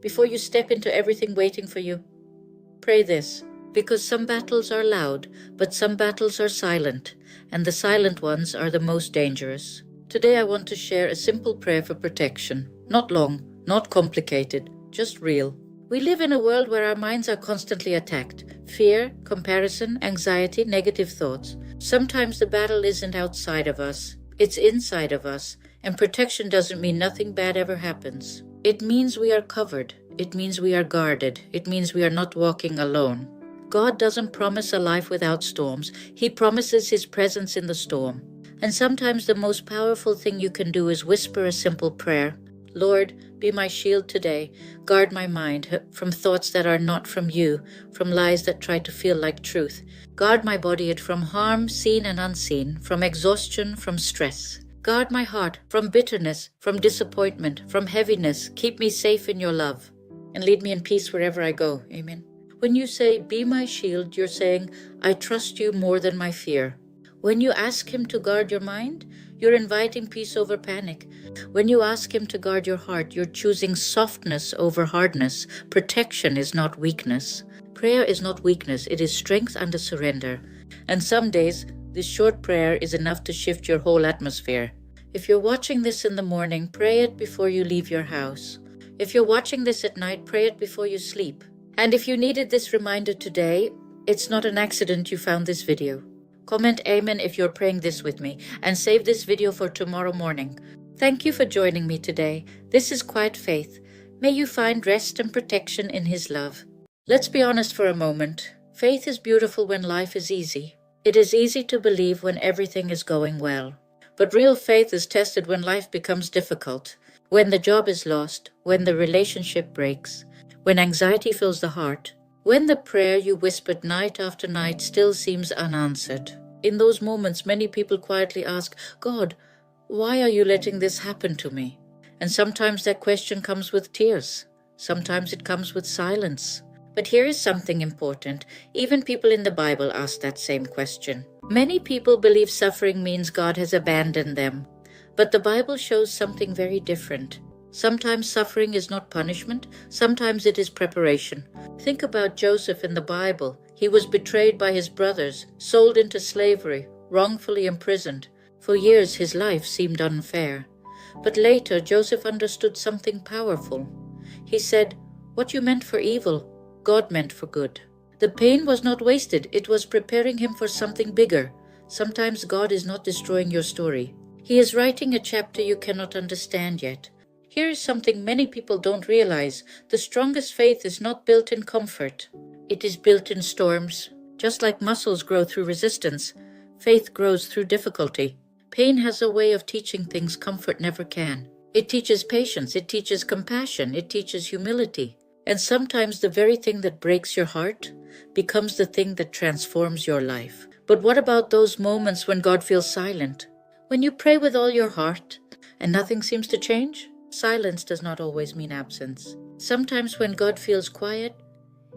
before you step into everything waiting for you? Pray this, because some battles are loud, but some battles are silent, and the silent ones are the most dangerous. Today I want to share a simple prayer for protection. Not long, not complicated, just real. We live in a world where our minds are constantly attacked. Fear, comparison, anxiety, negative thoughts. Sometimes the battle isn't outside of us, it's inside of us, and protection doesn't mean nothing bad ever happens. It means we are covered. It means we are guarded. It means we are not walking alone. God doesn't promise a life without storms. He promises His presence in the storm. And sometimes the most powerful thing you can do is whisper a simple prayer. Lord, be my shield today. Guard my mind from thoughts that are not from you, from lies that try to feel like truth. Guard my body from harm, seen and unseen, from exhaustion, from stress. Guard my heart from bitterness, from disappointment, from heaviness. Keep me safe in your love, and lead me in peace wherever I go. Amen. When you say, be my shield, you're saying, I trust you more than my fear. When you ask Him to guard your mind, you're inviting peace over panic. When you ask Him to guard your heart, you're choosing softness over hardness. Protection is not weakness. Prayer is not weakness, it is strength under surrender. And some days, this short prayer is enough to shift your whole atmosphere. If you're watching this in the morning, pray it before you leave your house. If you're watching this at night, pray it before you sleep. And if you needed this reminder today, it's not an accident you found this video. Comment Amen if you're praying this with me, and save this video for tomorrow morning. Thank you for joining me today. This is Quiet Faith. May you find rest and protection in His love. Let's be honest for a moment. Faith is beautiful when life is easy. It is easy to believe when everything is going well. But real faith is tested when life becomes difficult, when the job is lost, when the relationship breaks, when anxiety fills the heart, when the prayer you whispered night after night still seems unanswered. In those moments, many people quietly ask, God, why are you letting this happen to me? And sometimes that question comes with tears. Sometimes it comes with silence. But here is something important. Even people in the Bible ask that same question. Many people believe suffering means God has abandoned them. But the Bible shows something very different. Sometimes suffering is not punishment. Sometimes it is preparation. Think about Joseph in the Bible. He was betrayed by his brothers, sold into slavery, wrongfully imprisoned. For years his life seemed unfair. But later Joseph understood something powerful. He said, "What you meant for evil, God meant for good." The pain was not wasted, it was preparing him for something bigger. Sometimes God is not destroying your story. He is writing a chapter you cannot understand yet. Here is something many people don't realize. The strongest faith is not built in comfort. It is built in storms. Just like muscles grow through resistance, faith grows through difficulty. Pain has a way of teaching things comfort never can. It teaches patience, it teaches compassion, it teaches humility. And sometimes the very thing that breaks your heart becomes the thing that transforms your life. But what about those moments when God feels silent? When you pray with all your heart and nothing seems to change? Silence does not always mean absence. Sometimes when God feels quiet,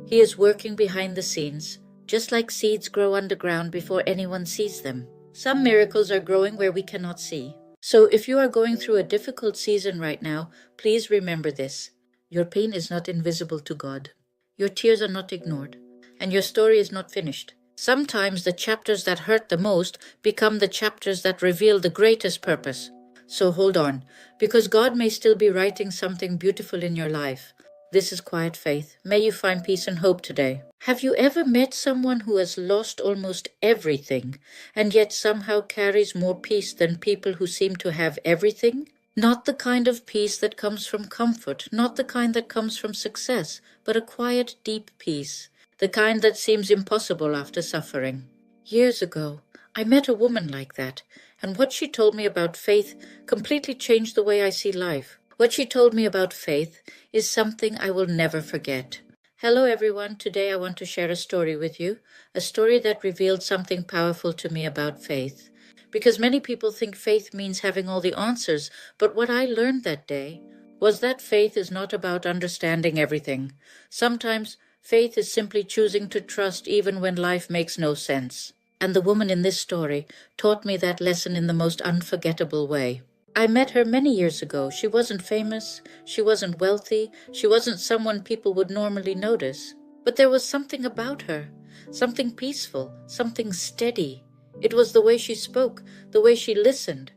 He is working behind the scenes, just like seeds grow underground before anyone sees them. Some miracles are growing where we cannot see. So if you are going through a difficult season right now, please remember this. Your pain is not invisible to God. Your tears are not ignored, and your story is not finished. Sometimes the chapters that hurt the most become the chapters that reveal the greatest purpose. So hold on, because God may still be writing something beautiful in your life. This is Quiet Faith. May you find peace and hope today. Have you ever met someone who has lost almost everything and yet somehow carries more peace than people who seem to have everything? Not the kind of peace that comes from comfort, not the kind that comes from success, but a quiet, deep peace, the kind that seems impossible after suffering. Years ago, I met a woman like that, and what she told me about faith completely changed the way I see life. What she told me about faith is something I will never forget. Hello everyone, today I want to share a story with you, a story that revealed something powerful to me about faith. Because many people think faith means having all the answers, but what I learned that day was that faith is not about understanding everything. Sometimes faith is simply choosing to trust even when life makes no sense. And the woman in this story taught me that lesson in the most unforgettable way. I met her many years ago. She wasn't famous, she wasn't wealthy, she wasn't someone people would normally notice. But there was something about her, something peaceful, something steady. It was the way she spoke, the way she listened,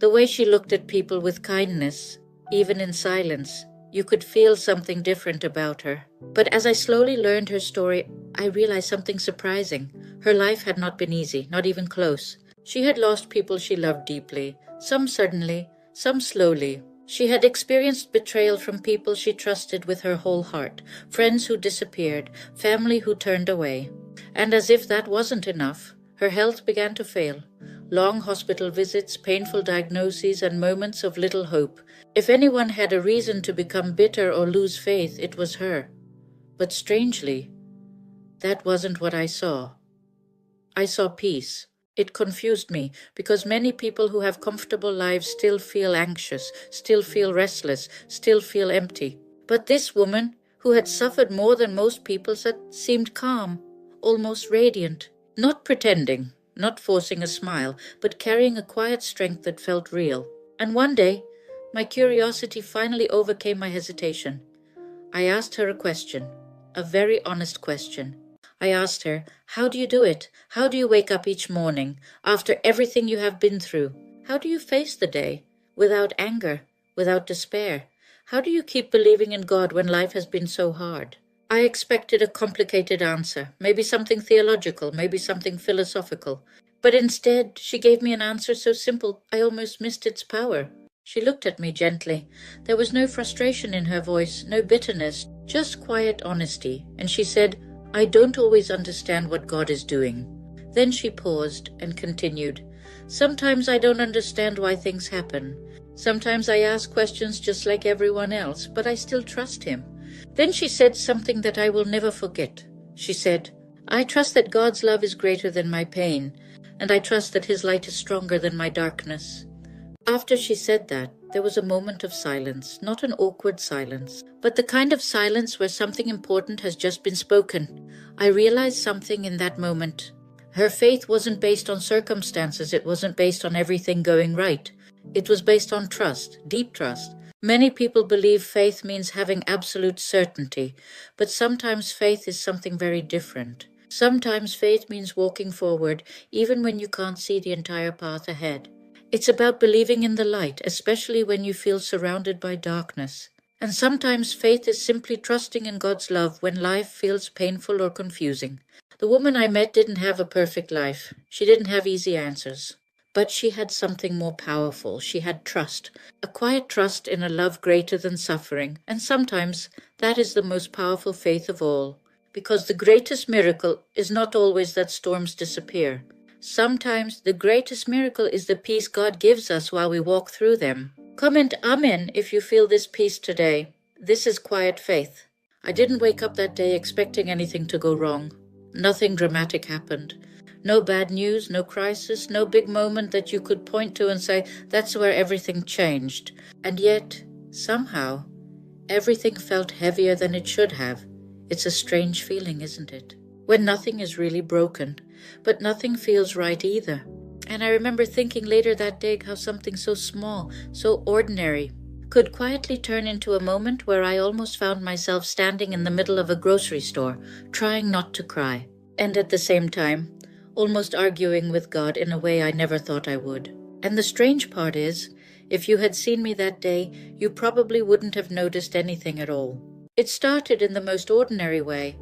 the way she looked at people with kindness, even in silence. You could feel something different about her. But as I slowly learned her story, I realized something surprising. Her life had not been easy, not even close. She had lost people she loved deeply, some suddenly, some slowly. She had experienced betrayal from people she trusted with her whole heart, friends who disappeared, family who turned away. And as if that wasn't enough, her health began to fail. Long hospital visits, painful diagnoses, and moments of little hope. If anyone had a reason to become bitter or lose faith, it was her. But strangely, that wasn't what I saw. I saw peace. It confused me because many people who have comfortable lives still feel anxious, still feel restless, still feel empty. But this woman, who had suffered more than most people, seemed calm, almost radiant, not pretending, not forcing a smile, but carrying a quiet strength that felt real. And one day, my curiosity finally overcame my hesitation. I asked her a question, a very honest question. I asked her, how do you do it? How do you wake up each morning after everything you have been through? How do you face the day without anger, without despair? How do you keep believing in God when life has been so hard? I expected a complicated answer, maybe something theological, maybe something philosophical. But instead, she gave me an answer so simple I almost missed its power. She looked at me gently. There was no frustration in her voice, no bitterness, just quiet honesty. And she said, I don't always understand what God is doing. Then she paused and continued, sometimes I don't understand why things happen. Sometimes I ask questions just like everyone else, but I still trust Him. Then she said something that I will never forget. She said, I trust that God's love is greater than my pain, and I trust that His light is stronger than my darkness. After she said that, there was a moment of silence, not an awkward silence, but the kind of silence where something important has just been spoken. I realized something in that moment. Her faith wasn't based on circumstances, it wasn't based on everything going right. It was based on trust, deep trust. Many people believe faith means having absolute certainty, but sometimes faith is something very different. Sometimes faith means walking forward, even when you can't see the entire path ahead. It's about believing in the light, especially when you feel surrounded by darkness. And sometimes faith is simply trusting in God's love when life feels painful or confusing. The woman I met didn't have a perfect life. She didn't have easy answers. But she had something more powerful. She had trust, a quiet trust in a love greater than suffering. And sometimes that is the most powerful faith of all. Because the greatest miracle is not always that storms disappear. Sometimes the greatest miracle is the peace God gives us while we walk through them. Comment Amen if you feel this peace today. This is quiet faith. I didn't wake up that day expecting anything to go wrong. Nothing dramatic happened. No bad news, no crisis, no big moment that you could point to and say, that's where everything changed. And yet, somehow, everything felt heavier than it should have. It's a strange feeling, isn't it? When nothing is really broken, but nothing feels right either. And I remember thinking later that day how something so small, so ordinary, could quietly turn into a moment where I almost found myself standing in the middle of a grocery store, trying not to cry, and at the same time, almost arguing with God in a way I never thought I would. And the strange part is, if you had seen me that day, you probably wouldn't have noticed anything at all. It started in the most ordinary way,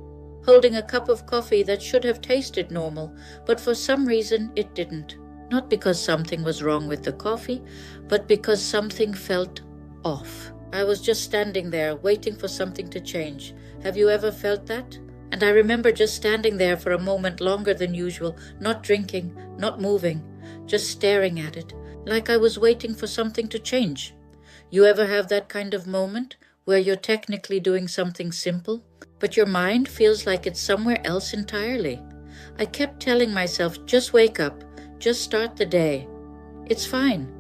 holding a cup of coffee that should have tasted normal, but for some reason it didn't. Not because something was wrong with the coffee, but because something felt off. I was just standing there, waiting for something to change. Have you ever felt that? And I remember just standing there for a moment longer than usual, not drinking, not moving, just staring at it, like I was waiting for something to change. You ever have that kind of moment where you're technically doing something simple, but your mind feels like it's somewhere else entirely? I kept telling myself, just wake up, just start the day. It's fine.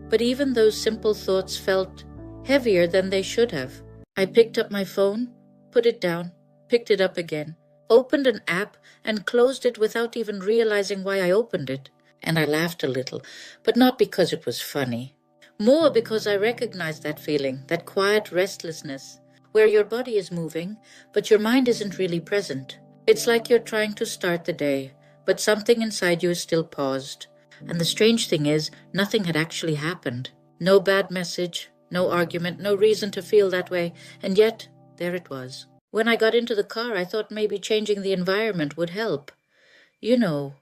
But even those simple thoughts felt heavier than they should have. I picked up my phone, put it down, picked it up again, opened an app and closed it without even realizing why I opened it. And I laughed a little, but not because it was funny. More because I recognized that feeling, that quiet restlessness, where your body is moving, but your mind isn't really present. It's like you're trying to start the day, but something inside you is still paused. And the strange thing is, nothing had actually happened. No bad message, no argument, no reason to feel that way, and yet, there it was. When I got into the car, I thought maybe changing the environment would help. You know,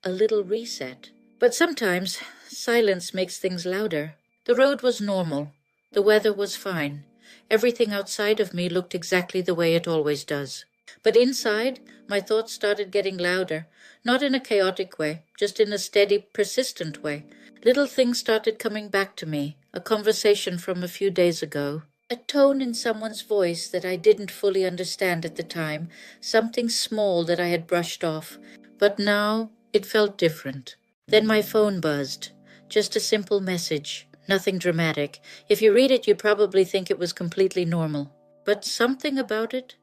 a little reset. But sometimes, silence makes things louder. The road was normal. The weather was fine. Everything outside of me looked exactly the way it always does. But inside, my thoughts started getting louder, not in a chaotic way, just in a steady, persistent way. Little things started coming back to me, a conversation from a few days ago, a tone in someone's voice that I didn't fully understand at the time, something small that I had brushed off, but now it felt different. Then my phone buzzed, just a simple message, nothing dramatic. If you read it, you'd probably think it was completely normal. But something about it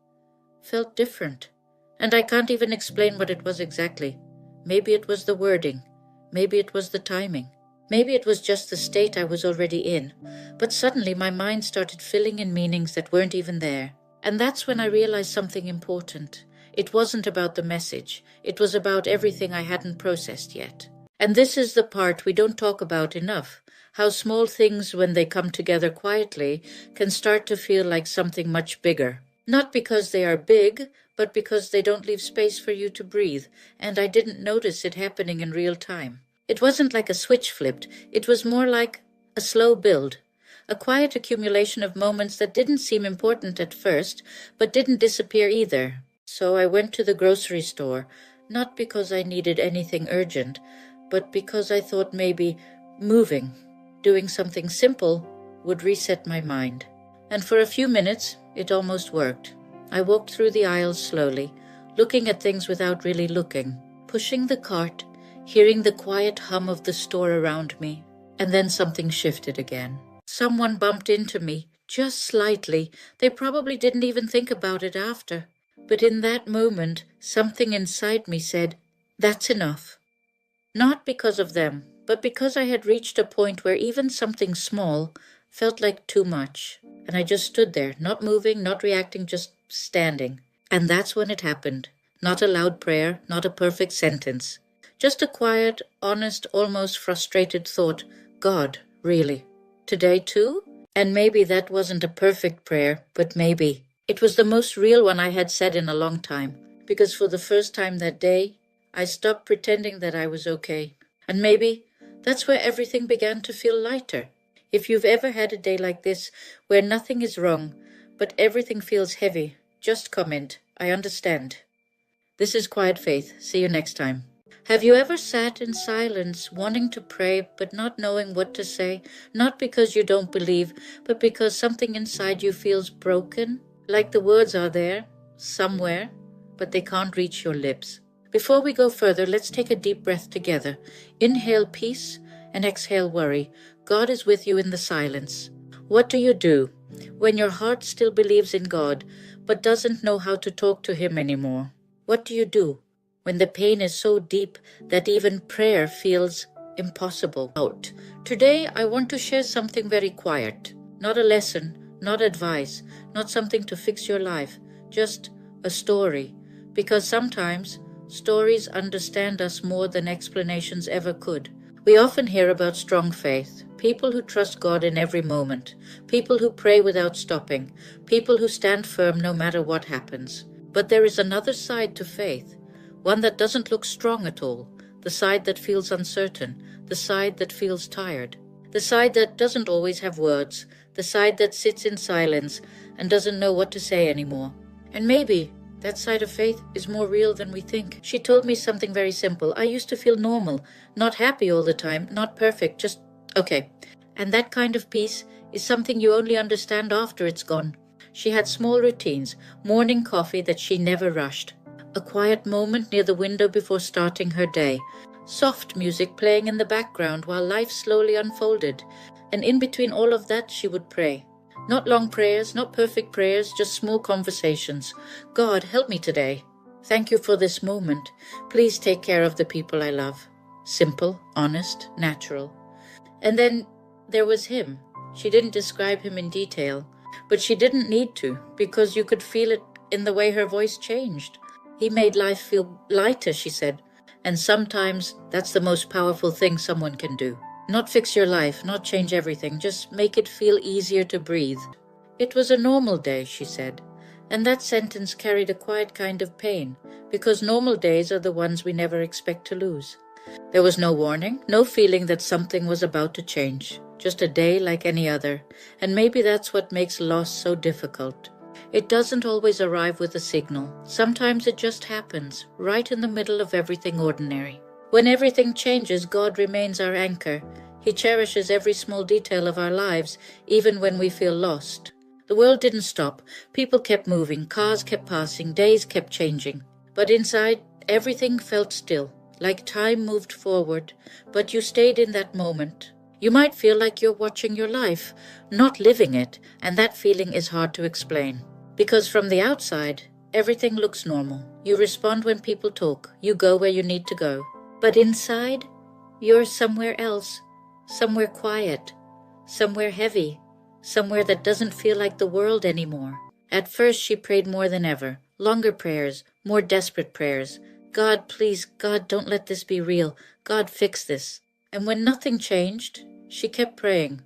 felt different, and I can't even explain what it was exactly. Maybe it was the wording, maybe it was the timing, maybe it was just the state I was already in, but suddenly my mind started filling in meanings that weren't even there. And that's when I realized something important. It wasn't about the message, it was about everything I hadn't processed yet. And this is the part we don't talk about enough, how small things, when they come together quietly, can start to feel like something much bigger. Not because they are big, but because they don't leave space for you to breathe, and I didn't notice it happening in real time. It wasn't like a switch flipped, it was more like a slow build, a quiet accumulation of moments that didn't seem important at first, but didn't disappear either. So I went to the grocery store, not because I needed anything urgent, but because I thought maybe moving, doing something simple, would reset my mind. And for a few minutes, it almost worked. I walked through the aisles slowly, looking at things without really looking, pushing the cart, hearing the quiet hum of the store around me, and then something shifted again. Someone bumped into me, just slightly. They probably didn't even think about it after. But in that moment, something inside me said, "That's enough." Not because of them, but because I had reached a point where even something small felt like too much. And I just stood there, not moving, not reacting, just standing. And that's when it happened. Not a loud prayer, not a perfect sentence. Just a quiet, honest, almost frustrated thought. God, really? Today too? And maybe that wasn't a perfect prayer, but maybe. It was the most real one I had said in a long time. Because for the first time that day, I stopped pretending that I was okay. And maybe that's where everything began to feel lighter. If you've ever had a day like this, where nothing is wrong, but everything feels heavy, just comment. I understand. This is Quiet Faith. See you next time. Have you ever sat in silence, wanting to pray, but not knowing what to say? Not because you don't believe, but because something inside you feels broken? Like the words are there, somewhere, but they can't reach your lips. Before we go further, let's take a deep breath together. Inhale peace and exhale worry. God is with you in the silence. What do you do when your heart still believes in God, but doesn't know how to talk to Him anymore? What do you do when the pain is so deep that even prayer feels impossible? Today, I want to share something very quiet. Not a lesson, not advice, not something to fix your life, just a story. Because sometimes stories understand us more than explanations ever could. We often hear about strong faith, people who trust God in every moment, people who pray without stopping, people who stand firm no matter what happens. But there is another side to faith, one that doesn't look strong at all, the side that feels uncertain, the side that feels tired, the side that doesn't always have words, the side that sits in silence and doesn't know what to say anymore. And maybe that side of faith is more real than we think. She told me something very simple. I used to feel normal, not happy all the time, not perfect, just okay. And that kind of peace is something you only understand after it's gone. She had small routines, morning coffee that she never rushed, a quiet moment near the window before starting her day, soft music playing in the background while life slowly unfolded, and in between all of that she would pray. Not long prayers, not perfect prayers, just small conversations. God, help me today. Thank you for this moment. Please take care of the people I love. Simple, honest, natural. And then There was him. She didn't describe him in detail, but she didn't need to, because you could feel it in the way her voice changed. He made life feel lighter, she said, and sometimes that's the most powerful thing someone can do. Not fix your life, not change everything, just make it feel easier to breathe. It was a normal day, she said, and that sentence carried a quiet kind of pain, because normal days are the ones we never expect to lose. There was no warning, no feeling that something was about to change, just a day like any other, and maybe that's what makes loss so difficult. It doesn't always arrive with a signal. Sometimes it just happens, right in the middle of everything ordinary. When everything changes, God remains our anchor. He cherishes every small detail of our lives, even when we feel lost. The world didn't stop. People kept moving, cars kept passing, days kept changing. But inside, everything felt still, like time moved forward, but you stayed in that moment. You might feel like you're watching your life, not living it, and that feeling is hard to explain. Because from the outside, everything looks normal. You respond when people talk, you go where you need to go. But inside, you're somewhere else, somewhere quiet, somewhere heavy, somewhere that doesn't feel like the world anymore. At first she prayed more than ever, longer prayers, more desperate prayers. God, please, God, don't let this be real. God, fix this. And when nothing changed, she kept praying,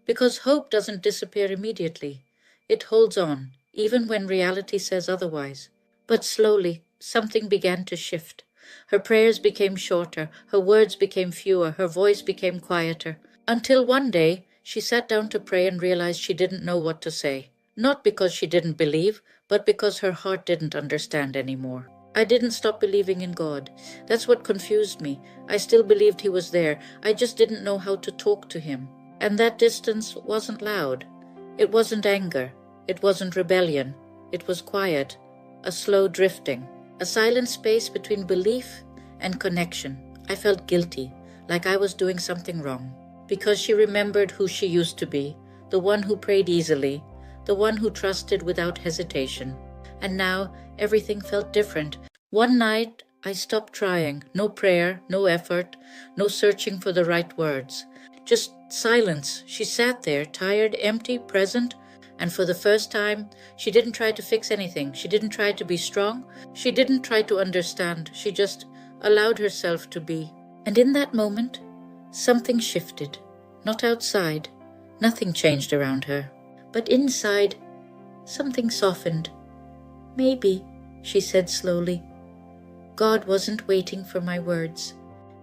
because hope doesn't disappear immediately. It holds on, even when reality says otherwise. But slowly, something began to shift. Her prayers became shorter, her words became fewer, her voice became quieter, until one day she sat down to pray and realized she didn't know what to say. Not because she didn't believe, but because her heart didn't understand anymore. I didn't stop believing in God. That's what confused me. I still believed He was there. I just didn't know how to talk to Him. And that distance wasn't loud. It wasn't anger. It wasn't rebellion. It was quiet, a slow drifting, a silent space between belief and connection. I felt guilty, like I was doing something wrong, because she remembered who she used to be, the one who prayed easily, the one who trusted without hesitation. And now everything felt different. One night I stopped trying. No prayer, no effort, no searching for the right words. Just silence. She sat there, tired, empty, present, and for the first time, she didn't try to fix anything. She didn't try to be strong. She didn't try to understand. She just allowed herself to be. And in that moment, something shifted. Not outside. Nothing changed around her. But inside, something softened. Maybe, she said slowly, God wasn't waiting for my words.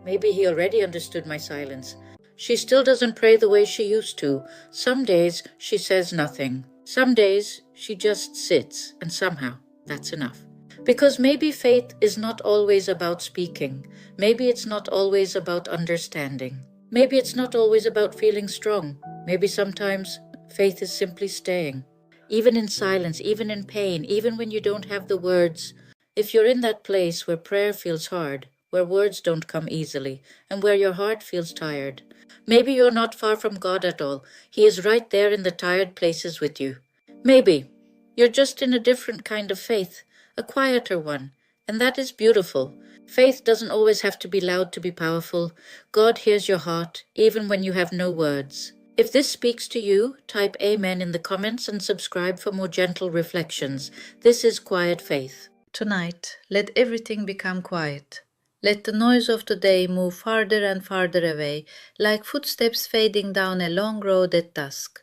Maybe He already understood my silence. She still doesn't pray the way she used to. Some days she says nothing. Some days she just sits, and somehow that's enough. Because maybe faith is not always about speaking. Maybe it's not always about understanding. Maybe it's not always about feeling strong. Maybe sometimes faith is simply staying. Even in silence, even in pain, even when you don't have the words. If you're in that place where prayer feels hard, where words don't come easily, and where your heart feels tired, maybe you're not far from God at all. He is right there in the tired places with you. Maybe you're just in a different kind of faith, a quieter one, and that is beautiful. Faith doesn't always have to be loud to be powerful. God hears your heart, even when you have no words. If this speaks to you, type Amen in the comments and subscribe for more gentle reflections. This is Quiet Faith. Tonight, let everything become quiet. Let the noise of the day move farther and farther away, like footsteps fading down a long road at dusk.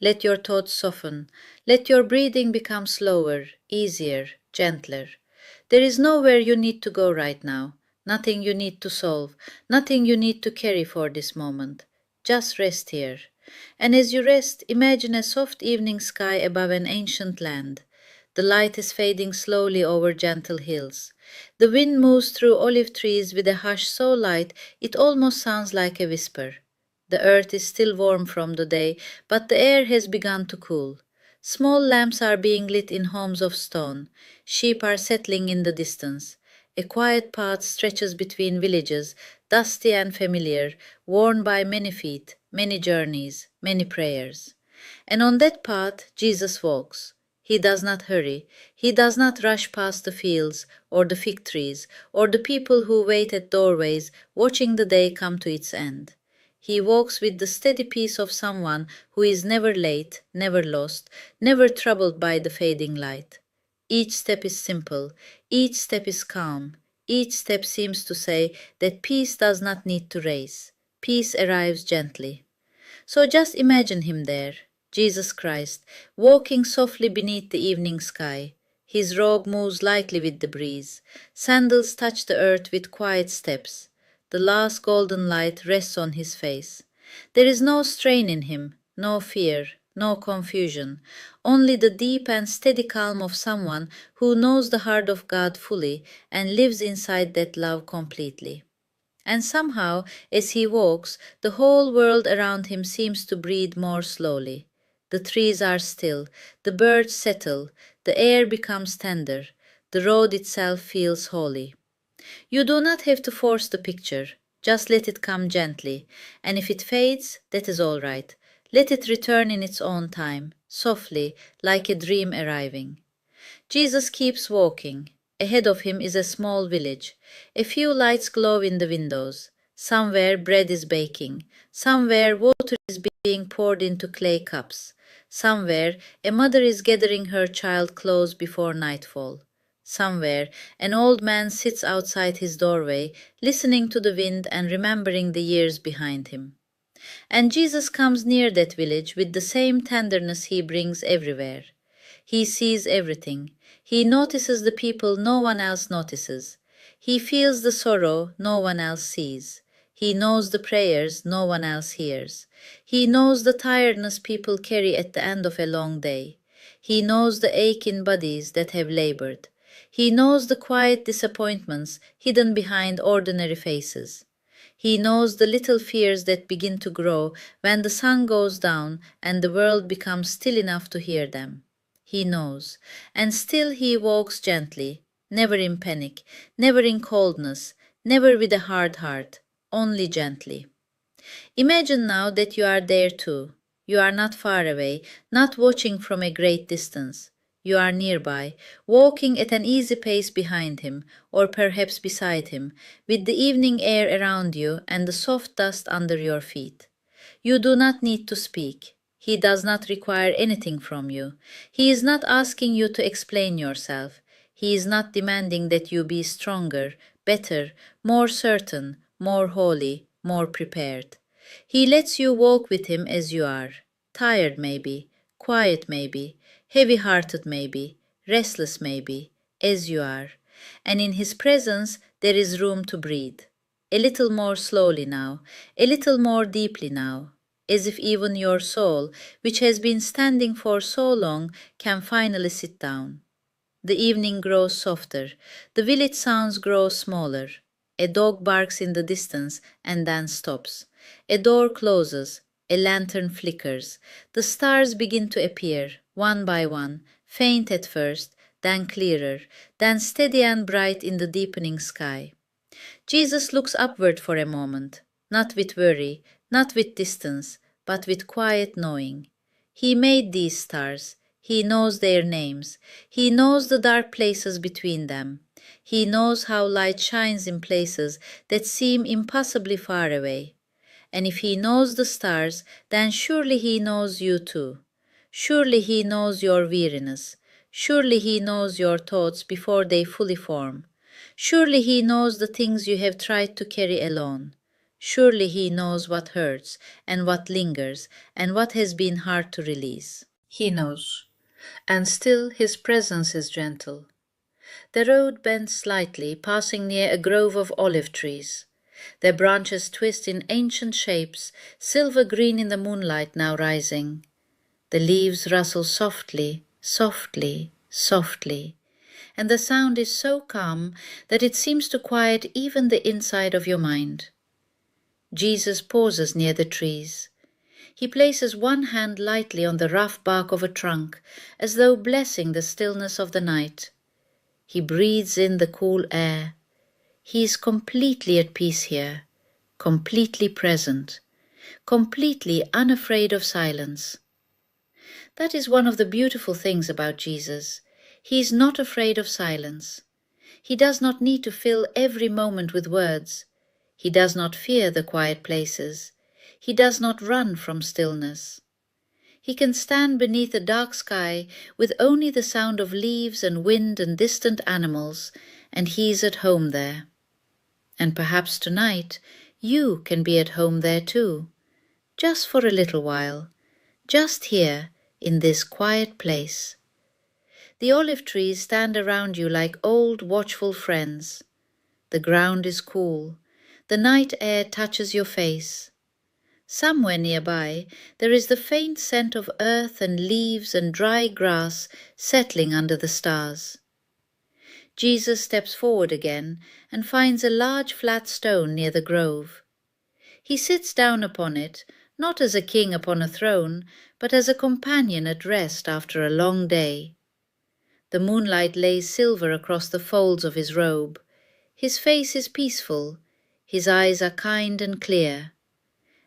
Let your thoughts soften. Let your breathing become slower, easier, gentler. There is nowhere you need to go right now, nothing you need to solve, nothing you need to carry for this moment. Just rest here. And as you rest, imagine a soft evening sky above an ancient land. The light is fading slowly over gentle hills. The wind moves through olive trees with a hush so light it almost sounds like a whisper. The earth is still warm from the day, but the air has begun to cool. Small lamps are being lit in homes of stone. Sheep are settling in the distance. A quiet path stretches between villages, dusty and familiar, worn by many feet, many journeys, many prayers. And on that path Jesus walks. He does not hurry. He does not rush past the fields, or the fig trees, or the people who wait at doorways, watching the day come to its end. He walks with the steady peace of someone who is never late, never lost, never troubled by the fading light. Each step is simple, each step is calm, each step seems to say that peace does not need to race. Peace arrives gently. So just imagine him there, Jesus Christ, walking softly beneath the evening sky. His robe moves lightly with the breeze. Sandals touch the earth with quiet steps. The last golden light rests on his face. There is no strain in him, no fear, no confusion, only the deep and steady calm of someone who knows the heart of God fully and lives inside that love completely. And somehow, as he walks, the whole world around him seems to breathe more slowly. The trees are still, the birds settle, the air becomes tender, the road itself feels holy. You do not have to force the picture, just let it come gently, and if it fades, that is all right. Let it return in its own time, softly, like a dream arriving. Jesus keeps walking. Ahead of him is a small village. A few lights glow in the windows. Somewhere bread is baking. Somewhere water is being poured into clay cups. Somewhere a mother is gathering her child clothes before nightfall. Somewhere an old man sits outside his doorway, listening to the wind and remembering the years behind him. And Jesus comes near that village with the same tenderness he brings everywhere. He sees everything. He notices the people no one else notices. He feels the sorrow no one else sees. He knows the prayers no one else hears. He knows the tiredness people carry at the end of a long day. He knows the ache in bodies that have labored. He knows the quiet disappointments hidden behind ordinary faces. He knows the little fears that begin to grow when the sun goes down and the world becomes still enough to hear them. He knows, and still he walks gently, never in panic, never in coldness, never with a hard heart, only gently. Imagine now that you are there too. You are not far away, not watching from a great distance. You are nearby, walking at an easy pace behind him, or perhaps beside him, with the evening air around you and the soft dust under your feet. You do not need to speak. He does not require anything from you. He is not asking you to explain yourself. He is not demanding that you be stronger, better, more certain, more holy, more prepared. He lets you walk with him as you are, tired maybe, quiet maybe, heavy hearted maybe, restless maybe, as you are. And in his presence there is room to breathe. A little more slowly now, a little more deeply now, as if even your soul, which has been standing for so long, can finally sit down. The evening grows softer, the village sounds grow smaller. A dog barks in the distance and then stops. A door closes, a lantern flickers. The stars begin to appear, one by one, faint at first, then clearer, then steady and bright in the deepening sky. Jesus looks upward for a moment, not with worry, not with distance, but with quiet knowing. He made these stars. He knows their names. He knows the dark places between them. He knows how light shines in places that seem impossibly far away. And if he knows the stars, then surely he knows you too. Surely he knows your weariness. Surely he knows your thoughts before they fully form. Surely he knows the things you have tried to carry alone. Surely he knows what hurts and what lingers and what has been hard to release. He knows. And still his presence is gentle. The road bends slightly, passing near a grove of olive trees. Their branches twist in ancient shapes, silver green in the moonlight now rising. The leaves rustle softly, softly, softly, and the sound is so calm that it seems to quiet even the inside of your mind. Jesus pauses near the trees. He places one hand lightly on the rough bark of a trunk, as though blessing the stillness of the night. He breathes in the cool air. He is completely at peace here, completely present, completely unafraid of silence. That is one of the beautiful things about Jesus. He is not afraid of silence. He does not need to fill every moment with words. He does not fear the quiet places. He does not run from stillness. He can stand beneath a dark sky with only the sound of leaves and wind and distant animals, and he's at home there. And perhaps tonight you can be at home there too, just for a little while, just here in this quiet place. The olive trees stand around you like old watchful friends. The ground is cool. The night air touches your face. Somewhere nearby there is the faint scent of earth and leaves and dry grass settling under the stars. Jesus steps forward again and finds a large flat stone near the grove. He sits down upon it, not as a king upon a throne, but as a companion at rest after a long day. The moonlight lays silver across the folds of his robe. His face is peaceful, his eyes are kind and clear.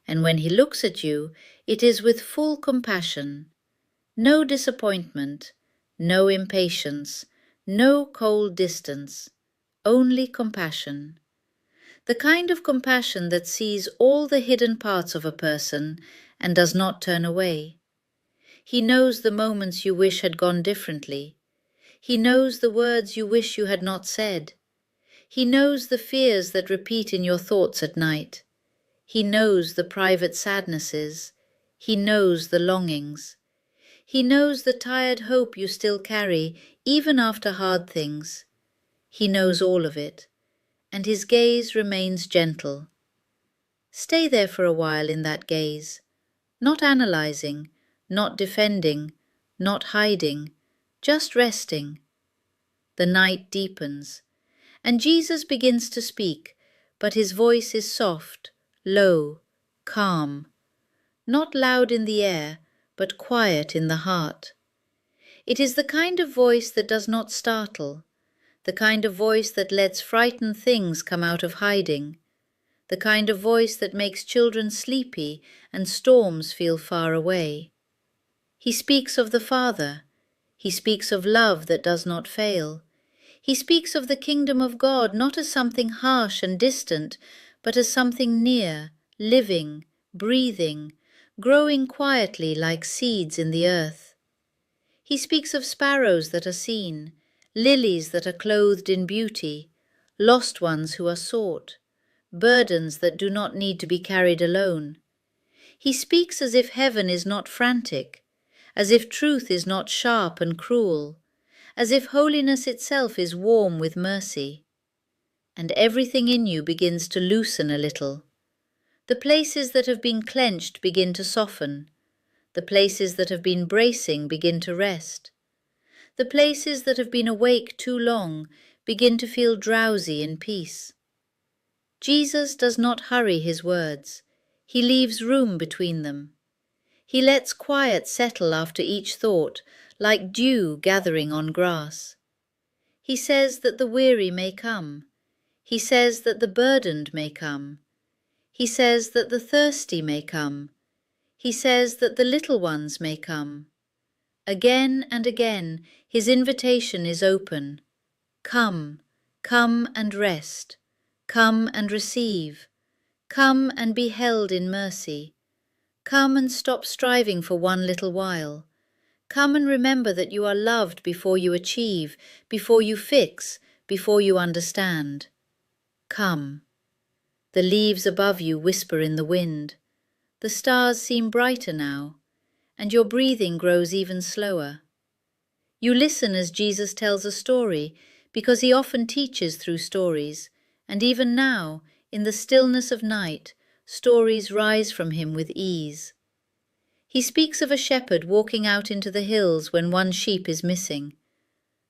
And when he looks at you, it is with full compassion. No disappointment, no impatience, no cold distance, only compassion. The kind of compassion that sees all the hidden parts of a person and does not turn away. He knows the moments you wish had gone differently. He knows the words you wish you had not said. He knows the fears that repeat in your thoughts at night. He knows the private sadnesses. He knows the longings. He knows the tired hope you still carry, even after hard things. He knows all of it, and his gaze remains gentle. Stay there for a while in that gaze, not analyzing, not defending, not hiding, just resting. The night deepens, and Jesus begins to speak, but his voice is soft, low, calm, not loud in the air, but quiet in the heart. It is the kind of voice that does not startle, the kind of voice that lets frightened things come out of hiding, the kind of voice that makes children sleepy and storms feel far away. He speaks of the Father. He speaks of love that does not fail. He speaks of the kingdom of God not as something harsh and distant, but as something near, living, breathing, growing quietly like seeds in the earth. He speaks of sparrows that are seen, lilies that are clothed in beauty, lost ones who are sought, burdens that do not need to be carried alone. He speaks as if heaven is not frantic, as if truth is not sharp and cruel, as if holiness itself is warm with mercy. And everything in you begins to loosen a little. The places that have been clenched begin to soften. The places that have been bracing begin to rest. The places that have been awake too long begin to feel drowsy in peace. Jesus does not hurry his words. He leaves room between them. He lets quiet settle after each thought, like dew gathering on grass. He says that the weary may come. He says that the burdened may come. He says that the thirsty may come. He says that the little ones may come. Again and again his invitation is open. Come, come and rest. Come and receive. Come and be held in mercy. Come and stop striving for one little while. Come and remember that you are loved before you achieve, before you fix, before you understand. Come. The leaves above you whisper in the wind. The stars seem brighter now, and your breathing grows even slower. You listen as Jesus tells a story, because he often teaches through stories, and even now, in the stillness of night, stories rise from him with ease. He speaks of a shepherd walking out into the hills when one sheep is missing.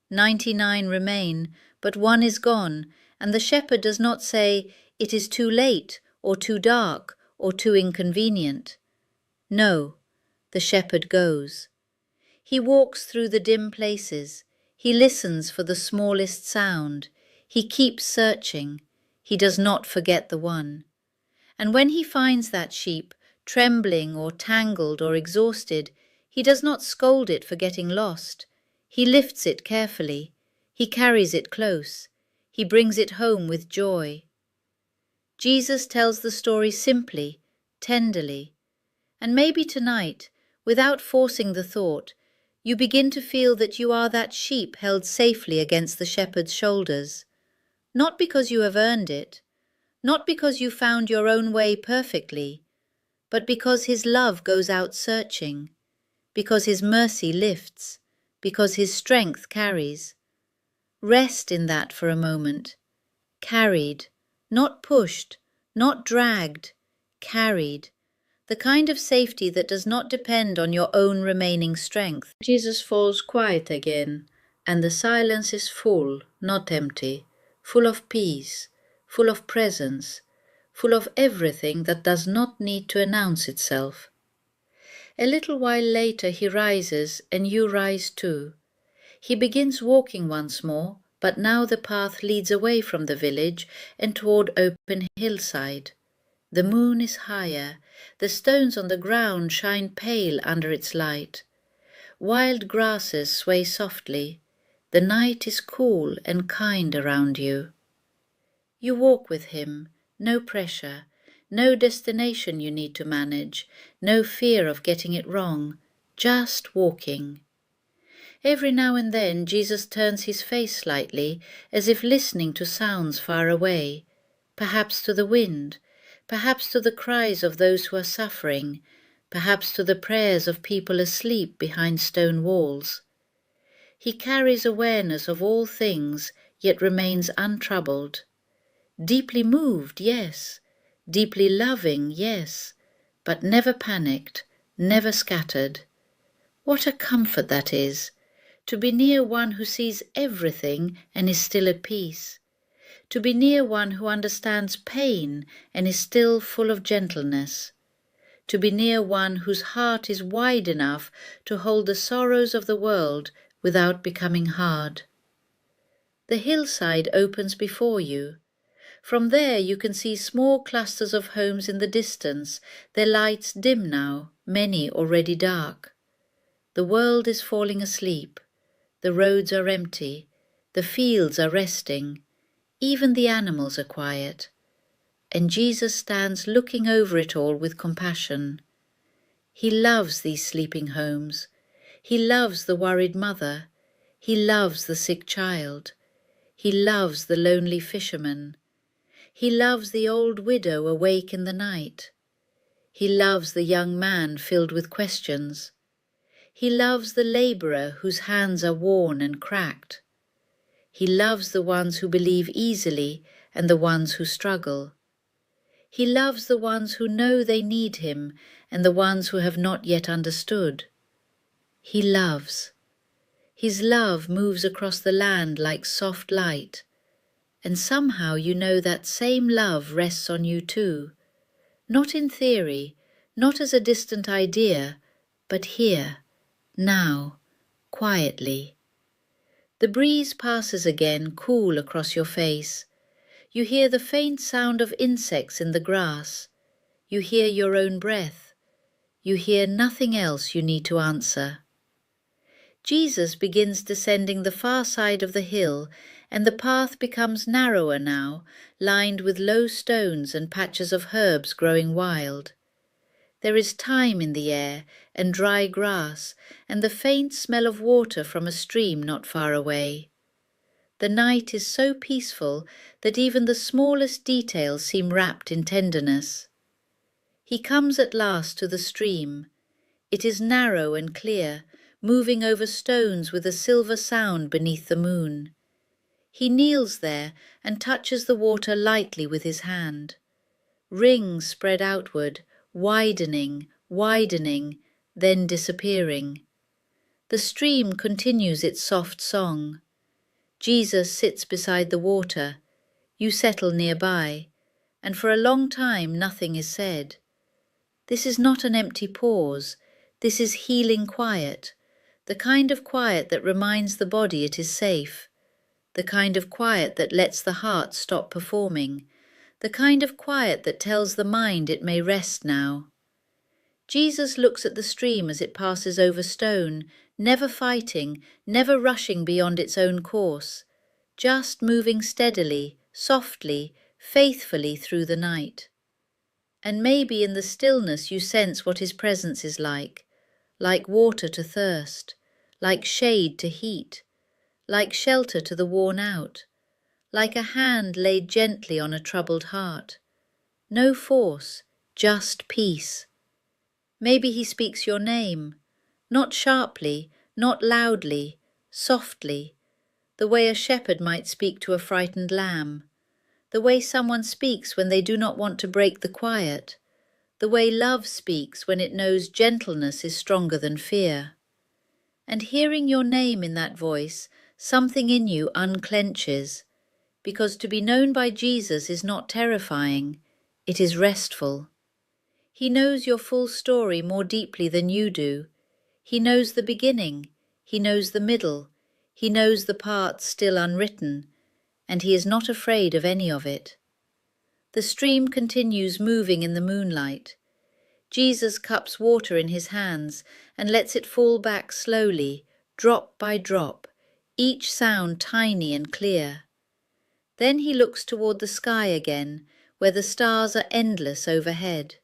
99 remain, but one is gone, and the shepherd does not say, "It is too late," or "too dark," or "too inconvenient." No, the shepherd goes. He walks through the dim places. He listens for the smallest sound. He keeps searching. He does not forget the one. And when he finds that sheep, trembling or tangled or exhausted, he does not scold it for getting lost. He lifts it carefully. He carries it close. He brings it home with joy. Jesus tells the story simply, tenderly. And maybe tonight, without forcing the thought, you begin to feel that you are that sheep held safely against the shepherd's shoulders, not because you have earned it, not because you found your own way perfectly, but because his love goes out searching, because his mercy lifts, because his strength carries. Rest in that for a moment. Carried, not pushed, not dragged, carried. The kind of safety that does not depend on your own remaining strength. Jesus falls quiet again, and the silence is full, not empty, full of peace, full of presence, full of everything that does not need to announce itself. A little while later he rises, and you rise too. He begins walking once more, but now the path leads away from the village and toward open hillside. The moon is higher, the stones on the ground shine pale under its light. Wild grasses sway softly, the night is cool and kind around you. You walk with him, no pressure, no destination you need to manage, no fear of getting it wrong, just walking. Every now and then Jesus turns his face slightly, as if listening to sounds far away, perhaps to the wind, perhaps to the cries of those who are suffering, perhaps to the prayers of people asleep behind stone walls. He carries awareness of all things, yet remains untroubled. Deeply moved, yes. Deeply loving, yes. But never panicked, never scattered. What a comfort that is, to be near one who sees everything and is still at peace. To be near one who understands pain and is still full of gentleness. To be near one whose heart is wide enough to hold the sorrows of the world without becoming hard. The hillside opens before you. From there you can see small clusters of homes in the distance, their lights dim now, many already dark. The world is falling asleep. The roads are empty. The fields are resting. Even the animals are quiet. And Jesus stands looking over it all with compassion. He loves these sleeping homes. He loves the worried mother. He loves the sick child. He loves the lonely fisherman. He loves the old widow awake in the night. He loves the young man filled with questions. He loves the labourer whose hands are worn and cracked. He loves the ones who believe easily and the ones who struggle. He loves the ones who know they need him and the ones who have not yet understood. He loves. His love moves across the land like soft light, and somehow you know that same love rests on you too, not in theory, not as a distant idea, but here, now, quietly. The breeze passes again, cool across your face. You hear the faint sound of insects in the grass. You hear your own breath. You hear nothing else you need to answer. Jesus begins descending the far side of the hill, and the path becomes narrower now, lined with low stones and patches of herbs growing wild. There is thyme in the air, and dry grass, and the faint smell of water from a stream not far away. The night is so peaceful that even the smallest details seem wrapped in tenderness. He comes at last to the stream. It is narrow and clear, moving over stones with a silver sound beneath the moon. He kneels there and touches the water lightly with his hand. Rings spread outward, widening, widening, then disappearing. The stream continues its soft song. Jesus sits beside the water. You settle nearby, and for a long time nothing is said. This is not an empty pause. This is healing quiet, the kind of quiet that reminds the body it is safe, the kind of quiet that lets the heart stop performing, the kind of quiet that tells the mind it may rest now. Jesus looks at the stream as it passes over stone, never fighting, never rushing beyond its own course, just moving steadily, softly, faithfully through the night. And maybe in the stillness you sense what his presence is like water to thirst, like shade to heat, like shelter to the worn out, like a hand laid gently on a troubled heart. No force, just peace. Maybe he speaks your name, not sharply, not loudly, softly, the way a shepherd might speak to a frightened lamb, the way someone speaks when they do not want to break the quiet, the way love speaks when it knows gentleness is stronger than fear. And hearing your name in that voice, something in you unclenches, because to be known by Jesus is not terrifying, it is restful. He knows your full story more deeply than you do. He knows the beginning, he knows the middle, he knows the parts still unwritten, and he is not afraid of any of it. The stream continues moving in the moonlight. Jesus cups water in his hands and lets it fall back slowly, drop by drop, each sound tiny and clear. Then he looks toward the sky again, where the stars are endless overhead.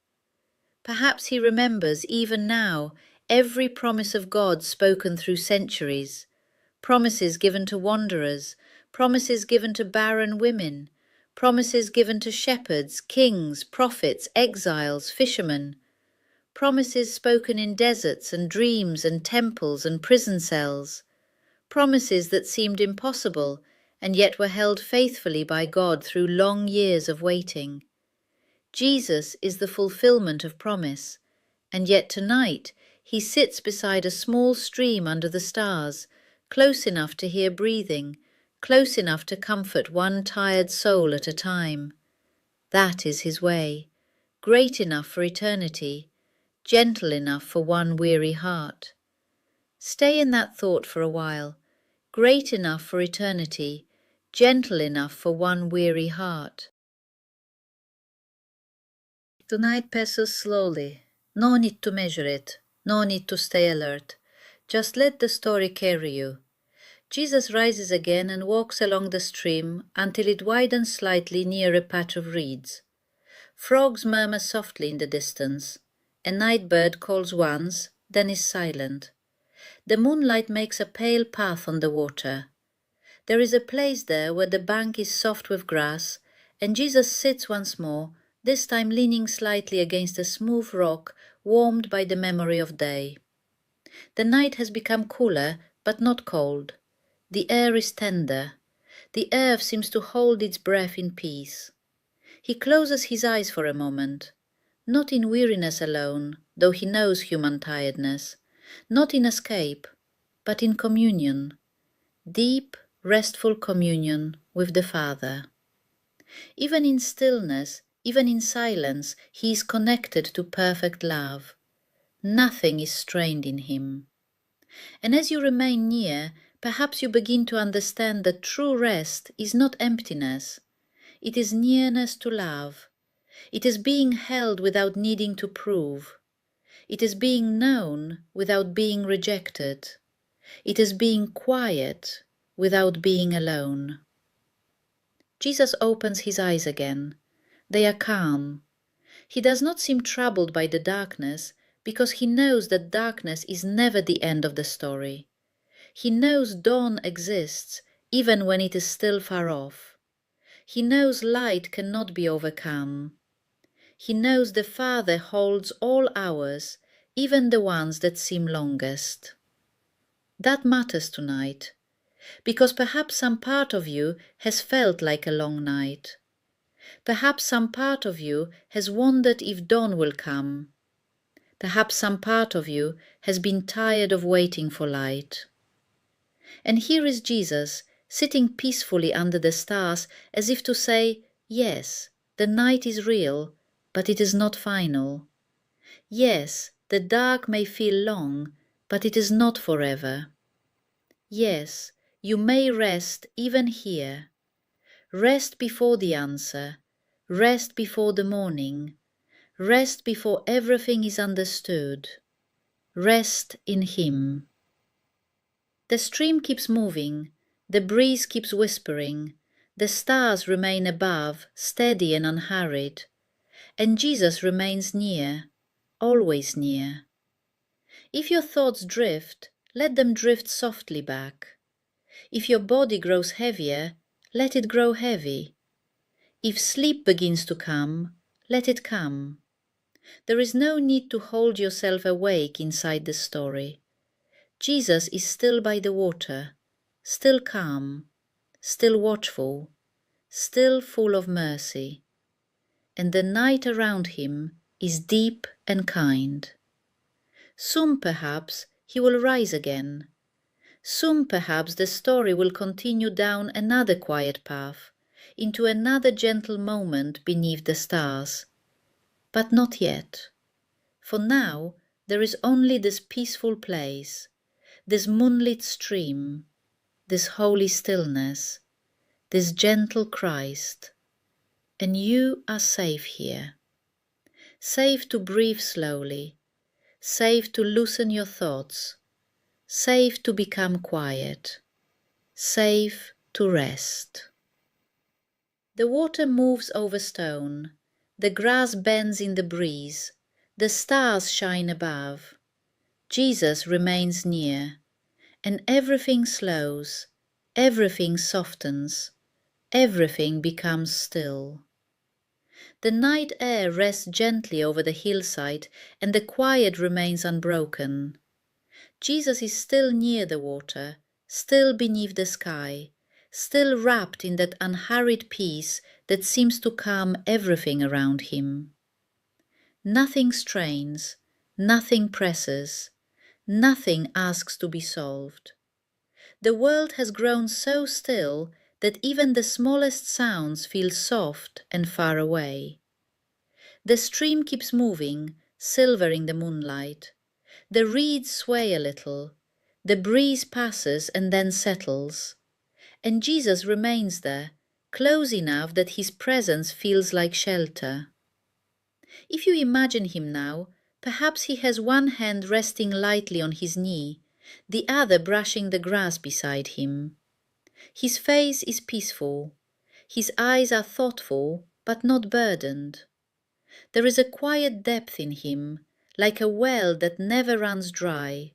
Perhaps he remembers even now every promise of God spoken through centuries, promises given to wanderers, promises given to barren women, promises given to shepherds, kings, prophets, exiles, fishermen, promises spoken in deserts and dreams and temples and prison cells, promises that seemed impossible and yet were held faithfully by God through long years of waiting. Jesus is the fulfillment of promise, and yet tonight he sits beside a small stream under the stars, close enough to hear breathing, close enough to comfort one tired soul at a time. That is his way, great enough for eternity, gentle enough for one weary heart. Stay in that thought for a while, great enough for eternity, gentle enough for one weary heart. Tonight passes slowly. No need to measure it, no need to stay alert. Just let the story carry you. Jesus rises again and walks along the stream until it widens slightly near a patch of reeds. Frogs murmur softly in the distance. A night bird calls once, then is silent. The moonlight makes a pale path on the water. There is a place there where the bank is soft with grass, and Jesus sits once more, this time leaning slightly against a smooth rock, warmed by the memory of day. The night has become cooler, but not cold. The air is tender. The earth seems to hold its breath in peace. He closes his eyes for a moment, not in weariness alone, though he knows human tiredness, not in escape, but in communion, deep, restful communion with the Father. Even in stillness, even in silence, he is connected to perfect love. Nothing is strained in him. And as you remain near, perhaps you begin to understand that true rest is not emptiness. It is nearness to love. It is being held without needing to prove. It is being known without being rejected. It is being quiet without being alone. Jesus opens his eyes again. They are calm. He does not seem troubled by the darkness, because he knows that darkness is never the end of the story. He knows dawn exists, even when it is still far off. He knows light cannot be overcome. He knows the Father holds all hours, even the ones that seem longest. That matters tonight, because perhaps some part of you has felt like a long night. Perhaps some part of you has wondered if dawn will come. Perhaps some part of you has been tired of waiting for light. And here is Jesus, sitting peacefully under the stars, as if to say, yes, the night is real, but it is not final. Yes, the dark may feel long, but it is not forever. Yes, you may rest even here. Rest before the answer. Rest before the morning. Rest before everything is understood. Rest in Him. The stream keeps moving. The breeze keeps whispering. The stars remain above, steady and unhurried. and Jesus remains near, always near. If your thoughts drift, let them drift softly back. If your body grows heavier, let it grow heavy. If sleep begins to come, let it come. There is no need to hold yourself awake inside the story. Jesus is still by the water, still calm, still watchful, still full of mercy, and the night around him is deep and kind. Soon perhaps he will rise again. Soon perhaps the story will continue down another quiet path, into another gentle moment beneath the stars. But not yet. For now there is only this peaceful place, this moonlit stream, this holy stillness, this gentle Christ, and you are safe here. Safe to breathe slowly, safe to loosen your thoughts, safe to become quiet, safe to rest. The water moves over stone, the grass bends in the breeze, the stars shine above. Jesus remains near, and everything slows, everything softens, everything becomes still. The night air rests gently over the hillside, and the quiet remains unbroken. Jesus is still near the water, still beneath the sky, still wrapped in that unhurried peace that seems to calm everything around him. Nothing strains, nothing presses, nothing asks to be solved. The world has grown so still that even the smallest sounds feel soft and far away. The stream keeps moving, silver in the moonlight. The reeds sway a little. The breeze passes and then settles. And Jesus remains there, close enough that his presence feels like shelter. If you imagine him now, perhaps he has one hand resting lightly on his knee, the other brushing the grass beside him. His face is peaceful. His eyes are thoughtful, but not burdened. There is a quiet depth in him, like a well that never runs dry,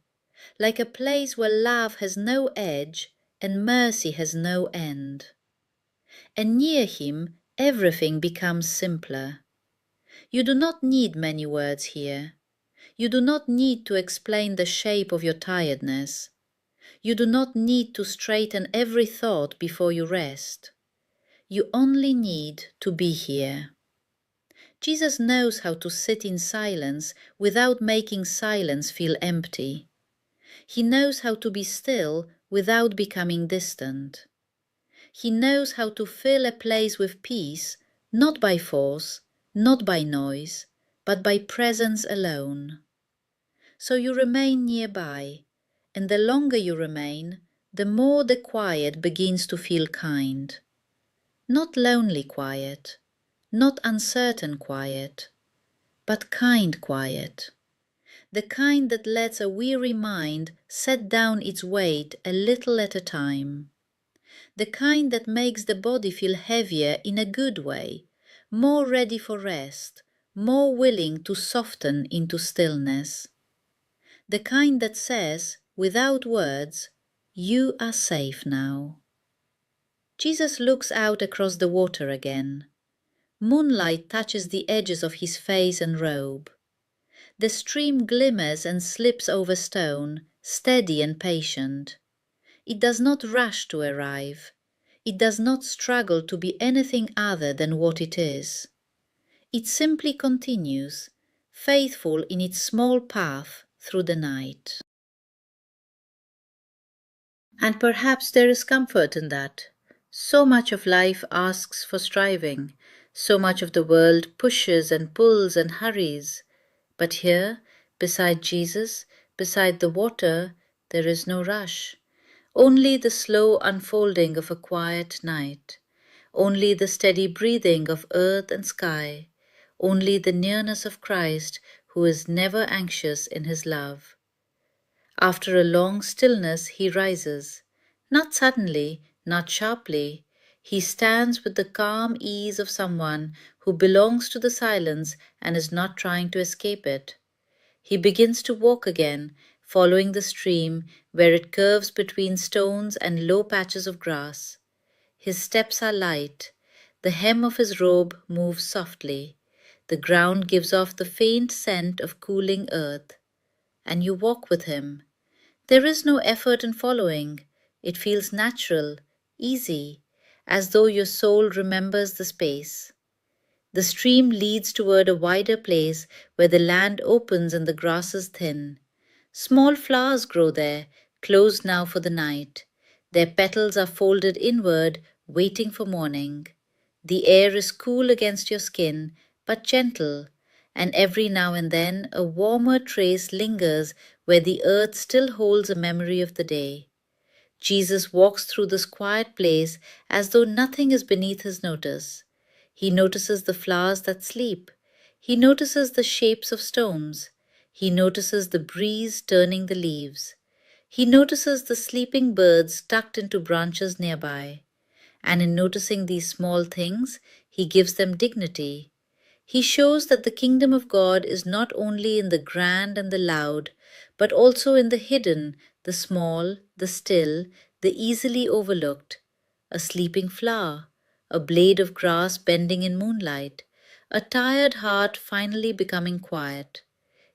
like a place where love has no edge and mercy has no end. And near him, everything becomes simpler. You do not need many words here. You do not need to explain the shape of your tiredness. You do not need to straighten every thought before you rest. You only need to be here. Jesus knows how to sit in silence without making silence feel empty. He knows how to be still without becoming distant. He knows how to fill a place with peace, not by force, not by noise, but by presence alone. So you remain nearby, and the longer you remain, the more the quiet begins to feel kind. Not lonely quiet, not uncertain quiet, but kind quiet. The kind that lets a weary mind set down its weight a little at a time. The kind that makes the body feel heavier in a good way, more ready for rest, more willing to soften into stillness. The kind that says, without words, "You are safe now." Jesus looks out across the water again. Moonlight touches the edges of his face and robe. The stream glimmers and slips over stone, steady and patient. It does not rush to arrive. It does not struggle to be anything other than what it is. It simply continues, faithful in its small path through the night. And perhaps there is comfort in that. So much of life asks for striving. So much of the world pushes and pulls and hurries. But here, beside Jesus, beside the water, there is no rush. Only the slow unfolding of a quiet night. Only the steady breathing of earth and sky. Only the nearness of Christ, who is never anxious in his love. After a long stillness he rises, not suddenly, not sharply. He stands with the calm ease of someone who belongs to the silence and is not trying to escape it. He begins to walk again, following the stream where it curves between stones and low patches of grass. His steps are light. The hem of his robe moves softly. The ground gives off the faint scent of cooling earth. And you walk with him. There is no effort in following. It feels natural, easy, as though your soul remembers the space. The stream leads toward a wider place where the land opens and the grass is thin. Small flowers grow there, closed now for the night. Their petals are folded inward, waiting for morning. The air is cool against your skin, but gentle, and every now and then a warmer trace lingers where the earth still holds a memory of the day. Jesus walks through this quiet place as though nothing is beneath his notice. He notices the flowers that sleep. He notices the shapes of stones. He notices the breeze turning the leaves. He notices the sleeping birds tucked into branches nearby. And in noticing these small things, he gives them dignity. He shows that the kingdom of God is not only in the grand and the loud, but also in the hidden, the small, the still, the easily overlooked. A sleeping flower, a blade of grass bending in moonlight, a tired heart finally becoming quiet.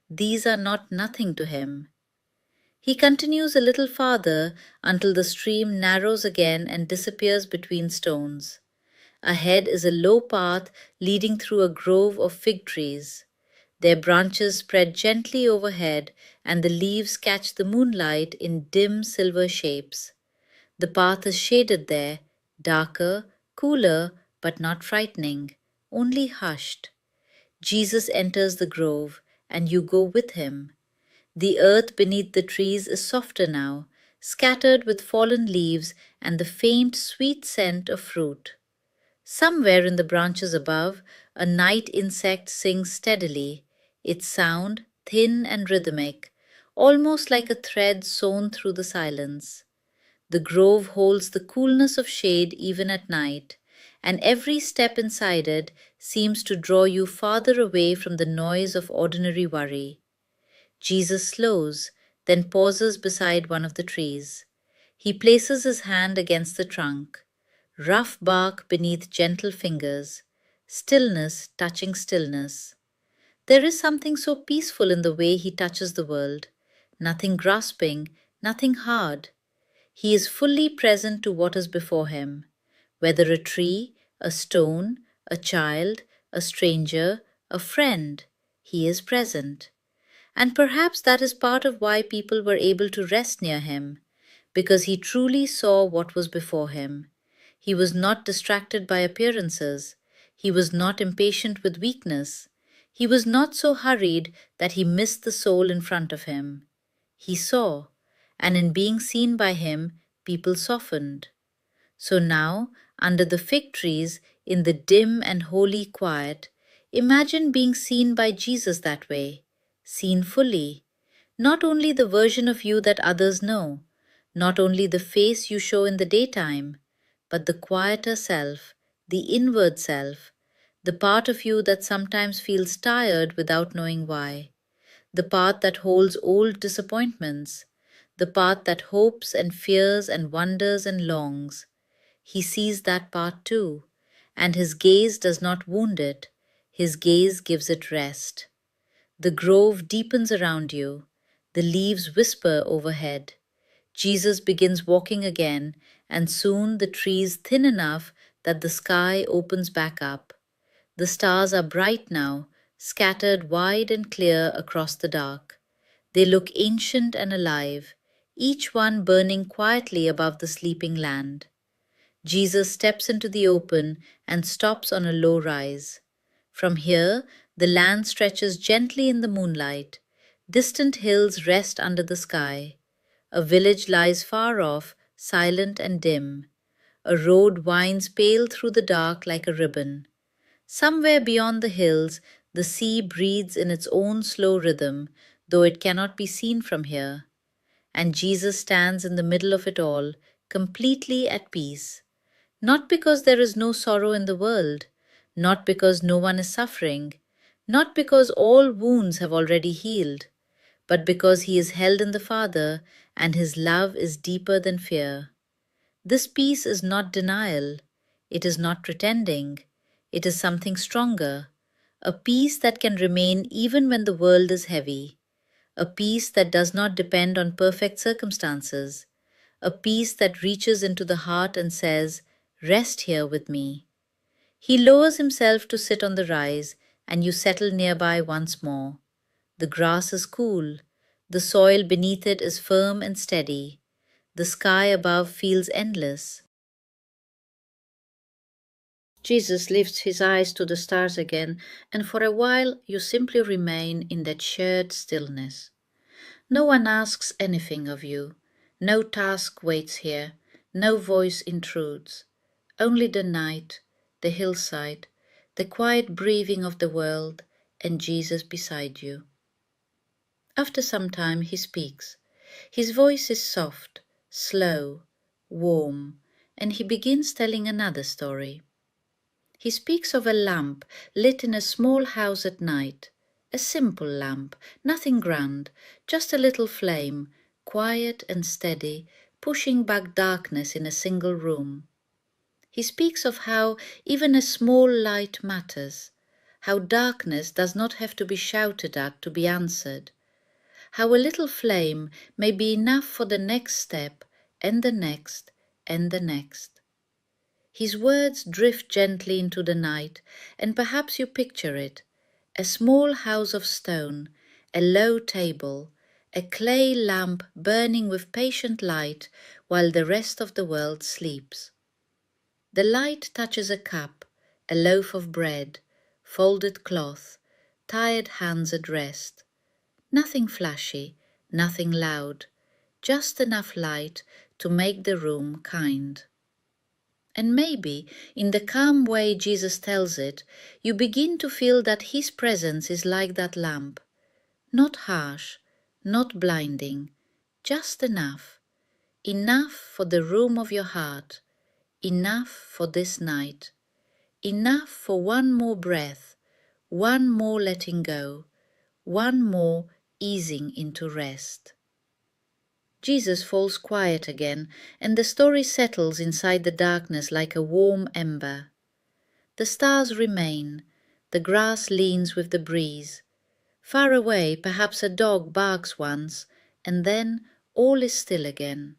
These are not nothing to him. He continues a little farther until the stream narrows again and disappears between stones. Ahead is a low path leading through a grove of fig trees. Their branches spread gently overhead, and the leaves catch the moonlight in dim silver shapes. The path is shaded there, darker, cooler, but not frightening, only hushed. Jesus enters the grove, and you go with him. The earth beneath the trees is softer now, scattered with fallen leaves and the faint, sweet scent of fruit. Somewhere in the branches above, a night insect sings steadily, its sound thin and rhythmic, almost like a thread sewn through the silence. The grove holds the coolness of shade even at night, and every step inside it seems to draw you farther away from the noise of ordinary worry. Jesus slows, then pauses beside one of the trees. He places his hand against the trunk. Rough bark beneath gentle fingers, stillness touching stillness. There is something so peaceful in the way he touches the world. Nothing grasping, nothing hard. He is fully present to what is before him. Whether a tree, a stone, a child, a stranger, a friend, he is present. And perhaps that is part of why people were able to rest near him, because he truly saw what was before him. He was not distracted by appearances. He was not impatient with weakness. He was not so hurried that he missed the soul in front of him. He saw, and in being seen by him, people softened. So now, under the fig trees, in the dim and holy quiet, imagine being seen by Jesus that way, seen fully. Not only the version of you that others know, not only the face you show in the daytime, but the quieter self, the inward self, the part of you that sometimes feels tired without knowing why, the part that holds old disappointments, the part that hopes and fears and wonders and longs. He sees that part too, and his gaze does not wound it, his gaze gives it rest. The grove deepens around you, the leaves whisper overhead. Jesus begins walking again, and soon the trees thin enough that the sky opens back up. The stars are bright now, scattered wide and clear across the dark. They look ancient and alive, each one burning quietly above the sleeping land. Jesus steps into the open and stops on a low rise. From here, the land stretches gently in the moonlight. Distant hills rest under the sky. A village lies far off, silent and dim. A road winds pale through the dark like a ribbon. Somewhere beyond the hills, the sea breathes in its own slow rhythm, though it cannot be seen from here. And Jesus stands in the middle of it all, completely at peace. Not because there is no sorrow in the world, not because no one is suffering, not because all wounds have already healed, but because he is held in the Father and his love is deeper than fear. This peace is not denial, it is not pretending, it is something stronger, a peace that can remain even when the world is heavy, a peace that does not depend on perfect circumstances, a peace that reaches into the heart and says, "Rest here with me." He lowers himself to sit on the rise, and you settle nearby once more. The grass is cool, the soil beneath it is firm and steady, the sky above feels endless. Jesus lifts his eyes to the stars again, and for a while you simply remain in that shared stillness. No one asks anything of you, no task waits here, no voice intrudes. Only the night, the hillside, the quiet breathing of the world, and Jesus beside you. After some time he speaks. His voice is soft, slow, warm, and he begins telling another story. He speaks of a lamp lit in a small house at night, a simple lamp, nothing grand, just a little flame, quiet and steady, pushing back darkness in a single room. He speaks of how even a small light matters, how darkness does not have to be shouted at to be answered, how a little flame may be enough for the next step, and the next, and the next. His words drift gently into the night, and perhaps you picture it, a small house of stone, a low table, a clay lamp burning with patient light while the rest of the world sleeps. The light touches a cup, a loaf of bread, folded cloth, tired hands at rest. Nothing flashy, nothing loud, just enough light to make the room kind. And maybe, in the calm way Jesus tells it, you begin to feel that his presence is like that lamp. Not harsh, not blinding, just enough. Enough for the room of your heart, enough for this night, enough for one more breath, one more letting go, one more easing into rest. Jesus falls quiet again, and the story settles inside the darkness like a warm ember. The stars remain, the grass leans with the breeze. Far away, perhaps a dog barks once, and then all is still again.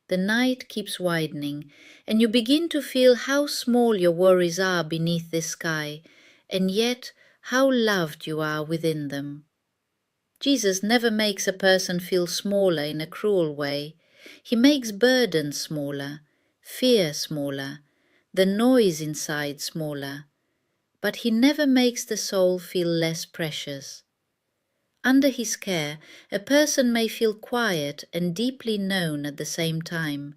The night keeps widening, and you begin to feel how small your worries are beneath this sky, and yet how loved you are within them. Jesus never makes a person feel smaller in a cruel way. He makes burdens smaller, fear smaller, the noise inside smaller, but he never makes the soul feel less precious. Under his care, a person may feel quiet and deeply known at the same time,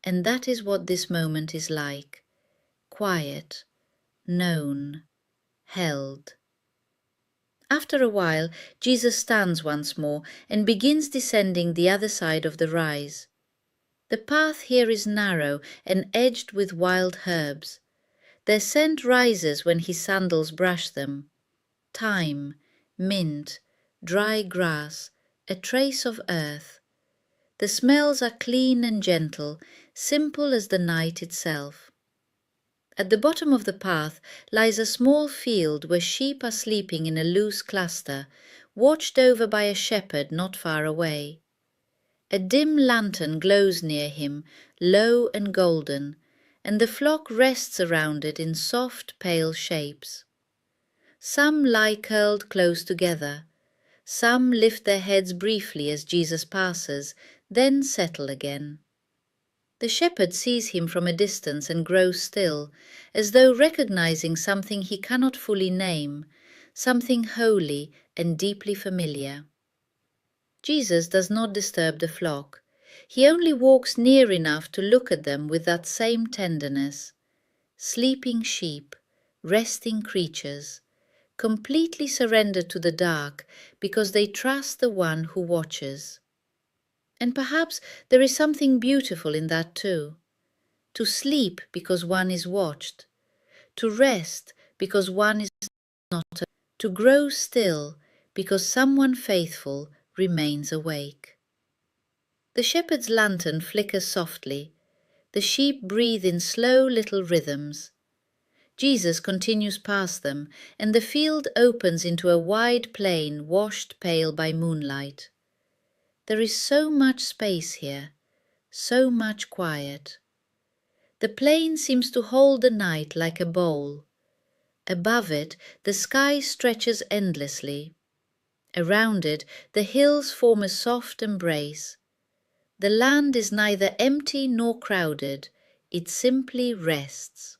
and that is what this moment is like: quiet, known, held. After a while, Jesus stands once more and begins descending the other side of the rise. The path here is narrow and edged with wild herbs. Their scent rises when his sandals brush them. Thyme, mint, dry grass, a trace of earth. The smells are clean and gentle, simple as the night itself. At the bottom of the path lies a small field where sheep are sleeping in a loose cluster, watched over by a shepherd not far away. A dim lantern glows near him, low and golden, and the flock rests around it in soft, pale shapes. Some lie curled close together, some lift their heads briefly as Jesus passes, then settle again. The shepherd sees him from a distance and grows still, as though recognizing something he cannot fully name, something holy and deeply familiar. Jesus does not disturb the flock. He only walks near enough to look at them with that same tenderness. Sleeping sheep, resting creatures, completely surrendered to the dark because they trust the one who watches. And perhaps there is something beautiful in that too. to sleep because one is watched, to rest because one is not, to grow still because someone faithful remains awake. The shepherd's lantern flickers softly. The sheep breathe in slow little rhythms. Jesus continues past them, and the field opens into a wide plain washed pale by moonlight. There is so much space here, so much quiet. The plain seems to hold the night like a bowl. Above it, the sky stretches endlessly. Around it, the hills form a soft embrace. The land is neither empty nor crowded, it simply rests.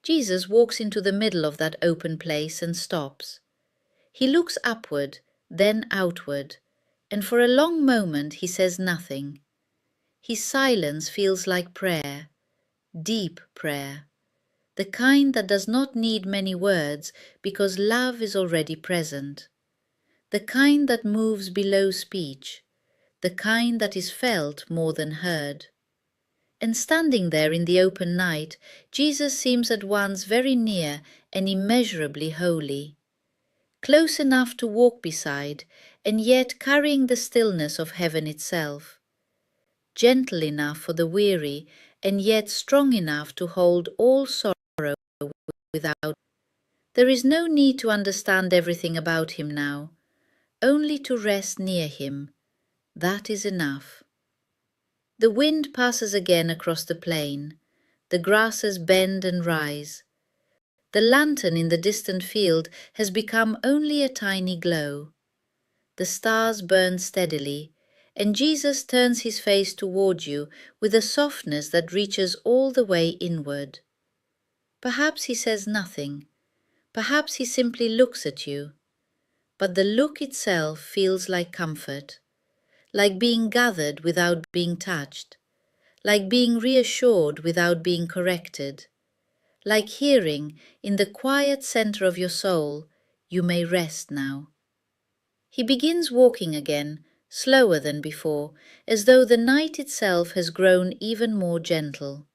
Jesus walks into the middle of that open place and stops. He looks upward, then outward, and for a long moment he says nothing. His silence feels like prayer, deep prayer, the kind that does not need many words because love is already present, the kind that moves below speech, the kind that is felt more than heard. And standing there in the open night, Jesus seems at once very near and immeasurably holy, close enough to walk beside, and yet carrying the stillness of heaven itself, gentle enough for the weary, and yet strong enough to hold all sorrow without. There is no need to understand everything about him now, only to rest near him. That is enough. The wind passes again across the plain. The grasses bend and rise. The lantern in the distant field has become only a tiny glow. The stars burn steadily, and Jesus turns his face toward you with a softness that reaches all the way inward. Perhaps he says nothing. Perhaps he simply looks at you. But the look itself feels like comfort, like being gathered without being touched, like being reassured without being corrected, like hearing in the quiet center of your soul, "You may rest now." He begins walking again, slower than before, as though the night itself has grown even more gentle.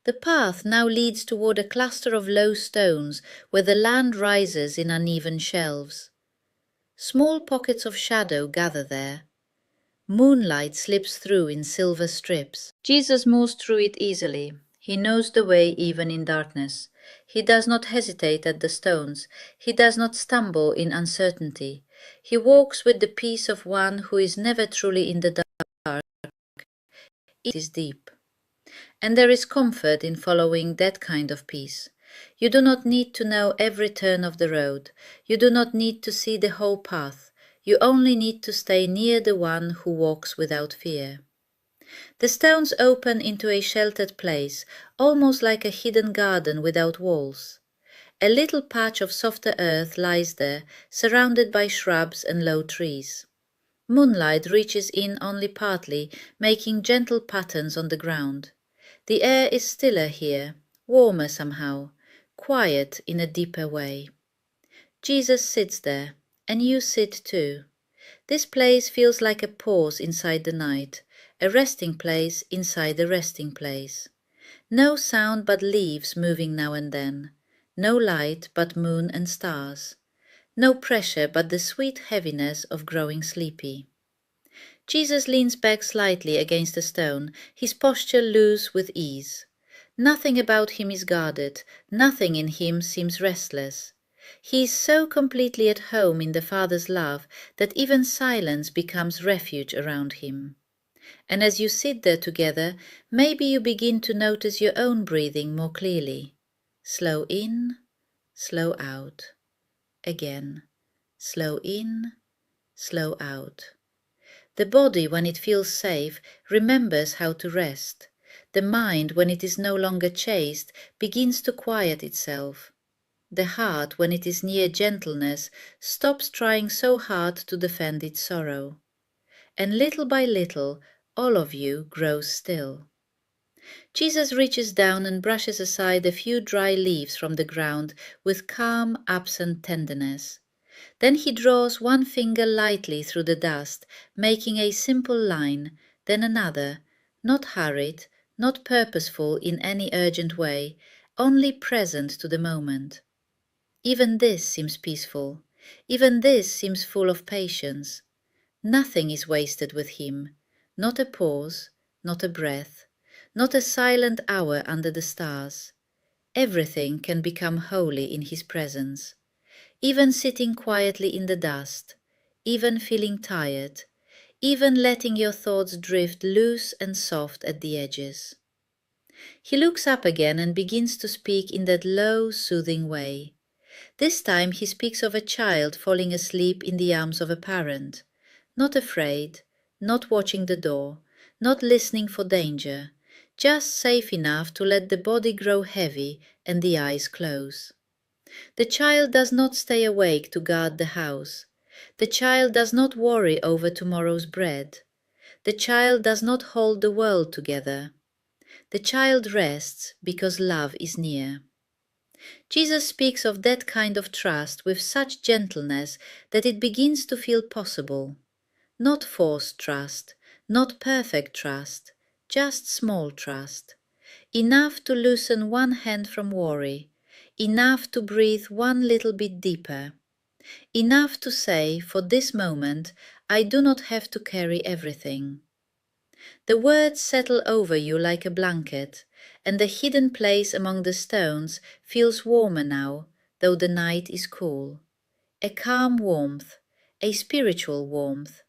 The path now leads toward a cluster of low stones where the land rises in uneven shelves. Small pockets of shadow gather there. Moonlight slips through in silver strips. Jesus moves through it easily. He knows the way even in darkness. He does not hesitate at the stones. He does not stumble in uncertainty. He walks with the peace of one who is never truly in the dark. It is deep. And there is comfort in following that kind of peace. You do not need to know every turn of the road. You do not need to see the whole path. You only need to stay near the one who walks without fear. The stones open into a sheltered place, almost like a hidden garden without walls. A little patch of softer earth lies there, surrounded by shrubs and low trees. Moonlight reaches in only partly, making gentle patterns on the ground. The air is stiller here, warmer somehow, quiet in a deeper way. Jesus sits there, and you sit too. This place feels like a pause inside the night, a resting place inside the resting place. No sound but leaves moving now and then, no light but moon and stars, no pressure but the sweet heaviness of growing sleepy. Jesus leans back slightly against a stone, his posture loose with ease. Nothing about him is guarded, nothing in him seems restless. He is so completely at home in the Father's love that even silence becomes refuge around him. And as you sit there together, maybe you begin to notice your own breathing more clearly. Slow in, slow out. Again. Slow in, slow out. The body, when it feels safe, remembers how to rest. The mind, when it is no longer chased, begins to quiet itself. The heart, when it is near gentleness, stops trying so hard to defend its sorrow. And little by little, all of you grows still. Jesus reaches down and brushes aside a few dry leaves from the ground with calm, absent tenderness. Then he draws one finger lightly through the dust, making a simple line, then another, not hurried, not purposeful in any urgent way, only present to the moment. Even this seems peaceful. Even this seems full of patience. Nothing is wasted with him, not a pause, not a breath, not a silent hour under the stars. Everything can become holy in his presence. Even sitting quietly in the dust, even feeling tired, even letting your thoughts drift loose and soft at the edges. He looks up again and begins to speak in that low, soothing way. This time he speaks of a child falling asleep in the arms of a parent, not afraid, not watching the door, not listening for danger, just safe enough to let the body grow heavy and the eyes close. The child does not stay awake to guard the house. The child does not worry over tomorrow's bread. The child does not hold the world together. The child rests because love is near. Jesus speaks of that kind of trust with such gentleness that it begins to feel possible. Not forced trust, not perfect trust, just small trust. Enough to loosen one hand from worry, enough to breathe one little bit deeper, enough to say, for this moment, I do not have to carry everything. The words settle over you like a blanket, and the hidden place among the stones feels warmer now, though the night is cool. A calm warmth, a spiritual warmth,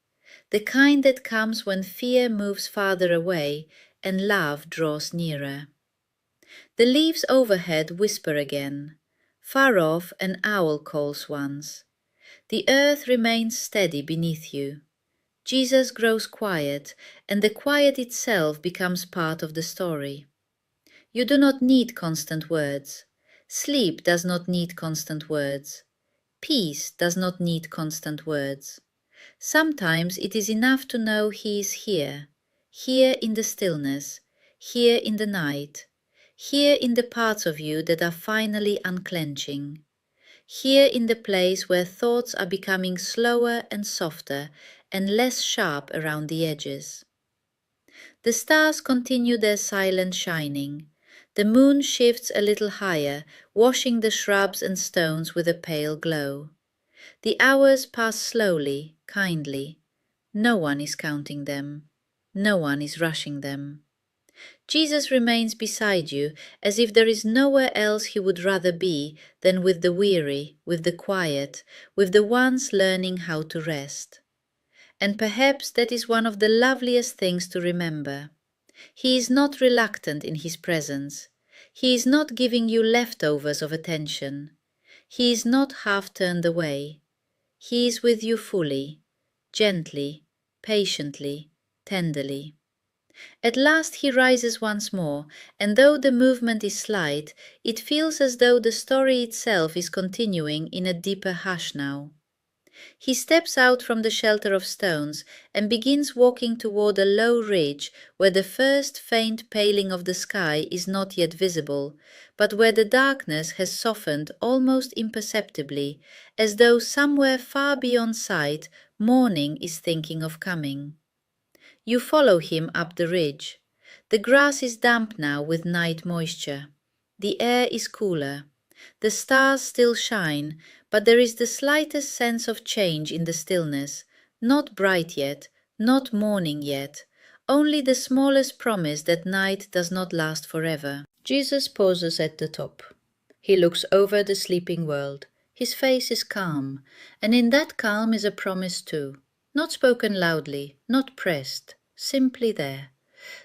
the kind that comes when fear moves farther away and love draws nearer. The leaves overhead whisper again. Far off an owl calls once. The earth remains steady beneath you. Jesus grows quiet, and the quiet itself becomes part of the story. You do not need constant words. Sleep does not need constant words. Peace does not need constant words. Sometimes it is enough to know He is here, here in the stillness, here in the night, here in the parts of you that are finally unclenching. Here in the place where thoughts are becoming slower and softer and less sharp around the edges. The stars continue their silent shining. The moon shifts a little higher, washing the shrubs and stones with a pale glow. The hours pass slowly, kindly. No one is counting them. No one is rushing them. Jesus remains beside you as if there is nowhere else he would rather be than with the weary, with the quiet, with the ones learning how to rest. And perhaps that is one of the loveliest things to remember. He is not reluctant in his presence. He is not giving you leftovers of attention. He is not half turned away. He is with you fully, gently, patiently, tenderly. At last he rises once more, and though the movement is slight, it feels as though the story itself is continuing in a deeper hush now. He steps out from the shelter of stones and begins walking toward a low ridge where the first faint paling of the sky is not yet visible, but where the darkness has softened almost imperceptibly, as though somewhere far beyond sight morning is thinking of coming. You follow him up the ridge. The grass is damp now with night moisture. The air is cooler. The stars still shine, but there is the slightest sense of change in the stillness, not bright yet, not morning yet, only the smallest promise that night does not last forever. Jesus pauses at the top. He looks over the sleeping world. His face is calm, and in that calm is a promise too, not spoken loudly, not pressed, simply there.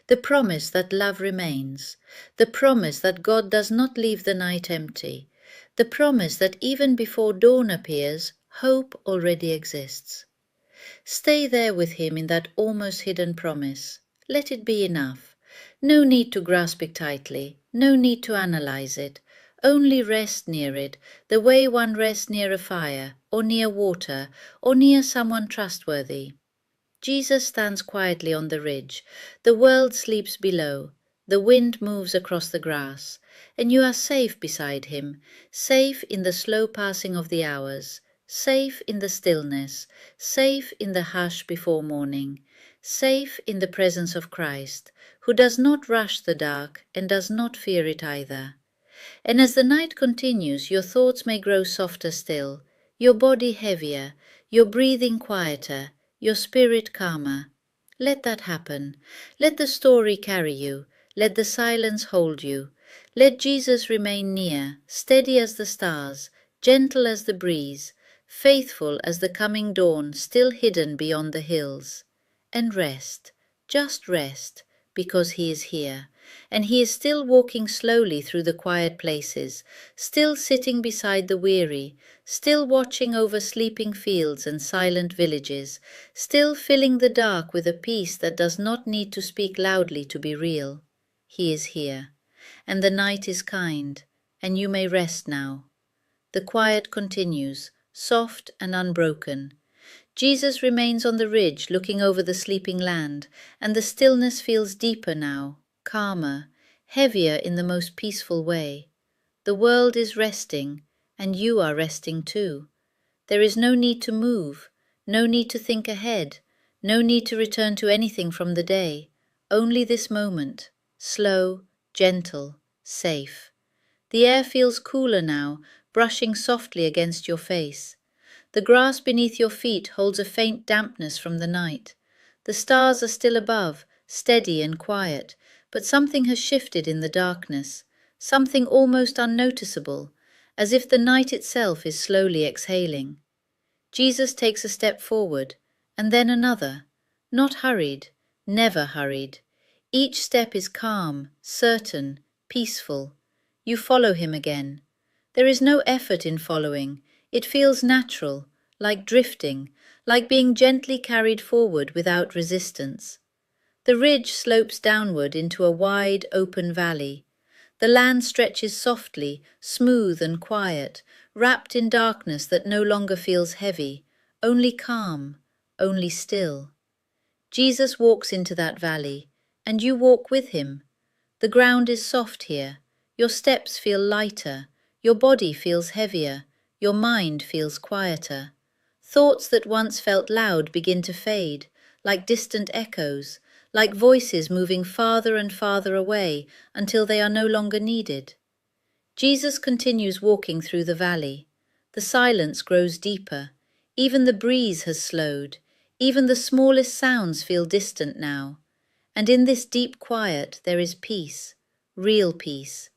The promise that love remains, the promise that God does not leave the night empty, the promise that even before dawn appears, hope already exists. Stay there with him in that almost hidden promise. Let it be enough. No need to grasp it tightly, no need to analyze it. Only rest near it, the way one rests near a fire, or near water, or near someone trustworthy. Jesus stands quietly on the ridge. The world sleeps below. The wind moves across the grass. And you are safe beside him, safe in the slow passing of the hours, safe in the stillness, safe in the hush before morning, safe in the presence of Christ, who does not rush the dark and does not fear it either. And as the night continues, your thoughts may grow softer still, your body heavier, your breathing quieter, your spirit calmer. Let that happen. Let the story carry you. Let the silence hold you. Let Jesus remain near, steady as the stars, gentle as the breeze, faithful as the coming dawn still hidden beyond the hills. And rest, just rest, because he is here. And he is still walking slowly through the quiet places, still sitting beside the weary, still watching over sleeping fields and silent villages, still filling the dark with a peace that does not need to speak loudly to be real. He is here. And the night is kind, and you may rest now. The quiet continues, soft and unbroken. Jesus remains on the ridge looking over the sleeping land, and the stillness feels deeper now, calmer, heavier in the most peaceful way. The world is resting, and you are resting too. There is no need to move, no need to think ahead, no need to return to anything from the day, only this moment, slow, gentle, safe. The air feels cooler now, brushing softly against your face. The grass beneath your feet holds a faint dampness from the night. The stars are still above, steady and quiet, but something has shifted in the darkness, something almost unnoticeable, as if the night itself is slowly exhaling. Jesus takes a step forward, and then another, not hurried, never hurried. Each step is calm, certain, peaceful. You follow him again. There is no effort in following. It feels natural, like drifting, like being gently carried forward without resistance. The ridge slopes downward into a wide, open valley. The land stretches softly, smooth and quiet, wrapped in darkness that no longer feels heavy, only calm, only still. Jesus walks into that valley, and you walk with him. The ground is soft here. Your steps feel lighter, your body feels heavier, your mind feels quieter. Thoughts that once felt loud begin to fade, like distant echoes, like voices moving farther and farther away until they are no longer needed. Jesus continues walking through the valley. The silence grows deeper. Even the breeze has slowed. Even the smallest sounds feel distant now. And in this deep quiet there is peace, real peace,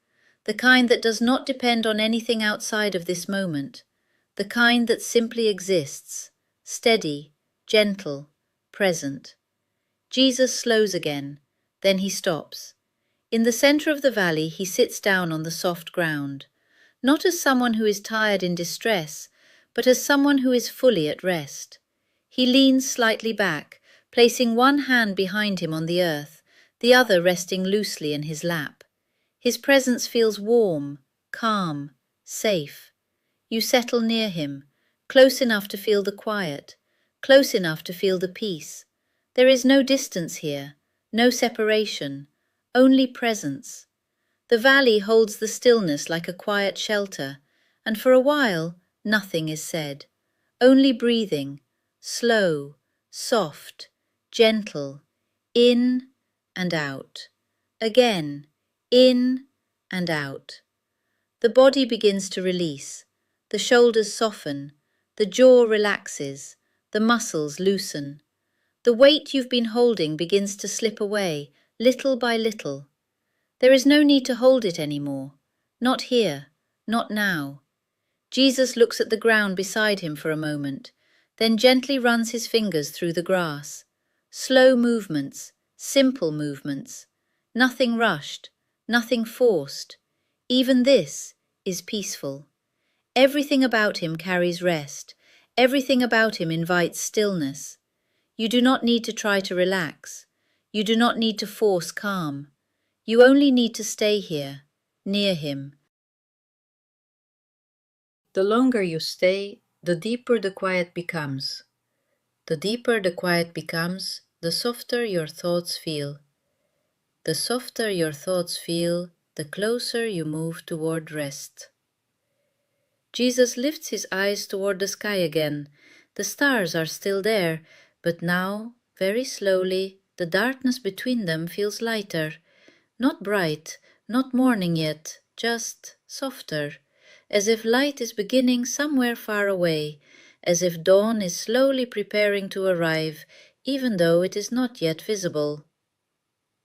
the kind that does not depend on anything outside of this moment, the kind that simply exists, steady, gentle, present. Jesus slows again, then he stops. In the center of the valley he sits down on the soft ground, not as someone who is tired in distress, but as someone who is fully at rest. He leans slightly back, placing one hand behind him on the earth, the other resting loosely in his lap. His presence feels warm, calm, safe. You settle near him, close enough to feel the quiet, close enough to feel the peace. There is no distance here, no separation, only presence. The valley holds the stillness like a quiet shelter, and for a while nothing is said, only breathing, slow, soft, gentle, in and out. Again, in and out. The body begins to release. The shoulders soften. The jaw relaxes. The muscles loosen. The weight you've been holding begins to slip away, little by little. There is no need to hold it anymore. Not here. Not now. Jesus looks at the ground beside him for a moment, then gently runs his fingers through the grass. Slow movements, simple movements. Nothing rushed, nothing forced. Even this is peaceful. Everything about him carries rest. Everything about him invites stillness. You do not need to try to relax. You do not need to force calm. You only need to stay here, near him. The longer you stay, the deeper the quiet becomes. The deeper the quiet becomes, the softer your thoughts feel. The softer your thoughts feel, the closer you move toward rest. Jesus lifts his eyes toward the sky again. The stars are still there, but now Very slowly, the darkness between them feels lighter, not bright, not morning yet, just softer, as if light is beginning somewhere far away, as if dawn is slowly preparing to arrive, even though it is not yet visible.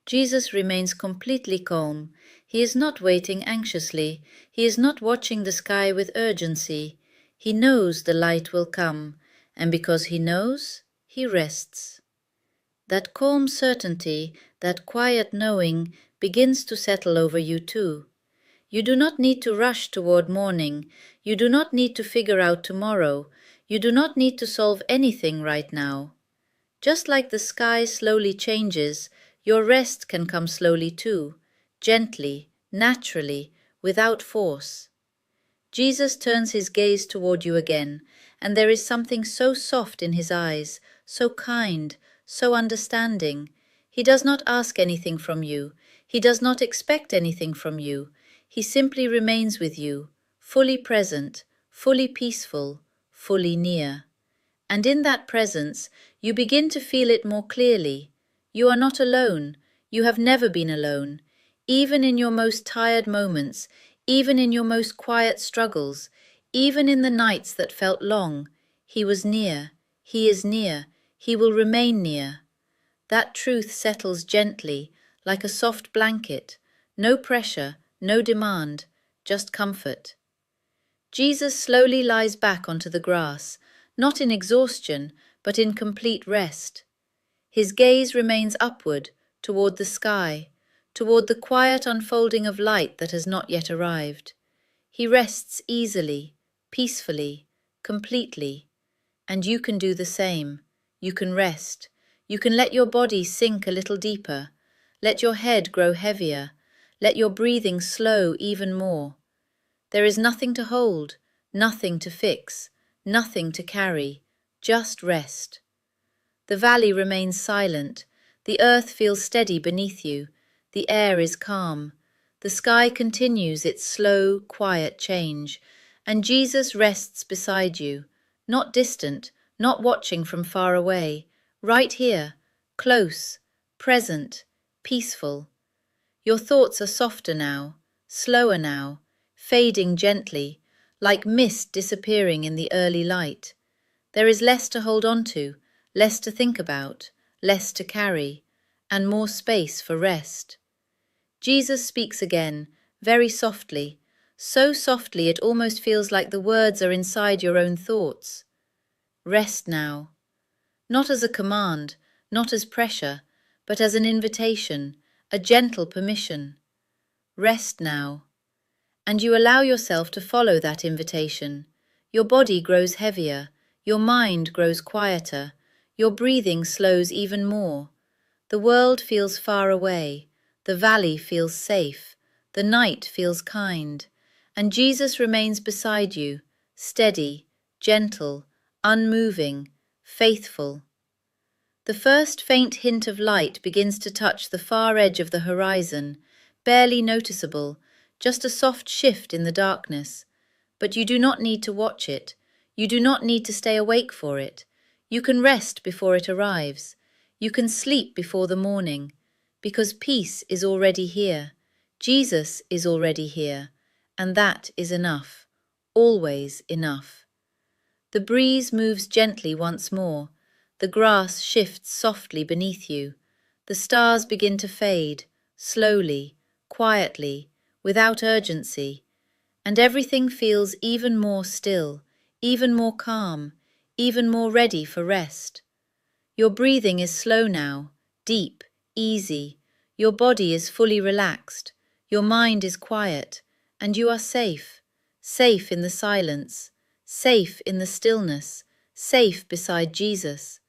Jesus remains completely calm. He is not waiting anxiously. He is not watching the sky with urgency. He knows the light will come, and because he knows, he rests. That calm certainty, that quiet knowing, begins to settle over you too. You do not need to rush toward morning. You do not need to figure out tomorrow. You do not need to solve anything right now. Just like the sky slowly changes, your rest can come slowly too, gently, naturally, without force. Jesus turns his gaze toward you again, and there is something so soft in his eyes, so kind, so understanding. He does not ask anything from you. He does not expect anything from you. He simply remains with you, fully present, fully peaceful, fully near. And in that presence, you begin to feel it more clearly. You are not alone. You have never been alone. Even in your most tired moments, even in your most quiet struggles, even in the nights that felt long, he was near. He is near. He will remain near. That truth settles gently, like a soft blanket. No pressure, no demand, just comfort. Jesus slowly lies back onto the grass, not in exhaustion, but in complete rest. His gaze remains upward, toward the sky, toward the quiet unfolding of light that has not yet arrived. He rests easily, peacefully, completely, and you can do the same. You can rest. You can let your body sink a little deeper. Let your head grow heavier. Let your breathing slow even more. There is nothing to hold, nothing to fix, nothing to carry, just rest. The valley remains silent. The earth feels steady beneath you. The air is calm. The sky continues its slow, quiet change, and Jesus rests beside you, not distant, not watching from far away, right here, close, present, peaceful. Your thoughts are softer now, slower now, fading gently, like mist disappearing in the early light. There is less to hold on to, less to think about, less to carry, and more space for rest. Jesus speaks again, very softly, so softly it almost feels like the words are inside your own thoughts. Rest now. Not as a command, not as pressure, but as an invitation, a gentle permission. Rest now. And you allow yourself to follow that invitation. Your body grows heavier, your mind grows quieter, your breathing slows even more. The world feels far away, the valley feels safe, the night feels kind, and Jesus remains beside you, steady, gentle, unmoving, faithful. The first faint hint of light begins to touch the far edge of the horizon, barely noticeable, just a soft shift in the darkness. But you do not need to watch it. You do not need to stay awake for it. You can rest before it arrives. You can sleep before the morning, because peace is already here. Jesus is already here, and that is enough, always enough. The breeze moves gently once more. The grass shifts softly beneath you. The stars begin to fade, slowly, quietly, without urgency, and everything feels even more still, even more calm, even more ready for rest. Your breathing is slow now, deep, easy. Your body is fully relaxed. Your mind is quiet, and you are safe, safe in the silence, safe in the stillness, safe beside Jesus.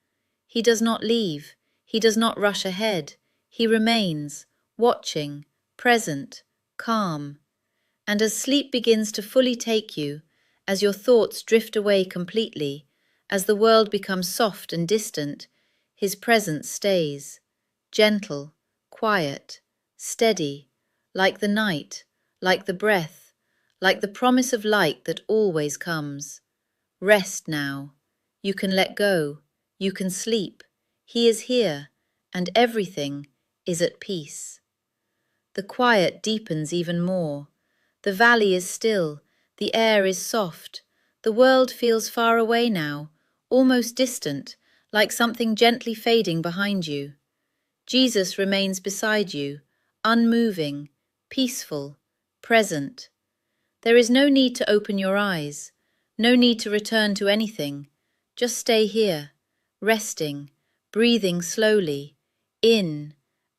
He does not leave. He does not rush ahead. He remains, watching, present, calm. And as sleep begins to fully take you, as your thoughts drift away completely, as the world becomes soft and distant, his presence stays, gentle, quiet, steady, like the night, like the breath, like the promise of light that always comes. Rest now. You can let go. You can sleep. He is here, and everything is at peace. The quiet deepens even more. The valley is still, the air is soft, the world feels far away now, almost distant, like something gently fading behind you. Jesus remains beside you, unmoving, peaceful, present. There is no need to open your eyes, no need to return to anything. Just stay here, resting, breathing slowly, in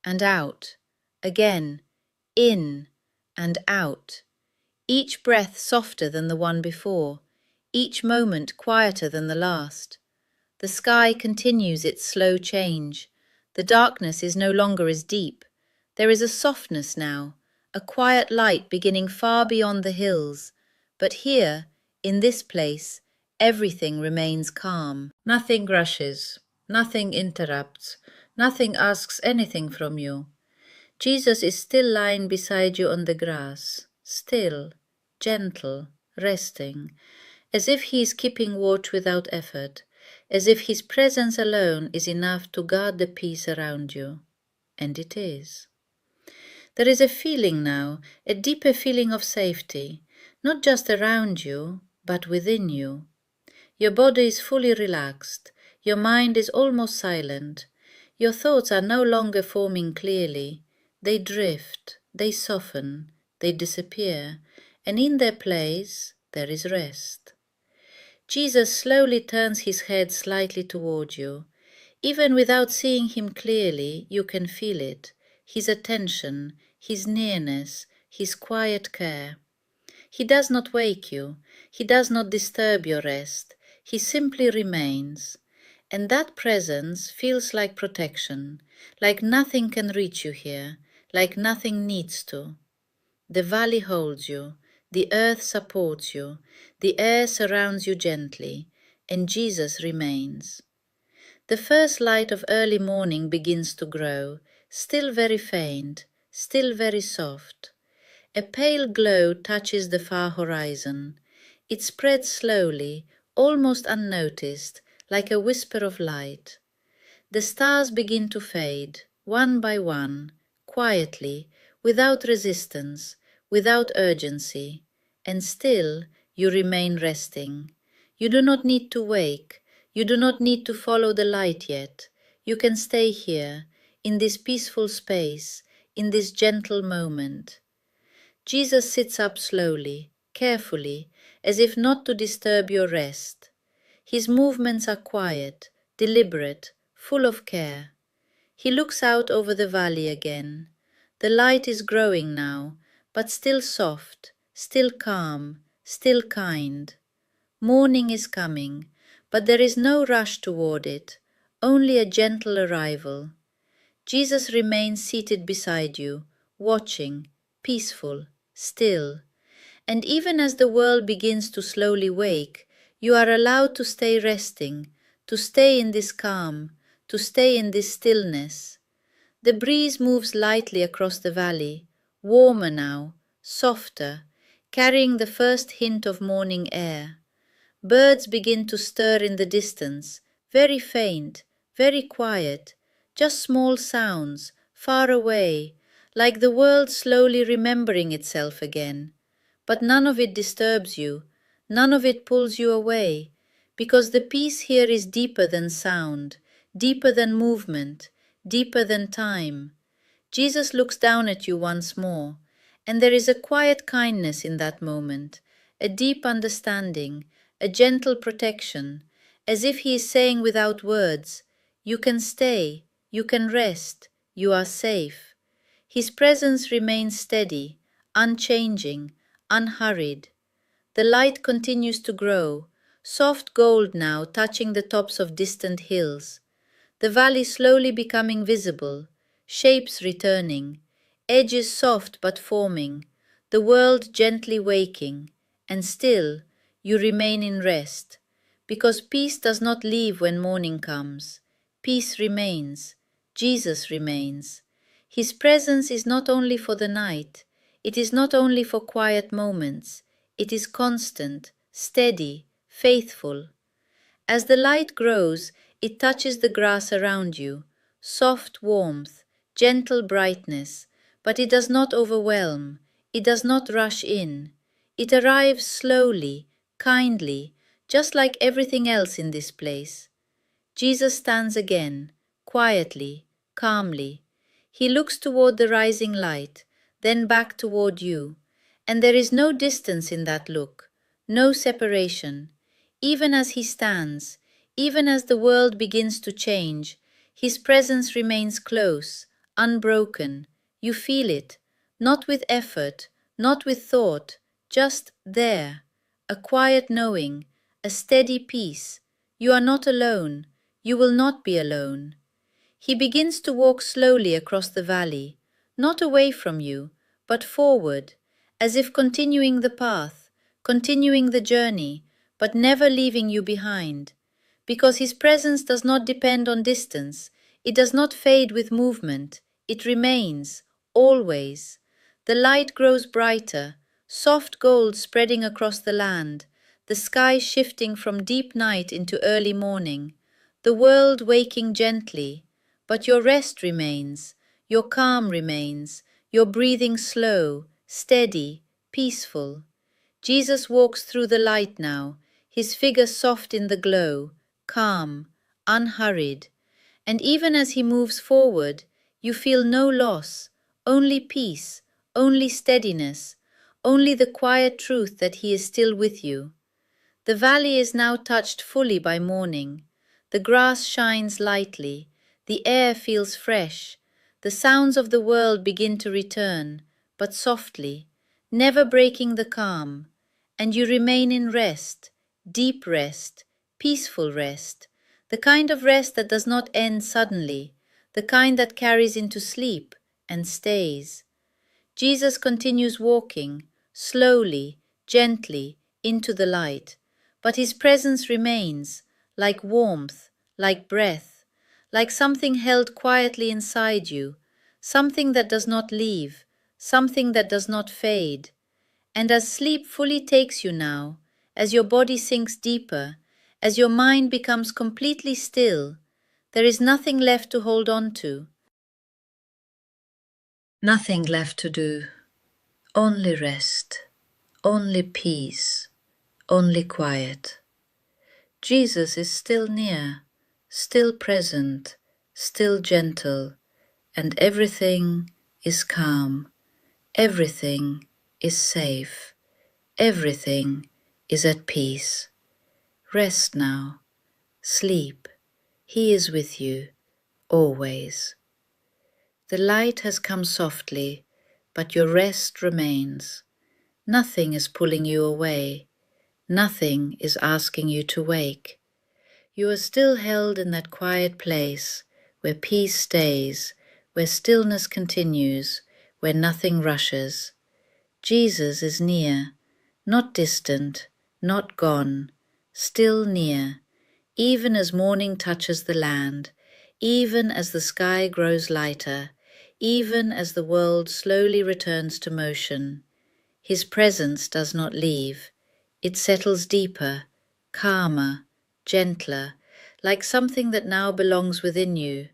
and out, again, in and out. Each breath softer than the one before, each moment quieter than the last. The sky continues its slow change. The darkness is no longer as deep. There is a softness now, a quiet light beginning far beyond the hills. But here, in this place, everything remains calm. Nothing rushes, nothing interrupts, nothing asks anything from you. Jesus is still lying beside you on the grass, still, gentle, resting, as if he is keeping watch without effort, as if his presence alone is enough to guard the peace around you. And it is. There is a feeling now, a deeper feeling of safety, not just around you, but within you. Your body is fully relaxed, your mind is almost silent, your thoughts are no longer forming clearly, they drift, they soften, they disappear, and in their place there is rest. Jesus slowly turns his head slightly toward you. Even without seeing him clearly, you can feel it, his attention, his nearness, his quiet care. He does not wake you, he does not disturb your rest, he simply remains. And that presence feels like protection, like nothing can reach you here, like nothing needs to. The valley holds you, the earth supports you, the air surrounds you gently, and Jesus remains. The first light of early morning begins to grow, still very faint, still very soft. A pale glow touches the far horizon. It spreads slowly, almost unnoticed, like a whisper of light. The stars begin to fade, one by one, quietly, without resistance, without urgency, and still you remain resting. You do not need to wake, you do not need to follow the light yet. You can stay here, in this peaceful space, in this gentle moment. Jesus sits up slowly, carefully, as if not to disturb your rest. His movements are quiet, deliberate, full of care. He looks out over the valley again. The light is growing now, but still soft, still calm, still kind. Morning is coming, but there is no rush toward it, only a gentle arrival. Jesus remains seated beside you, watching, peaceful, still. And even as the world begins to slowly wake, you are allowed to stay resting, to stay in this calm, to stay in this stillness. The breeze moves lightly across the valley, warmer now, softer, carrying the first hint of morning air. Birds begin to stir in the distance, very faint, very quiet, just small sounds, far away, like the world slowly remembering itself again. But none of it disturbs you, none of it pulls you away, because the peace here is deeper than sound, deeper than movement, deeper than time. Jesus looks down at you once more, and there is a quiet kindness in that moment, a deep understanding, a gentle protection, as if he is saying without words, "You can stay, you can rest, you are safe." His presence remains steady, unchanging, unhurried. The light continues to grow, soft gold now touching the tops of distant hills. The valley slowly becoming visible, shapes returning, edges soft but forming, the world gently waking, and still you remain in rest, because peace does not leave when morning comes. Peace remains, Jesus remains. His presence is not only for the night, it is not only for quiet moments, it is constant, steady, faithful. As the light grows, It touches the grass around you, soft warmth, gentle brightness, but it does not overwhelm, it does not rush in. It arrives slowly, kindly, just like everything else in this place. Jesus stands again, quietly, calmly. He looks toward the rising light, then back toward you, and there is no distance in that look, no separation. Even as he stands, even as the world begins to change, his presence remains close, unbroken. You feel it, not with effort, not with thought, just there. A quiet knowing, a steady peace. You are not alone. You will not be alone. He begins to walk slowly across the valley, not away from you, but forward, as if continuing the path, continuing the journey, but never leaving you behind. Because his presence does not depend on distance, it does not fade with movement, it remains, always. The light grows brighter, soft gold spreading across the land, the sky shifting from deep night into early morning, the world waking gently, but your rest remains, your calm remains, your breathing slow, steady, peaceful. Jesus walks through the light now, his figure soft in the glow, calm, unhurried. And even as he moves forward, you feel no loss, only peace, only steadiness, only the quiet truth that he is still with you. The valley is now touched fully by morning. The grass shines lightly, the air feels fresh, the sounds of the world begin to return, but softly, never breaking the calm, and you remain in rest, deep rest, peaceful rest, the kind of rest that does not end suddenly, the kind that carries into sleep and stays. Jesus continues walking, slowly, gently, into the light, but his presence remains, like warmth, like breath, like something held quietly inside you, something that does not leave, something that does not fade. And as sleep fully takes you now, as your body sinks deeper, as your mind becomes completely still, there is nothing left to hold on to, nothing left to do, only rest, only peace, only quiet. Jesus is still near, still present, still gentle, and everything is calm, everything is safe, everything is at peace. Rest now, sleep, he is with you, always. The light has come softly, but your rest remains. Nothing is pulling you away, nothing is asking you to wake. You are still held in that quiet place where peace stays, where stillness continues, where nothing rushes. Jesus is near, not distant, not gone, still near, even as morning touches the land, even as the sky grows lighter, even as the world slowly returns to motion. His presence does not leave. It settles deeper, calmer, gentler, like something that now belongs within you.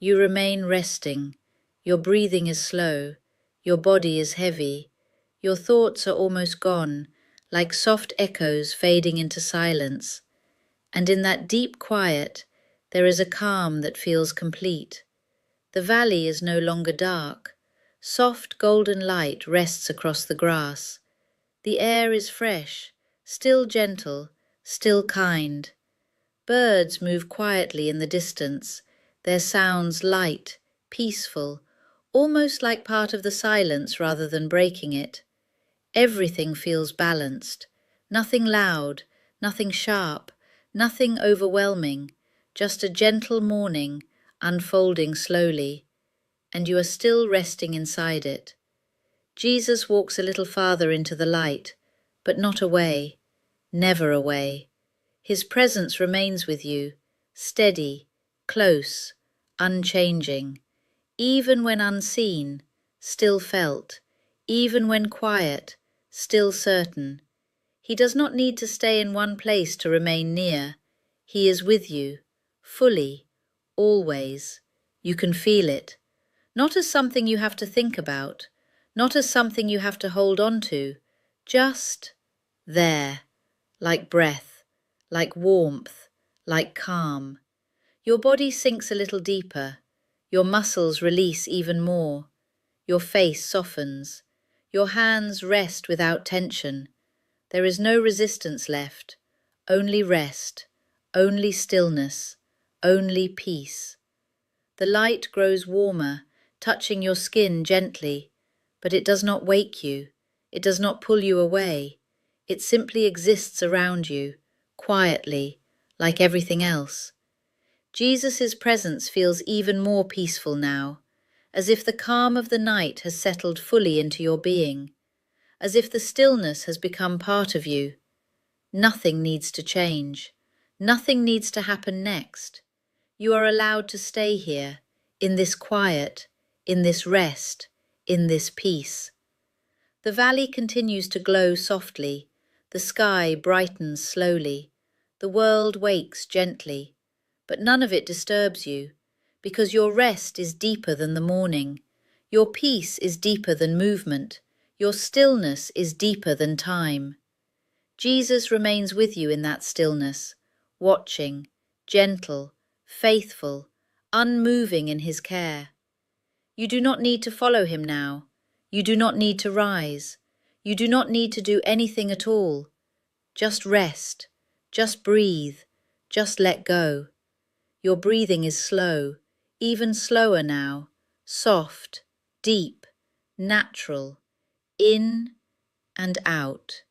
You remain resting. Your breathing is slow. Your body is heavy. Your thoughts are almost gone, like soft echoes fading into silence. And in that deep quiet, there is a calm that feels complete. The valley is no longer dark. Soft golden light rests across the grass. The air is fresh, still gentle, still kind. Birds move quietly in the distance, their sounds light, peaceful, almost like part of the silence rather than breaking it. Everything feels balanced, nothing loud, nothing sharp, nothing overwhelming, just a gentle morning unfolding slowly, and you are still resting inside it. Jesus walks a little farther into the light, but not away, never away. His presence remains with you, steady, close, unchanging, even when unseen, still felt, even when quiet, still certain. He does not need to stay in one place to remain near. He is with you, fully, always. You can feel it, not as something you have to think about, not as something you have to hold on to, just there, like breath, like warmth, like calm. Your body sinks a little deeper, your muscles release even more, your face softens, your hands rest without tension. There is no resistance left, only rest, only stillness, only peace. The light grows warmer, touching your skin gently, but it does not wake you, it does not pull you away. It simply exists around you, quietly, like everything else. Jesus' presence feels even more peaceful now, as if the calm of the night has settled fully into your being, as if the stillness has become part of you. Nothing needs to change. Nothing needs to happen next. You are allowed to stay here, in this quiet, in this rest, in this peace. The valley continues to glow softly, the sky brightens slowly, the world wakes gently, but none of it disturbs you, because your rest is deeper than the morning, your peace is deeper than movement, your stillness is deeper than time. Jesus remains with you in that stillness, watching, gentle, faithful, unmoving in his care. You do not need to follow him now. You do not need to rise. You do not need to do anything at all. Just rest. Just breathe. Just let go. Your breathing is slow, even slower now, soft, deep, natural, in and out,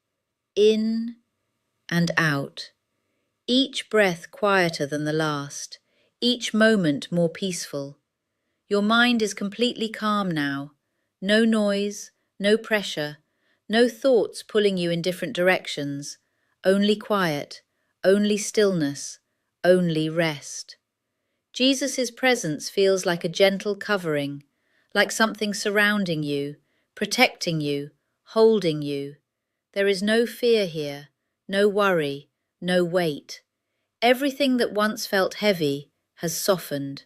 in and out. Each breath quieter than the last, each moment more peaceful. Your mind is completely calm now. No noise, no pressure, no thoughts pulling you in different directions. Only quiet, only stillness, only rest. Jesus' presence feels like a gentle covering, like something surrounding you, protecting you, holding you. There is no fear here, no worry, no weight. Everything that once felt heavy has softened.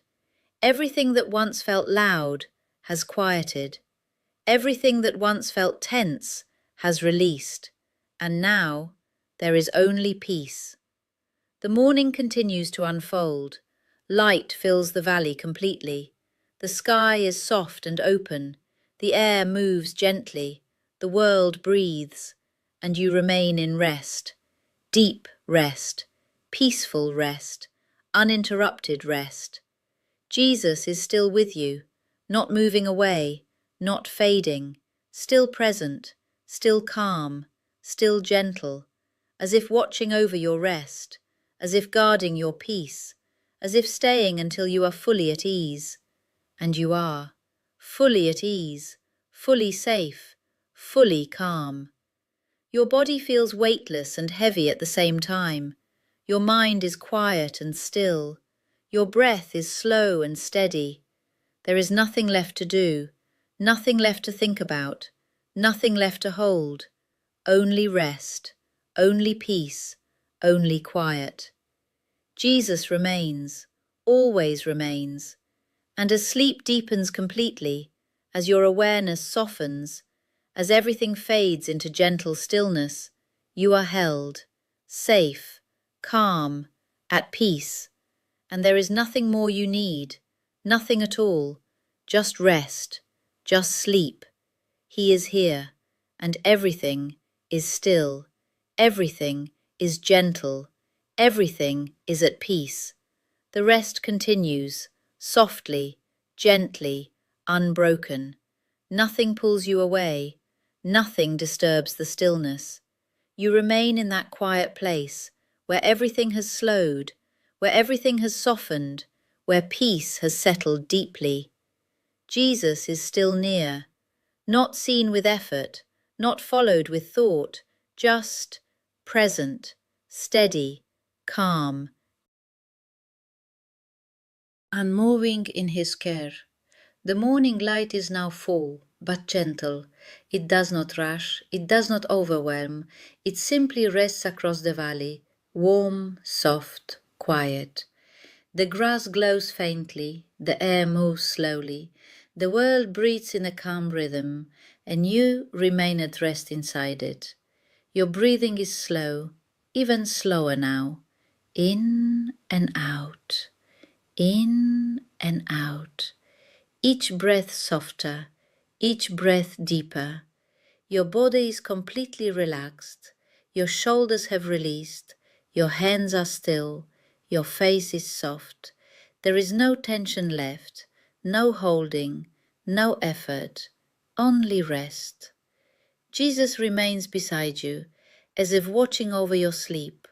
Everything that once felt loud has quieted. Everything that once felt tense has released. And now there is only peace. The morning continues to unfold. Light fills the valley completely. The sky is soft and open. The air moves gently. The world breathes. And you remain in rest. Deep rest. Peaceful rest. Uninterrupted rest. Jesus is still with you, not moving away, not fading, still present, still calm, still gentle, as if watching over your rest, as if guarding your peace, as if staying until you are fully at ease. And you are, fully at ease, fully safe, fully calm. Your body feels weightless and heavy at the same time. Your mind is quiet and still. Your breath is slow and steady. There is nothing left to do, nothing left to think about, nothing left to hold. Only rest, only peace, only quiet. Jesus remains, always remains. And as sleep deepens completely, as your awareness softens, as everything fades into gentle stillness, you are held, safe, calm, at peace. And there is nothing more you need, nothing at all, just rest, just sleep. He is here, and everything is still, everything is gentle, everything is at peace. The rest continues, softly, gently, unbroken. Nothing pulls you away, nothing disturbs the stillness. You remain in that quiet place where everything has slowed, where everything has softened, where peace has settled deeply. Jesus is still near, not seen with effort, not followed with thought, just present, steady, calm, and moving in his care. The morning light is now full, but gentle. It does not rush, it does not overwhelm, it simply rests across the valley, warm, soft, quiet. The grass glows faintly, the air moves slowly, the world breathes in a calm rhythm, and you remain at rest inside it. Your breathing is slow, even slower now. In and out, in and out. Each breath softer, each breath deeper. Your body is completely relaxed, your shoulders have released, your hands are still, your face is soft. There is no tension left, no holding, no effort, only rest. Jesus remains beside you, as if watching over your sleep,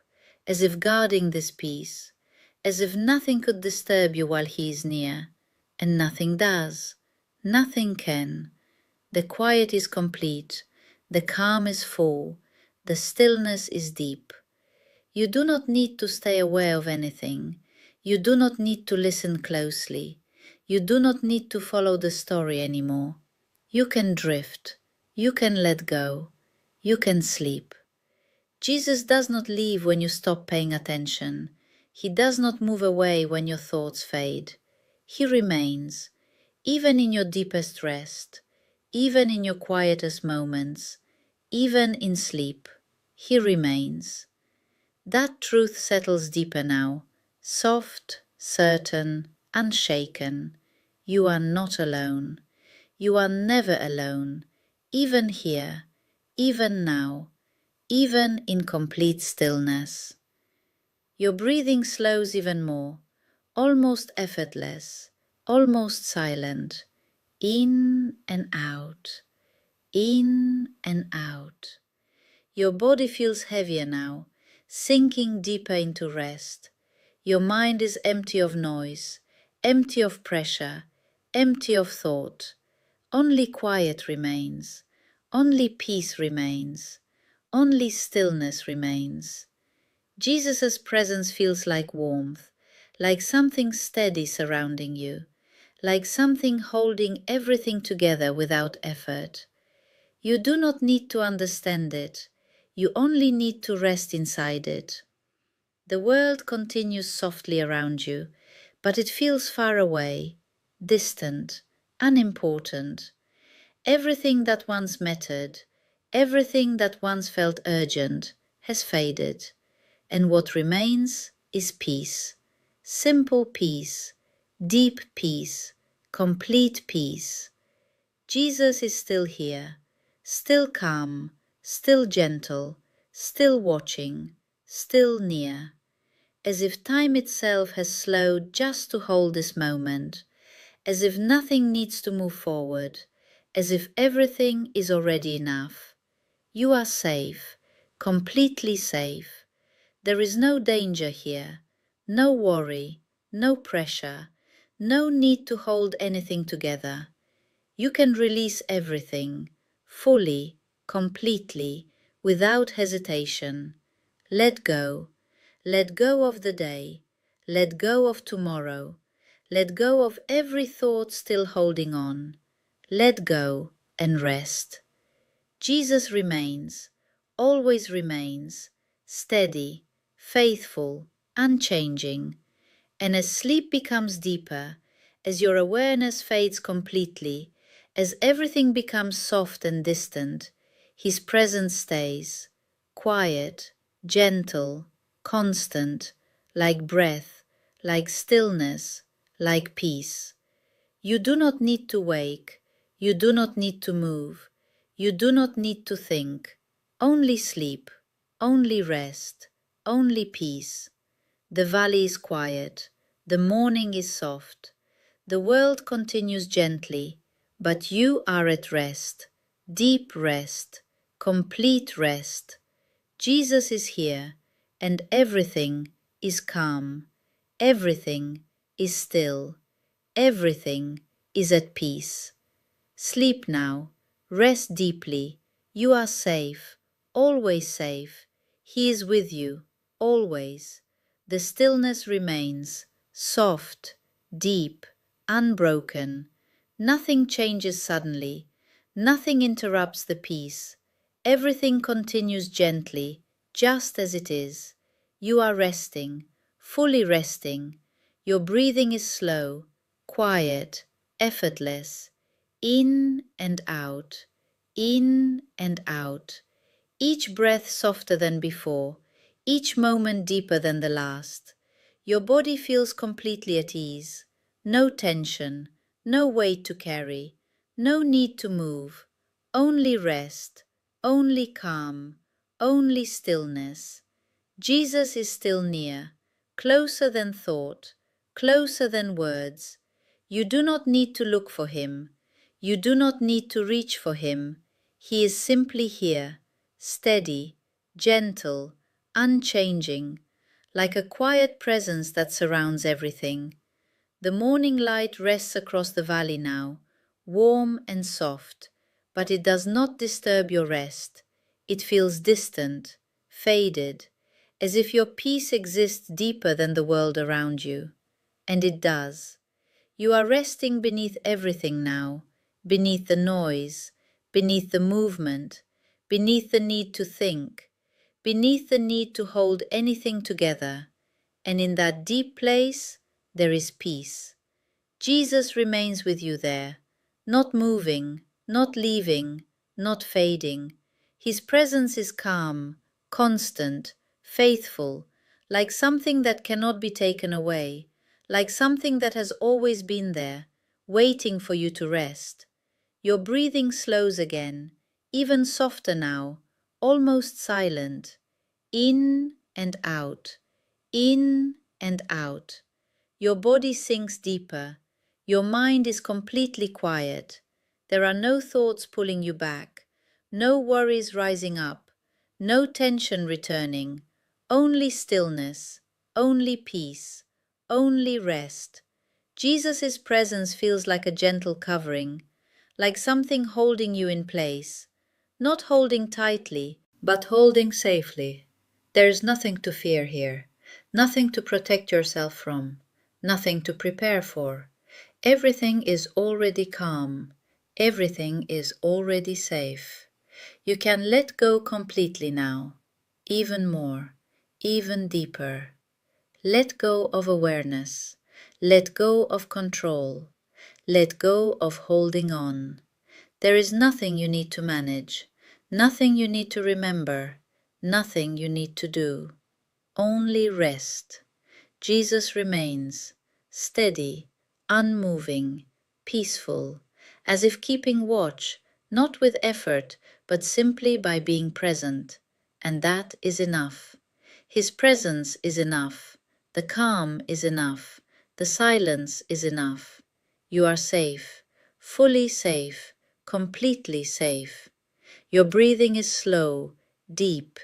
as if guarding this peace, as if nothing could disturb you while he is near, and nothing does, nothing can. The quiet is complete, the calm is full, the stillness is deep. You do not need to stay aware of anything. You do not need to listen closely. You do not need to follow the story anymore. You can drift. You can let go. You can sleep. Jesus does not leave when you stop paying attention. He does not move away when your thoughts fade. He remains, even in your deepest rest, even in your quietest moments, even in sleep. He remains. That truth settles deeper now, soft, certain, unshaken. You are not alone. You are never alone, even here, even now, even in complete stillness. Your breathing slows even more, almost effortless, almost silent, in and out, in and out. Your body feels heavier now, sinking deeper into rest. Your mind is empty of noise, empty of pressure, empty of thought. Only quiet remains, only peace remains, only stillness remains. Jesus' presence feels like warmth, like something steady surrounding you, like something holding everything together without effort. You do not need to understand it, you only need to rest inside it. The world continues softly around you, but it feels far away, distant, unimportant. Everything that once mattered, everything that once felt urgent, has faded, and what remains is peace. Simple peace, deep peace, complete peace. Jesus is still here, still calm, still gentle, still watching, still near, as if time itself has slowed just to hold this moment, as if nothing needs to move forward, as if everything is already enough. You are safe, completely safe. There is no danger here, no worry, no pressure, no need to hold anything together. You can release everything, fully, completely, without hesitation. Let go. Let go of the day. Let go of tomorrow. Let go of every thought still holding on. Let go and rest. Jesus remains, always remains, steady, faithful, unchanging. And as sleep becomes deeper, as your awareness fades completely, as everything becomes soft and distant, his presence stays, quiet, gentle, constant, like breath, like stillness, like peace. You do not need to wake, you do not need to move, you do not need to think, only sleep, only rest, only peace. The valley is quiet, the morning is soft, the world continues gently, but you are at rest, deep rest, complete rest. Jesus is here, and everything is calm, everything is still, everything is at peace. Sleep now, rest deeply, you are safe, always safe. He is with you, always. The stillness remains, soft, deep, unbroken. Nothing changes suddenly, nothing interrupts the peace. Everything continues gently, just as it is. You are resting, fully resting. Your breathing is slow, quiet, effortless. In and out, in and out. Each breath softer than before, each moment deeper than the last. Your body feels completely at ease. No tension, no weight to carry, no need to move. Only rest, only calm, only stillness. Jesus is still near, closer than thought, closer than words. You do not need to look for him. You do not need to reach for him. He is simply here, steady, gentle, unchanging, like a quiet presence that surrounds everything. The morning light rests across the valley now, warm and soft, but it does not disturb your rest. It feels distant, faded, as if your peace exists deeper than the world around you. And it does. You are resting beneath everything now, beneath the noise, beneath the movement, beneath the need to think, beneath the need to hold anything together. And in that deep place, there is peace. Jesus remains with you there, not moving, not leaving, not fading. His presence is calm, constant, faithful, like something that cannot be taken away, like something that has always been there, waiting for you to rest. Your breathing slows again, even softer now, almost silent. In and out, in and out. Your body sinks deeper. Your mind is completely quiet. There are no thoughts pulling you back, no worries rising up, no tension returning, only stillness, only peace, only rest. Jesus' presence feels like a gentle covering, like something holding you in place, not holding tightly, but holding safely. There is nothing to fear here, nothing to protect yourself from, nothing to prepare for. Everything is already calm. Everything is already safe. You can let go completely now, even more, even deeper. Let go of awareness. Let go of control. Let go of holding on. There is nothing you need to manage, nothing you need to remember, nothing you need to do. Only rest. Jesus remains, steady, unmoving, peaceful, as if keeping watch, not with effort, but simply by being present. And that is enough. His presence is enough. The calm is enough. The silence is enough. You are safe, fully safe, completely safe. Your breathing is slow, deep,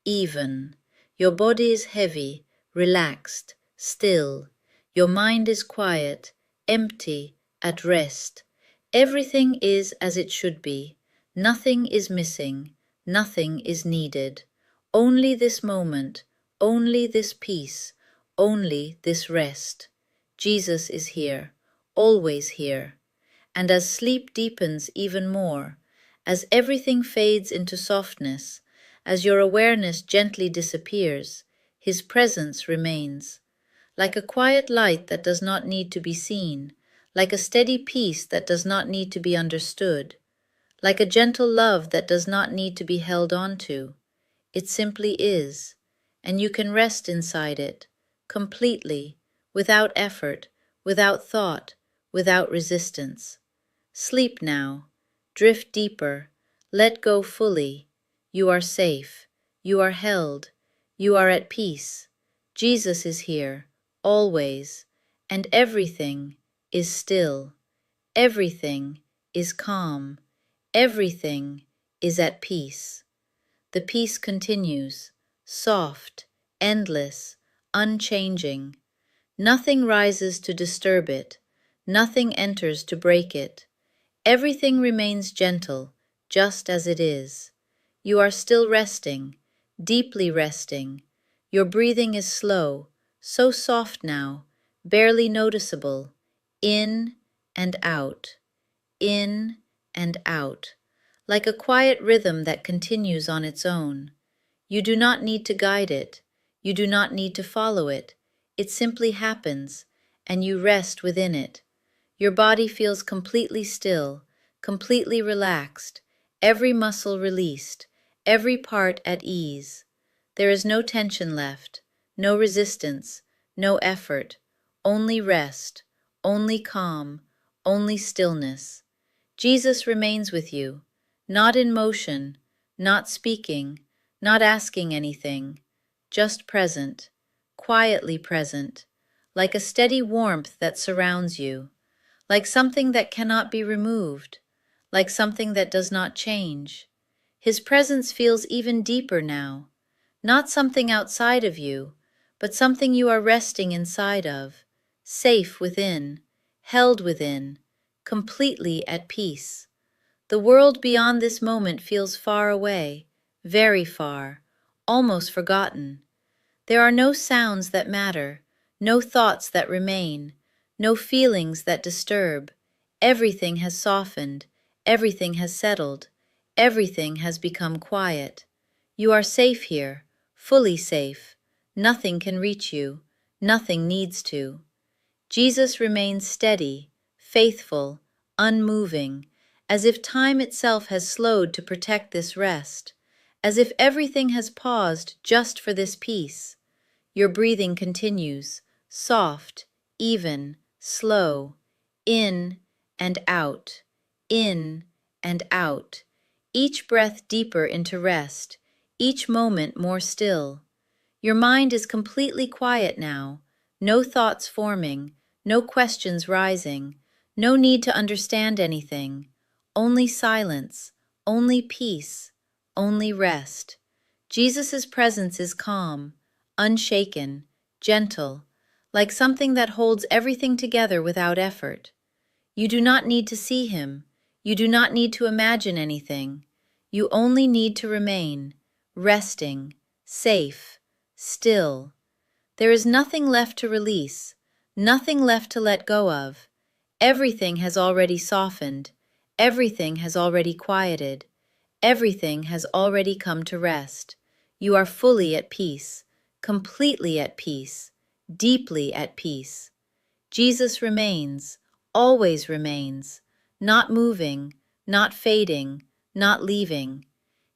even. Your body is heavy, relaxed, still. Your mind is quiet, empty, at rest. Everything is as it should be. Nothing is missing. Nothing is needed. Only this moment, only this peace, only this rest. Jesus is here, always here. And as sleep deepens even more, as everything fades into softness, as your awareness gently disappears, his presence remains, like a quiet light that does not need to be seen, like a steady peace that does not need to be understood, like a gentle love that does not need to be held on to. It simply is, and you can rest inside it, completely, without effort, without thought, without resistance. Sleep now, drift deeper, let go fully. You are safe, you are held, you are at peace. Jesus is here, always, and everything is still. Everything is calm. Everything is at peace. The peace continues, soft, endless, unchanging. Nothing rises to disturb it. Nothing enters to break it. Everything remains gentle, just as it is. You are still resting, deeply resting. Your breathing is slow, so soft now, barely noticeable. In and out, in and out, like a quiet rhythm that continues on its own. You do not need to guide it. You do not need to follow it. It simply happens, and you rest within it. Your body feels completely still, completely relaxed, every muscle released, every part at ease. There is no tension left, no resistance, no effort, only rest, only calm, only stillness. Jesus remains with you, not in motion, not speaking, not asking anything, just present, quietly present, like a steady warmth that surrounds you, like something that cannot be removed, like something that does not change. His presence feels even deeper now, not something outside of you, but something you are resting inside of, safe within, held within, completely at peace. The world beyond this moment feels far away, very far, almost forgotten. There are no sounds that matter, no thoughts that remain, no feelings that disturb. Everything has softened, everything has settled, everything has become quiet. You are safe here, fully safe. Nothing can reach you, nothing needs to. Jesus remains steady, faithful, unmoving, as if time itself has slowed to protect this rest, as if everything has paused just for this peace. Your breathing continues, soft, even, slow, in and out, in and out, each breath deeper into rest, each moment more still. Your mind is completely quiet now, no thoughts forming, no questions rising, no need to understand anything, only silence, only peace, only rest. Jesus' presence is calm, unshaken, gentle, like something that holds everything together without effort. You do not need to see him. You do not need to imagine anything. You only need to remain, resting, safe, still. There is nothing left to release, nothing left to let go of. Everything has already softened. Everything has already quieted. Everything has already come to rest. You are fully at peace, completely at peace, deeply at peace. Jesus remains, always remains, not moving, not fading, not leaving.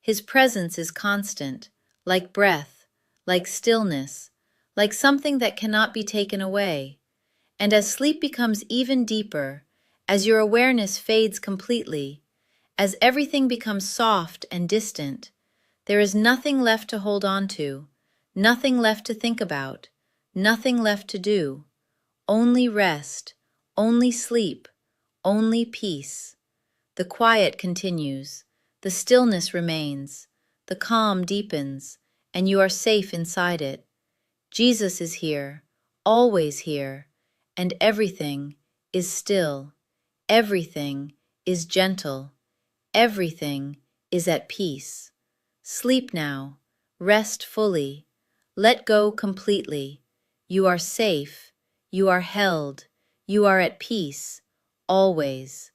His presence is constant, like breath, like stillness, like something that cannot be taken away. And as sleep becomes even deeper, as your awareness fades completely, as everything becomes soft and distant, there is nothing left to hold on to, nothing left to think about, nothing left to do. Only rest, only sleep, only peace. The quiet continues, the stillness remains, the calm deepens, and you are safe inside it. Jesus is here, always here, and everything is still, everything is gentle, everything is at peace. Sleep now, rest fully, let go completely. You are safe, you are held, you are at peace, always.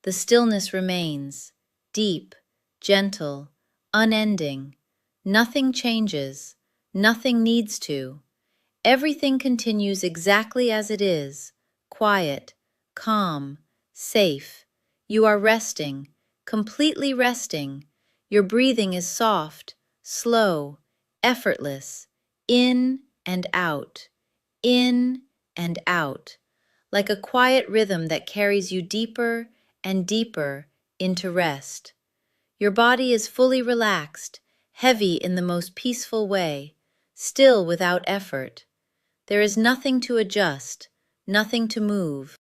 The stillness remains, deep, gentle, unending. Nothing changes, nothing needs to. Everything continues exactly as it is, quiet, calm, safe. You are resting, completely resting. Your breathing is soft, slow, effortless, in and out, in and out, like a quiet rhythm that carries you deeper and deeper into rest. Your body is fully relaxed, heavy in the most peaceful way, still without effort. There is nothing to adjust, nothing to move.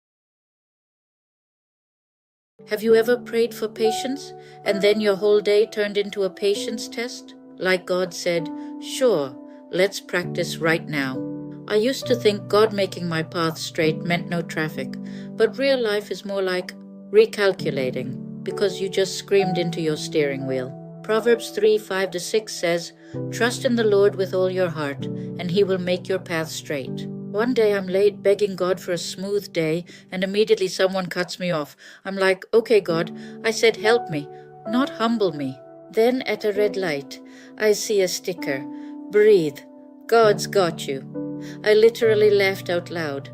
Have you ever prayed for patience and then your whole day turned into a patience test? Like God said, "Sure, let's practice right now." I used to think God making my path straight meant no traffic, but real life is more like recalculating because you just screamed into your steering wheel. Proverbs 3:5-6 says, "Trust in the Lord with all your heart, and He will make your path straight." One day I'm late begging God for a smooth day, and immediately someone cuts me off. I'm like, "Okay, God," I said, "help me, not humble me." Then at a red light, I see a sticker, "Breathe, God's got you." I literally laughed out loud.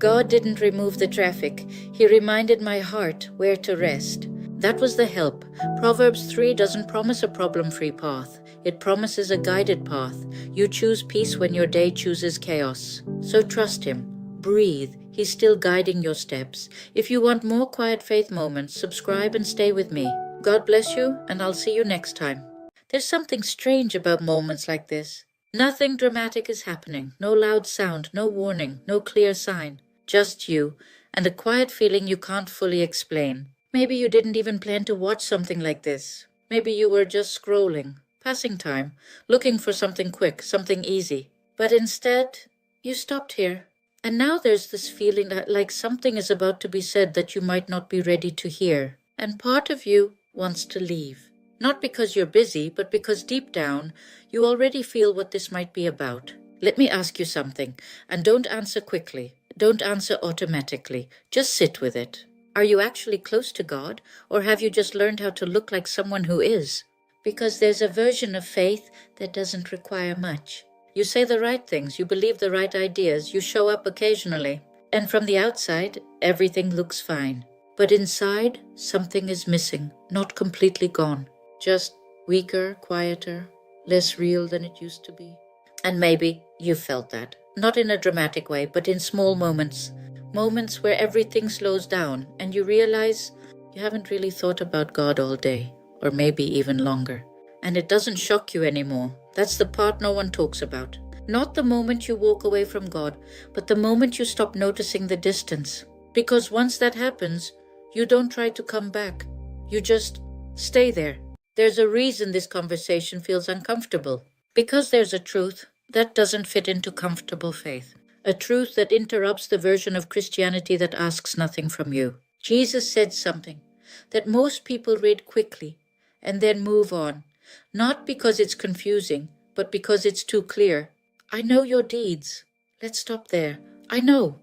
God didn't remove the traffic. He reminded my heart where to rest. That was the help. Proverbs 3 doesn't promise a problem-free path. It promises a guided path. You choose peace when your day chooses chaos. So trust Him. Breathe. He's still guiding your steps. If you want more quiet faith moments, subscribe and stay with me. God bless you, and I'll see you next time. There's something strange about moments like this. Nothing dramatic is happening. No loud sound, no warning, no clear sign. Just you, and a quiet feeling you can't fully explain. Maybe you didn't even plan to watch something like this. Maybe you were just scrolling, passing time, looking for something quick, something easy. But instead, you stopped here. And now there's this feeling that like something is about to be said that you might not be ready to hear. And part of you wants to leave. Not because you're busy, but because deep down, you already feel what this might be about. Let me ask you something, and don't answer quickly. Don't answer automatically. Just sit with it. Are you actually close to God, or have you just learned how to look like someone who is? Because there's a version of faith that doesn't require much. You say the right things, you believe the right ideas, you show up occasionally, and from the outside, everything looks fine. But inside, something is missing, not completely gone. Just weaker, quieter, less real than it used to be. And maybe you felt that. Not in a dramatic way, but in small moments. Moments where everything slows down and you realize you haven't really thought about God all day, or maybe even longer. And it doesn't shock you anymore. That's the part no one talks about. Not the moment you walk away from God, but the moment you stop noticing the distance. Because once that happens, you don't try to come back. You just stay there. There's a reason this conversation feels uncomfortable. Because there's a truth that doesn't fit into comfortable faith. A truth that interrupts the version of Christianity that asks nothing from you. Jesus said something that most people read quickly and then move on. Not because it's confusing, but because it's too clear. I know your deeds. Let's stop there. I know.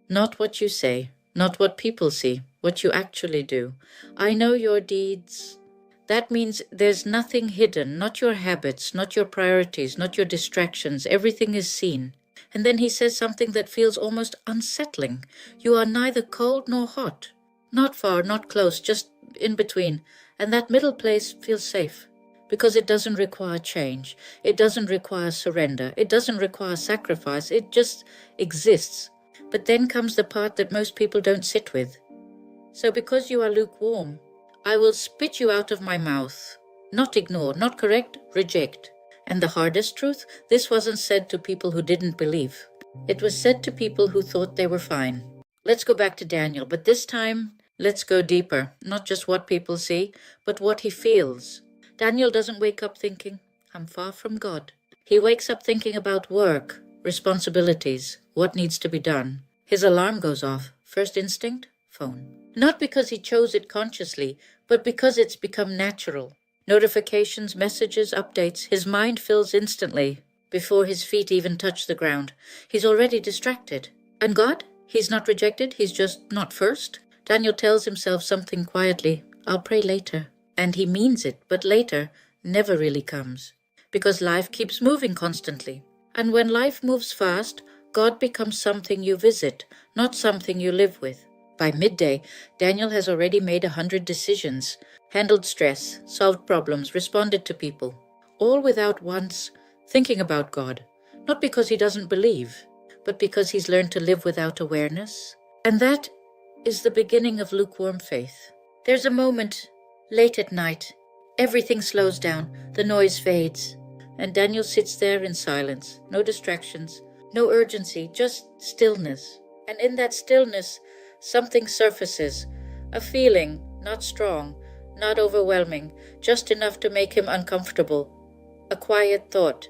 Not what you say, not what people see, what you actually do. I know your deeds. That means there's nothing hidden, not your habits, not your priorities, not your distractions. Everything is seen. And then he says something that feels almost unsettling. You are neither cold nor hot. Not far, not close, just in between. And that middle place feels safe. Because it doesn't require change. It doesn't require surrender. It doesn't require sacrifice. It just exists. But then comes the part that most people don't sit with. So because you are lukewarm, I will spit you out of my mouth. Not ignore, not correct, reject. And the hardest truth, this wasn't said to people who didn't believe. It was said to people who thought they were fine. Let's go back to Daniel, but this time, let's go deeper. Not just what people see, but what he feels. Daniel doesn't wake up thinking, I'm far from God. He wakes up thinking about work, responsibilities, what needs to be done. His alarm goes off. First instinct, phone. Not because he chose it consciously, but because it's become natural. Notifications, messages, updates, his mind fills instantly, before his feet even touch the ground. He's already distracted. And God? He's not rejected, he's just not first. Daniel tells himself something quietly, I'll pray later. And he means it, but later never really comes. Because life keeps moving constantly. And when life moves fast, God becomes something you visit, not something you live with. By midday, Daniel has already made 100 decisions, handled stress, solved problems, responded to people, all without once thinking about God. Not because he doesn't believe, but because he's learned to live without awareness. And that is the beginning of lukewarm faith. There's a moment, late at night, everything slows down, the noise fades, and Daniel sits there in silence, no distractions, no urgency, just stillness. And in that stillness, something surfaces, a feeling, not strong, not overwhelming, just enough to make him uncomfortable. A quiet thought.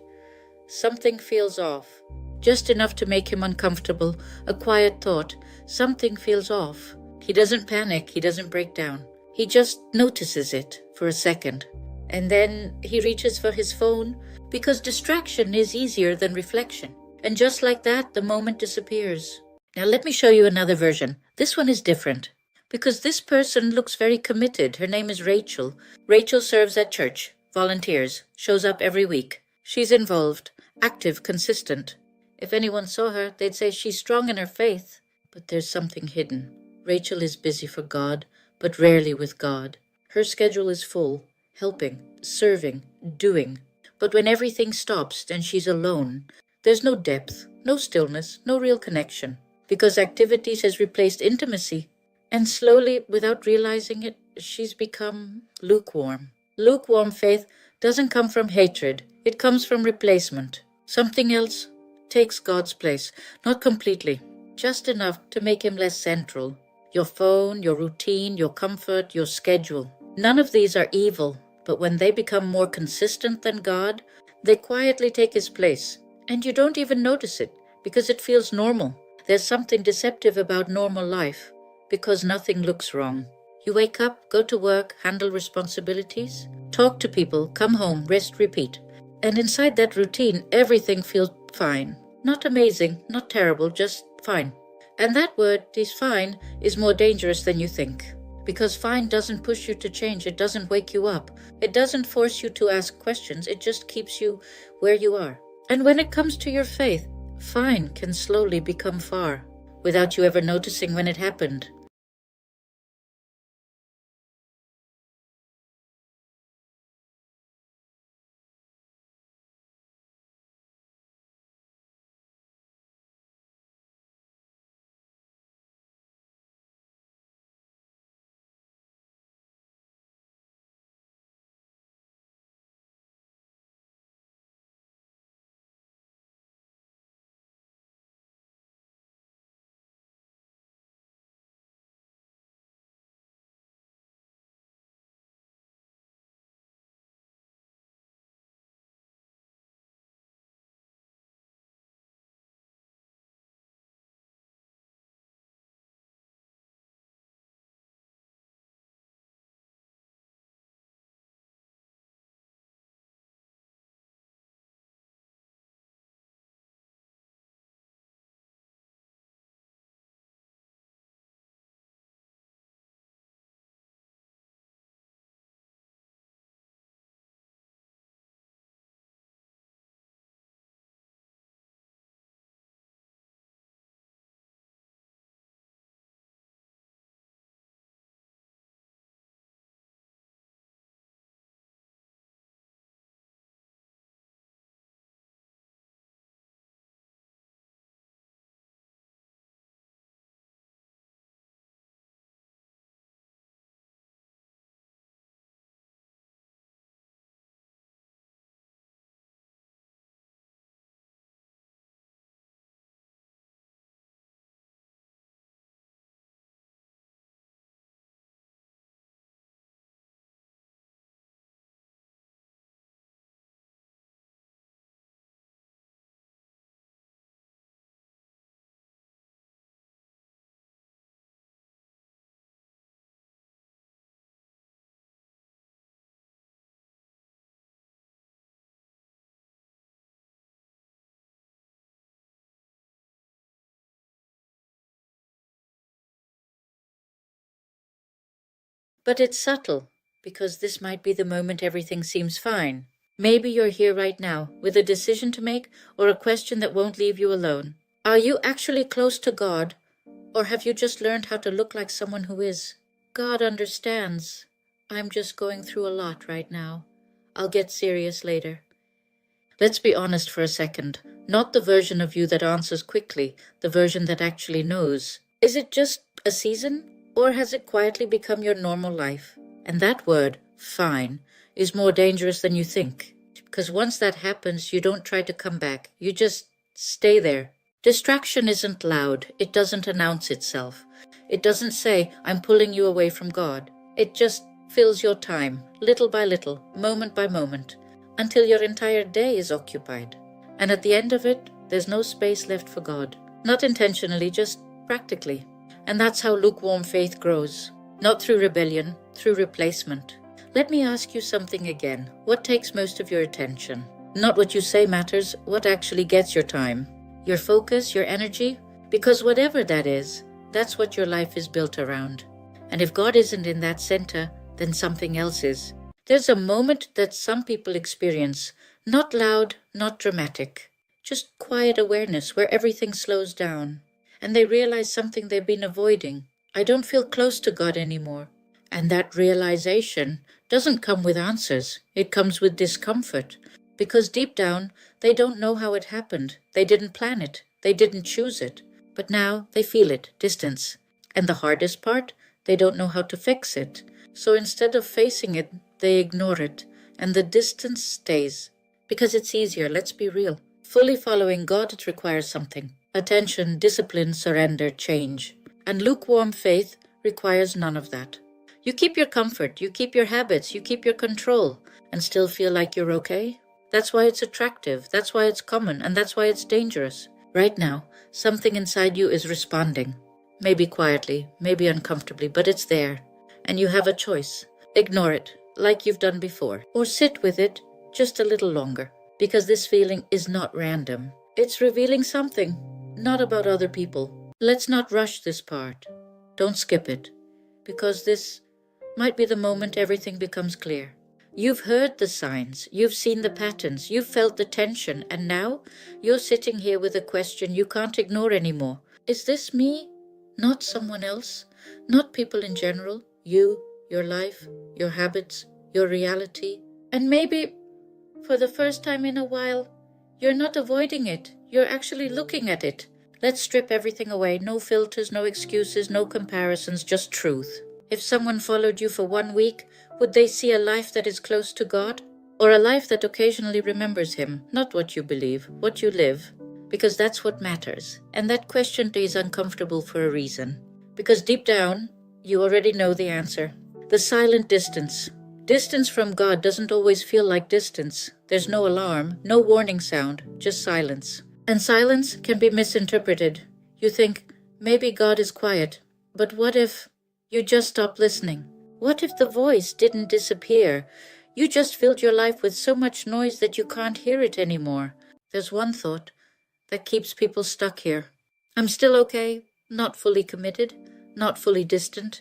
Something feels off. Just enough to make him uncomfortable. A quiet thought. Something feels off. He doesn't panic, he doesn't break down. He just notices it for a second. And then he reaches for his phone, because distraction is easier than reflection. And just like that, the moment disappears. Now let me show you another version. This one is different. Because this person looks very committed. Her name is Rachel. Rachel serves at church, volunteers, shows up every week. She's involved, active, consistent. If anyone saw her, they'd say she's strong in her faith. But there's something hidden. Rachel is busy for God, but rarely with God. Her schedule is full, helping, serving, doing. But when everything stops and she's alone, there's no depth, no stillness, no real connection. Because activities has replaced intimacy. And slowly, without realizing it, she's become lukewarm. Lukewarm faith doesn't come from hatred. It comes from replacement. Something else takes God's place, not completely, just enough to make him less central. Your phone, your routine, your comfort, your schedule. None of these are evil, but when they become more consistent than God, they quietly take his place. And you don't even notice it, because it feels normal. There's something deceptive about normal life, because nothing looks wrong. You wake up, go to work, handle responsibilities, talk to people, come home, rest, repeat. And inside that routine, everything feels fine. Not amazing, not terrible, just fine. And that word, is fine, is more dangerous than you think. Because fine doesn't push you to change, it doesn't wake you up. It doesn't force you to ask questions, it just keeps you where you are. And when it comes to your faith, fine can slowly become far, without you ever noticing when it happened. But it's subtle, because this might be the moment everything seems fine. Maybe you're here right now, with a decision to make or a question that won't leave you alone. Are you actually close to God, or have you just learned how to look like someone who is? God understands. I'm just going through a lot right now. I'll get serious later. Let's be honest for a second. Not the version of you that answers quickly, the version that actually knows. Is it just a season, or has it quietly become your normal life? And that word, fine, is more dangerous than you think. Because once that happens, you don't try to come back. You just stay there. Distraction isn't loud. It doesn't announce itself. It doesn't say, I'm pulling you away from God. It just fills your time, little by little, moment by moment, until your entire day is occupied. And at the end of it, there's no space left for God. Not intentionally, just practically. And that's how lukewarm faith grows. Not through rebellion, through replacement. Let me ask you something again. What takes most of your attention? Not what you say matters, what actually gets your time. Your focus, your energy? Because whatever that is, that's what your life is built around. And if God isn't in that center, then something else is. There's a moment that some people experience, not loud, not dramatic, just quiet awareness where everything slows down. and they realize something they've been avoiding. I don't feel close to God anymore. And that realization doesn't come with answers. It comes with discomfort. Because deep down, they don't know how it happened. They didn't plan it. They didn't choose it. But now they feel it, distance. And the hardest part, they don't know how to fix it. So instead of facing it, they ignore it. And the distance stays. Because it's easier, let's be real. Fully following God, it requires something. Attention, discipline, surrender, change. And lukewarm faith requires none of that. You keep your comfort, you keep your habits, you keep your control, and still feel like you're okay? That's why it's attractive, that's why it's common, and that's why it's dangerous. Right now, something inside you is responding. Maybe quietly, maybe uncomfortably, but it's there. And you have a choice. Ignore it, like you've done before. Or sit with it just a little longer. Because this feeling is not random. It's revealing something, not about other people. Let's not rush this part. Don't skip it. Because this might be the moment everything becomes clear. You've heard the signs, you've seen the patterns, you've felt the tension, and now you're sitting here with a question you can't ignore anymore. Is this me? Not someone else? Not people in general? You, your life, your habits, your reality? And maybe, for the first time in a while, you're not avoiding it, you're actually looking at it. Let's strip everything away, no filters, no excuses, no comparisons, just truth. If someone followed you for 1 week, would they see a life that is close to God? Or a life that occasionally remembers Him, not what you believe, what you live? Because that's what matters. And that question is uncomfortable for a reason. Because deep down, you already know the answer. The silent distance. Distance from God doesn't always feel like distance. There's no alarm, no warning sound, just silence. And silence can be misinterpreted. You think, maybe God is quiet. But what if you just stopped listening? What if the voice didn't disappear? You just filled your life with so much noise that you can't hear it anymore. There's one thought that keeps people stuck here. I'm still okay, not fully committed, not fully distant,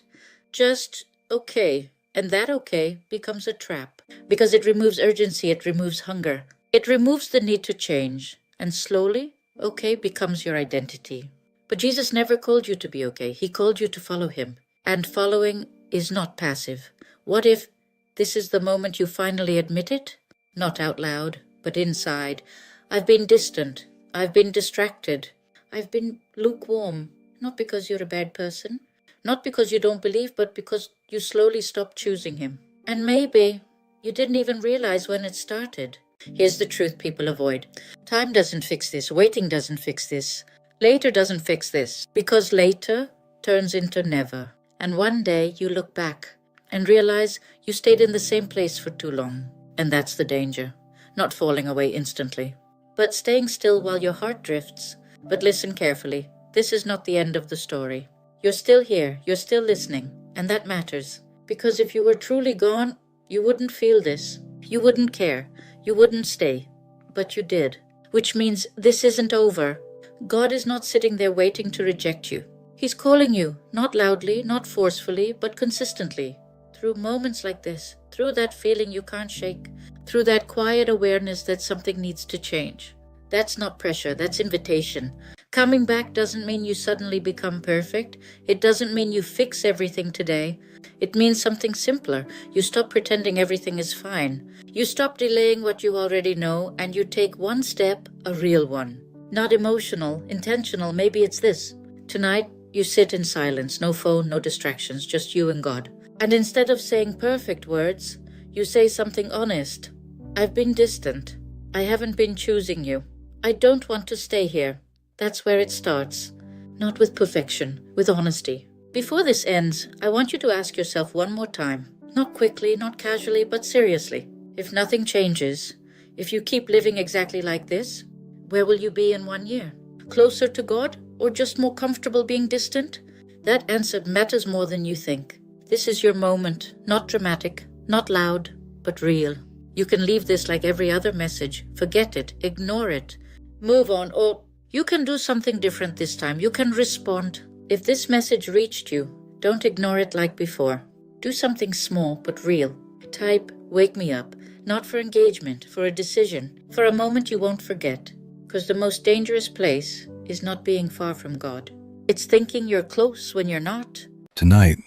just okay. And that okay becomes a trap. Because it removes urgency, it removes hunger. It removes the need to change. And slowly, okay becomes your identity. But Jesus never called you to be okay. He called you to follow Him. And following is not passive. What if this is the moment you finally admit it? Not out loud, but inside. I've been distant. I've been distracted. I've been lukewarm. Not because you're a bad person. Not because you don't believe, but because you slowly stopped choosing Him. And maybe you didn't even realize when it started. Here's the truth people avoid. Time doesn't fix this. Waiting doesn't fix this. Later doesn't fix this. Because later turns into never. And one day you look back and realize you stayed in the same place for too long. And that's the danger. Not falling away instantly, but staying still while your heart drifts. But listen carefully. This is not the end of the story. You're still here. You're still listening. And that matters. Because if you were truly gone, you wouldn't feel this. You wouldn't care. You wouldn't stay. But you did. Which means this isn't over. God is not sitting there waiting to reject you. He's calling you, not loudly, not forcefully, but consistently. Through moments like this, through that feeling you can't shake, through that quiet awareness that something needs to change. That's not pressure, that's invitation. Coming back doesn't mean you suddenly become perfect. It doesn't mean you fix everything today. It means something simpler. You stop pretending everything is fine. You stop delaying what you already know, and you take one step, a real one. Not emotional, intentional, maybe it's this. Tonight, you sit in silence, no phone, no distractions, just you and God. And instead of saying perfect words, you say something honest. I've been distant. I haven't been choosing you. I don't want to stay here. That's where it starts. Not with perfection, with honesty. Before this ends, I want you to ask yourself one more time. Not quickly, not casually, but seriously. If nothing changes, if you keep living exactly like this, where will you be in 1 year? Closer to God? Or just more comfortable being distant? That answer matters more than you think. This is your moment, not dramatic, not loud, but real. You can leave this like every other message. Forget it, ignore it, move on, or you can do something different this time. You can respond. If this message reached you, don't ignore it like before. Do something small but real. Type, wake me up, not for engagement, for a decision, for a moment you won't forget. Because the most dangerous place is not being far from God. It's thinking you're close when you're not. Tonight,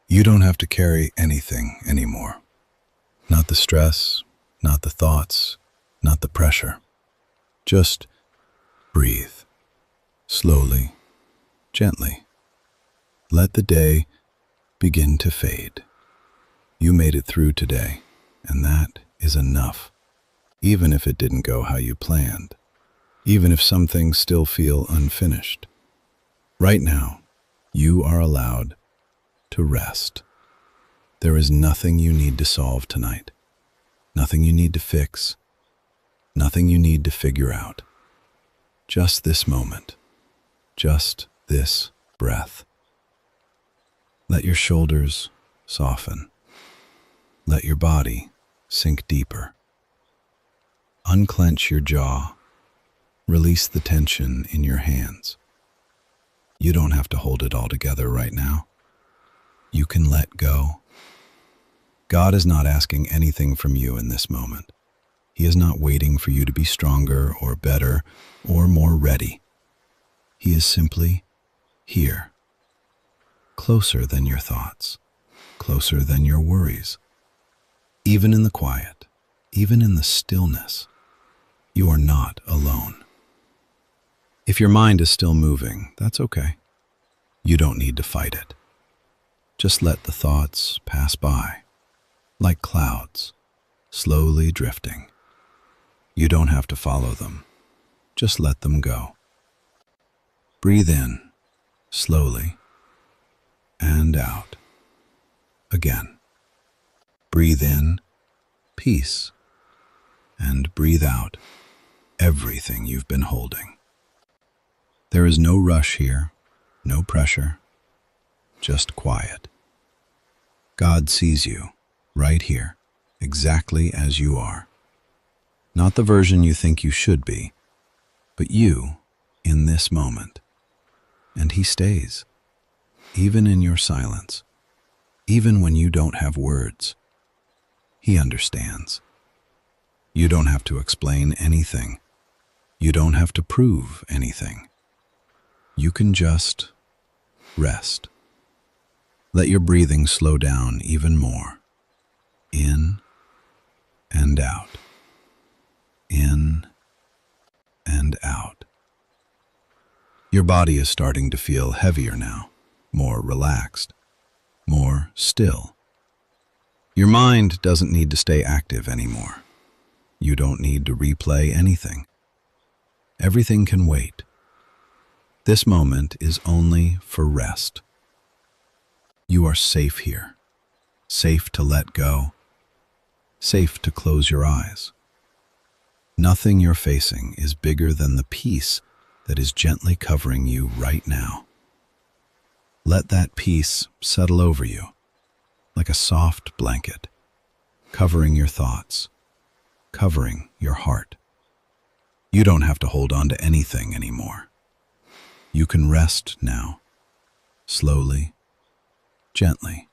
you don't have to carry anything anymore. Not the stress, not the thoughts, not the pressure. Just breathe. Slowly, gently. Let the day begin to fade. You made it through today, and that is enough. Even if it didn't go how you planned. Even if some things still feel unfinished. Right now, you are allowed to rest. There is nothing you need to solve tonight. Nothing you need to fix. Nothing you need to figure out. Just this moment. Just this breath. Let your shoulders soften. Let your body sink deeper. Unclench your jaw. Release the tension in your hands. You don't have to hold it all together right now. You can let go. God is not asking anything from you in this moment. He is not waiting for you to be stronger or better or more ready. He is simply here. Closer than your thoughts. Closer than your worries. Even in the quiet, even in the stillness, you are not alone. If your mind is still moving, that's okay. You don't need to fight it. Just let the thoughts pass by, like clouds, slowly drifting. You don't have to follow them. Just let them go. Breathe in, slowly, and out. Again. Breathe in, peace, and breathe out everything you've been holding. There is no rush here, no pressure, just quiet. God sees you right here, exactly as you are. Not the version you think you should be, but you in this moment. And He stays, even in your silence, even when you don't have words. He understands. You don't have to explain anything. You don't have to prove anything. You can just rest. Let your breathing slow down even more. In and out. In and out. Your body is starting to feel heavier now, more relaxed, more still. Your mind doesn't need to stay active anymore. You don't need to replay anything. Everything can wait. This moment is only for rest. You are safe here, safe to let go, safe to close your eyes. Nothing you're facing is bigger than the peace that is gently covering you right now. Let that peace settle over you like a soft blanket, covering your thoughts, covering your heart. You don't have to hold on to anything anymore. You can rest now, slowly, gently.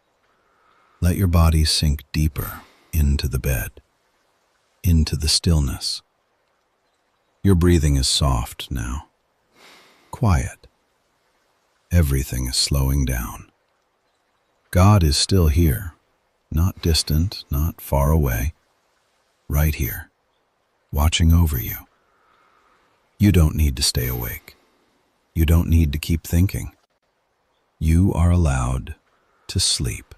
Let your body sink deeper into the bed, into the stillness. Your breathing is soft now, quiet. Everything is slowing down. God is still here, not distant, not far away, right here, watching over you. You don't need to stay awake. You don't need to keep thinking. You are allowed to sleep.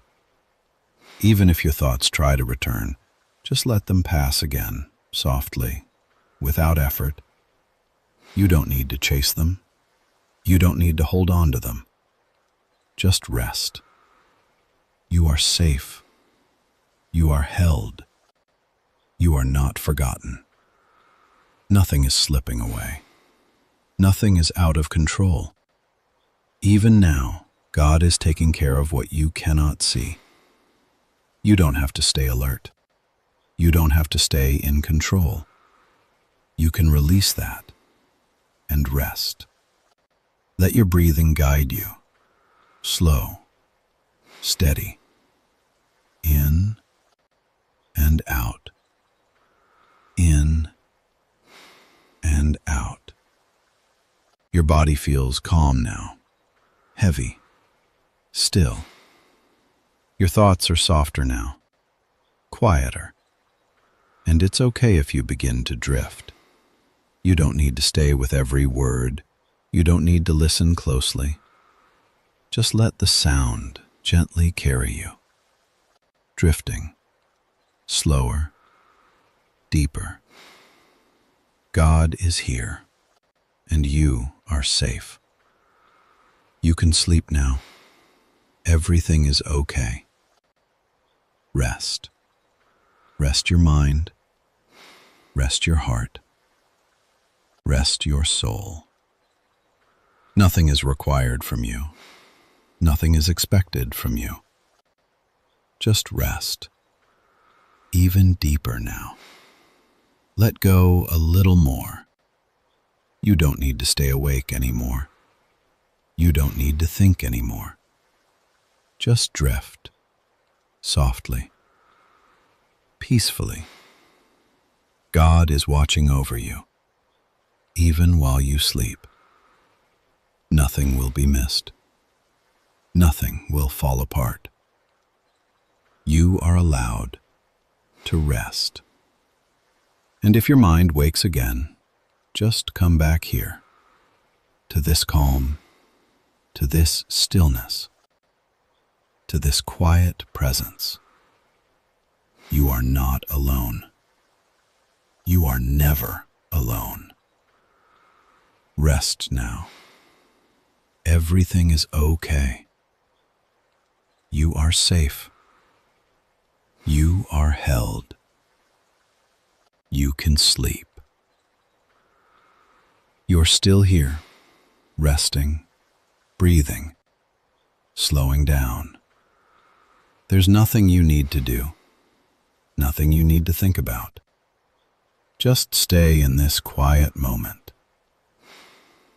Even if your thoughts try to return, just let them pass again, softly, without effort. You don't need to chase them. You don't need to hold on to them. Just rest. You are safe. You are held. You are not forgotten. Nothing is slipping away. Nothing is out of control. Even now, God is taking care of what you cannot see. You don't have to stay alert. You don't have to stay in control. You can release that and rest. Let your breathing guide you. Slow, steady. In and out. In and out. Your body feels calm now, heavy, still. Your thoughts are softer now, quieter. And it's okay if you begin to drift. You don't need to stay with every word. You don't need to listen closely. Just let the sound gently carry you. Drifting, slower, deeper. God is here, and you are safe. You can sleep now. Everything is okay. Rest. Rest your mind. Rest your heart. Rest your soul. Nothing is required from you. Nothing is expected from you. Just rest. Even deeper now. Let go a little more. You don't need to stay awake anymore. You don't need to think anymore. Just drift. Softly. Peacefully. God is watching over you, even while you sleep. Nothing will be missed. Nothing will fall apart. You are allowed to rest. And if your mind wakes again, just come back here, to this calm, to this stillness, to this quiet presence. You are not alone. You are never alone. Rest now. Everything is okay. You are safe. You are held. You can sleep. You're still here, resting, breathing, slowing down. There's nothing you need to do, nothing you need to think about. Just stay in this quiet moment.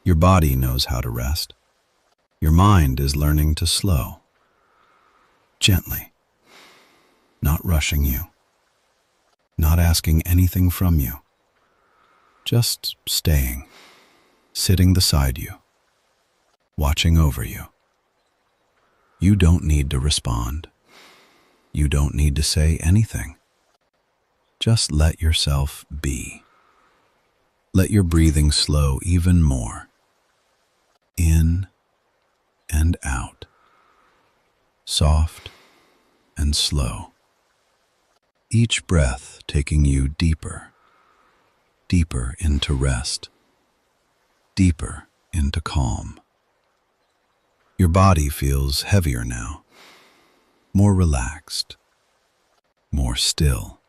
Your body knows how to rest. Your mind is learning to slow. Gently. Not rushing you. Not asking anything from you. Just staying. Sitting beside you. Watching over you. You don't need to respond. You don't need to say anything. Just let yourself be. Let your breathing slow even more. In and out. Soft and slow. Each breath taking you deeper, deeper into rest, deeper into calm. Your body feels heavier now, more relaxed, more still.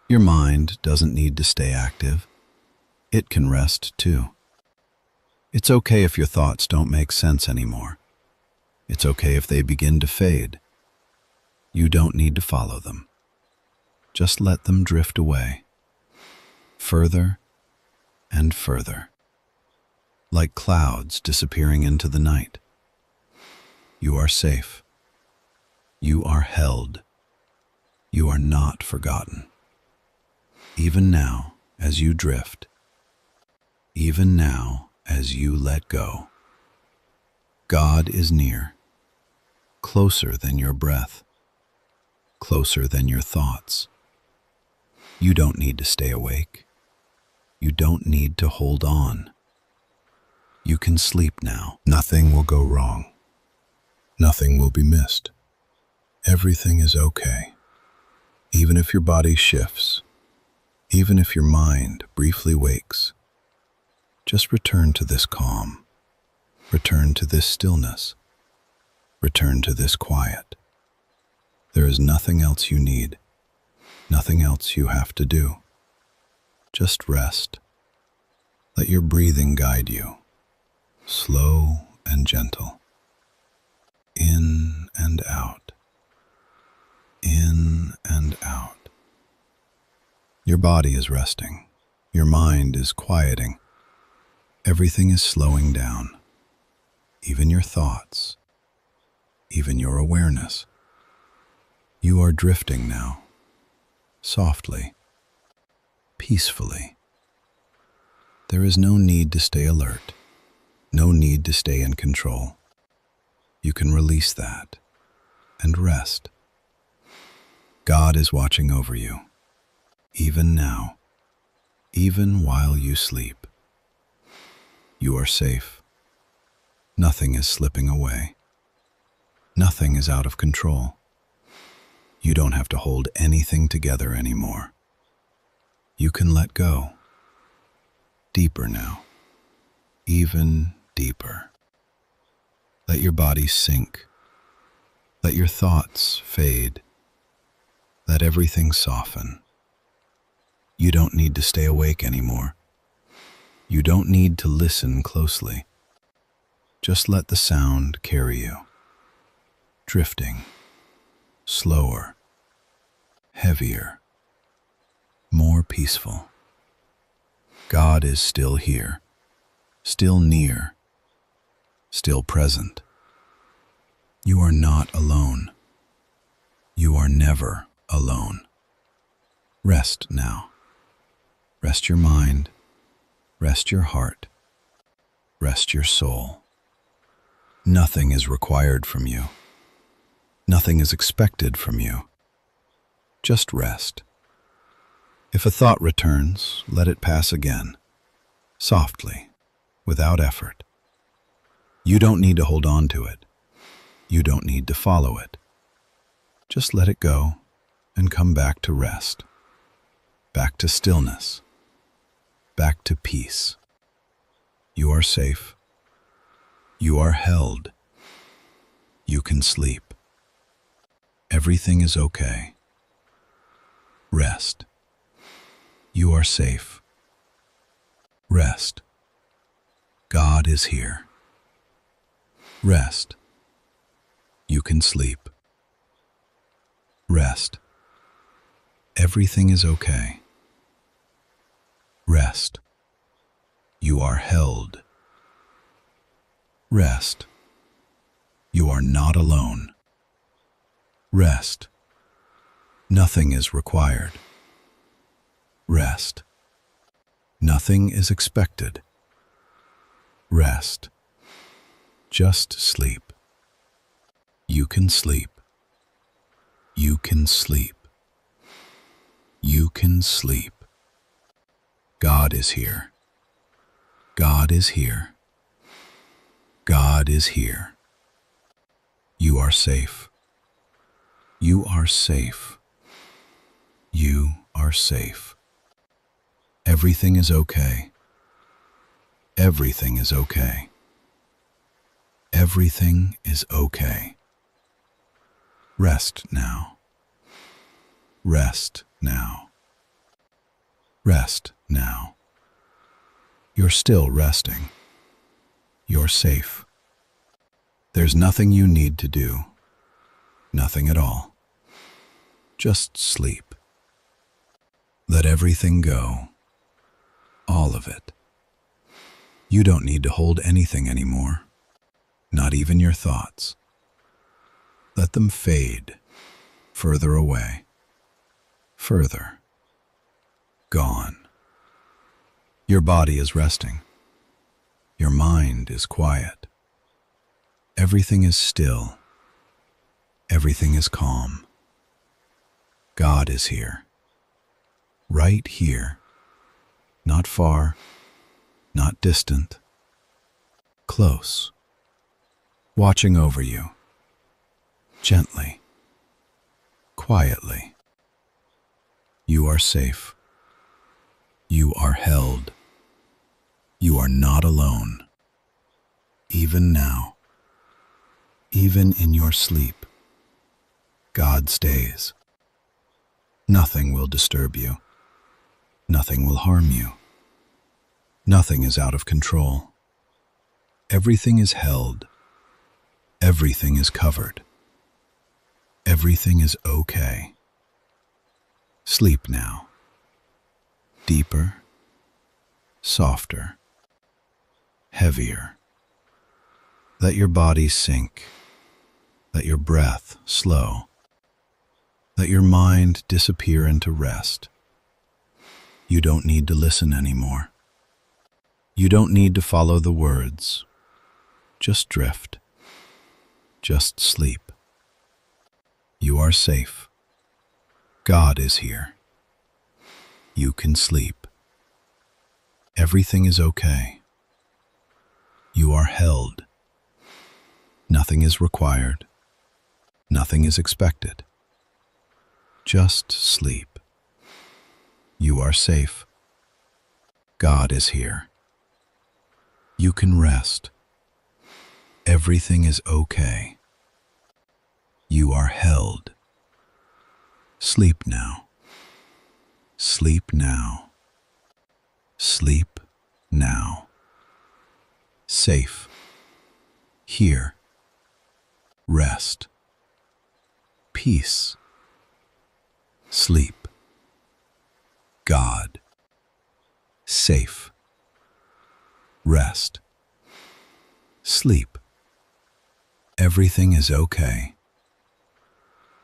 Your mind doesn't need to stay active. It can rest too. It's okay if your thoughts don't make sense anymore. It's okay if they begin to fade. You don't need to follow them. Just let them drift away, further and further, like clouds disappearing into the night. You are safe. You are held. You are not forgotten. Even now, as you drift, even now, as you let go, God is near, closer than your breath, closer than your thoughts. You don't need to stay awake. You don't need to hold on. You can sleep now. Nothing will go wrong. Nothing will be missed. Everything is okay. Even if your body shifts, even if your mind briefly wakes, just return to this calm. Return to this stillness. Return to this quiet. There is nothing else you need. Nothing else you have to do. Just rest. Let your breathing guide you, slow and gentle. In and out. In and out. Your body is resting. Your mind is quieting. Everything is slowing down. Even your thoughts. Even your awareness. You are drifting now. Softly. Peacefully. There is no need to stay alert. No need to stay in control. You can release that and rest. God is watching over you, even now, even while you sleep. You are safe. Nothing is slipping away. Nothing is out of control. You don't have to hold anything together anymore. You can let go. Deeper now, even deeper. Let your body sink. Let your thoughts fade. Let everything soften. You don't need to stay awake anymore. You don't need to listen closely. Just let the sound carry you. Drifting, slower, heavier, more peaceful. God is still here, still near, still present. You are not alone. You are never alone. Rest now. Rest your mind. Rest your heart. Rest your soul. Nothing is required from you. Nothing is expected from you. Just rest. If a thought returns, let it pass again, softly, without effort. You don't need to hold on to it. You don't need to follow it. Just let it go and come back to rest, back to stillness, back to peace. You are safe. You are held. You can sleep. Everything is okay. Rest. You are safe. Rest. God is here. Rest. You can sleep. Rest. Everything is okay. Rest. You are held. Rest. You are not alone. Rest. Nothing is required. Rest. Nothing is expected. Rest. Just sleep. You can sleep. You can sleep. You can sleep. God is here. God is here. God is here. You are safe. You are safe. You are safe. Everything is okay. Everything is okay. Everything is okay. Rest now. Rest now. Rest now. You're still resting. You're safe. There's nothing you need to do. Nothing at all. Just sleep. Let everything go. All of it. You don't need to hold anything anymore. Not even your thoughts. Let them fade further away. Further. Gone. Your body is resting. Your mind is quiet. Everything is still. Everything is calm. God is here. Right here. Not far, not distant. Close. Watching over you. Gently. Quietly. You are safe. You are held. You are not alone. Even now. Even in your sleep. God stays. Nothing will disturb you. Nothing will harm you. Nothing is out of control. Everything is held. Everything is covered. Everything is okay. Sleep now. Deeper, softer, heavier. Let your body sink. Let your breath slow. Let your mind disappear into rest. You don't need to listen anymore. You don't need to follow the words. Just drift. Just sleep. You are safe. God is here. You can sleep. Everything is okay. You are held. Nothing is required. Nothing is expected. Just sleep. You are safe. God is here. You can rest. Everything is okay. You are held. Sleep now. Sleep now. Sleep now. Safe. Here. Rest. Peace. Sleep. God. Safe. Rest. Sleep. Everything is okay.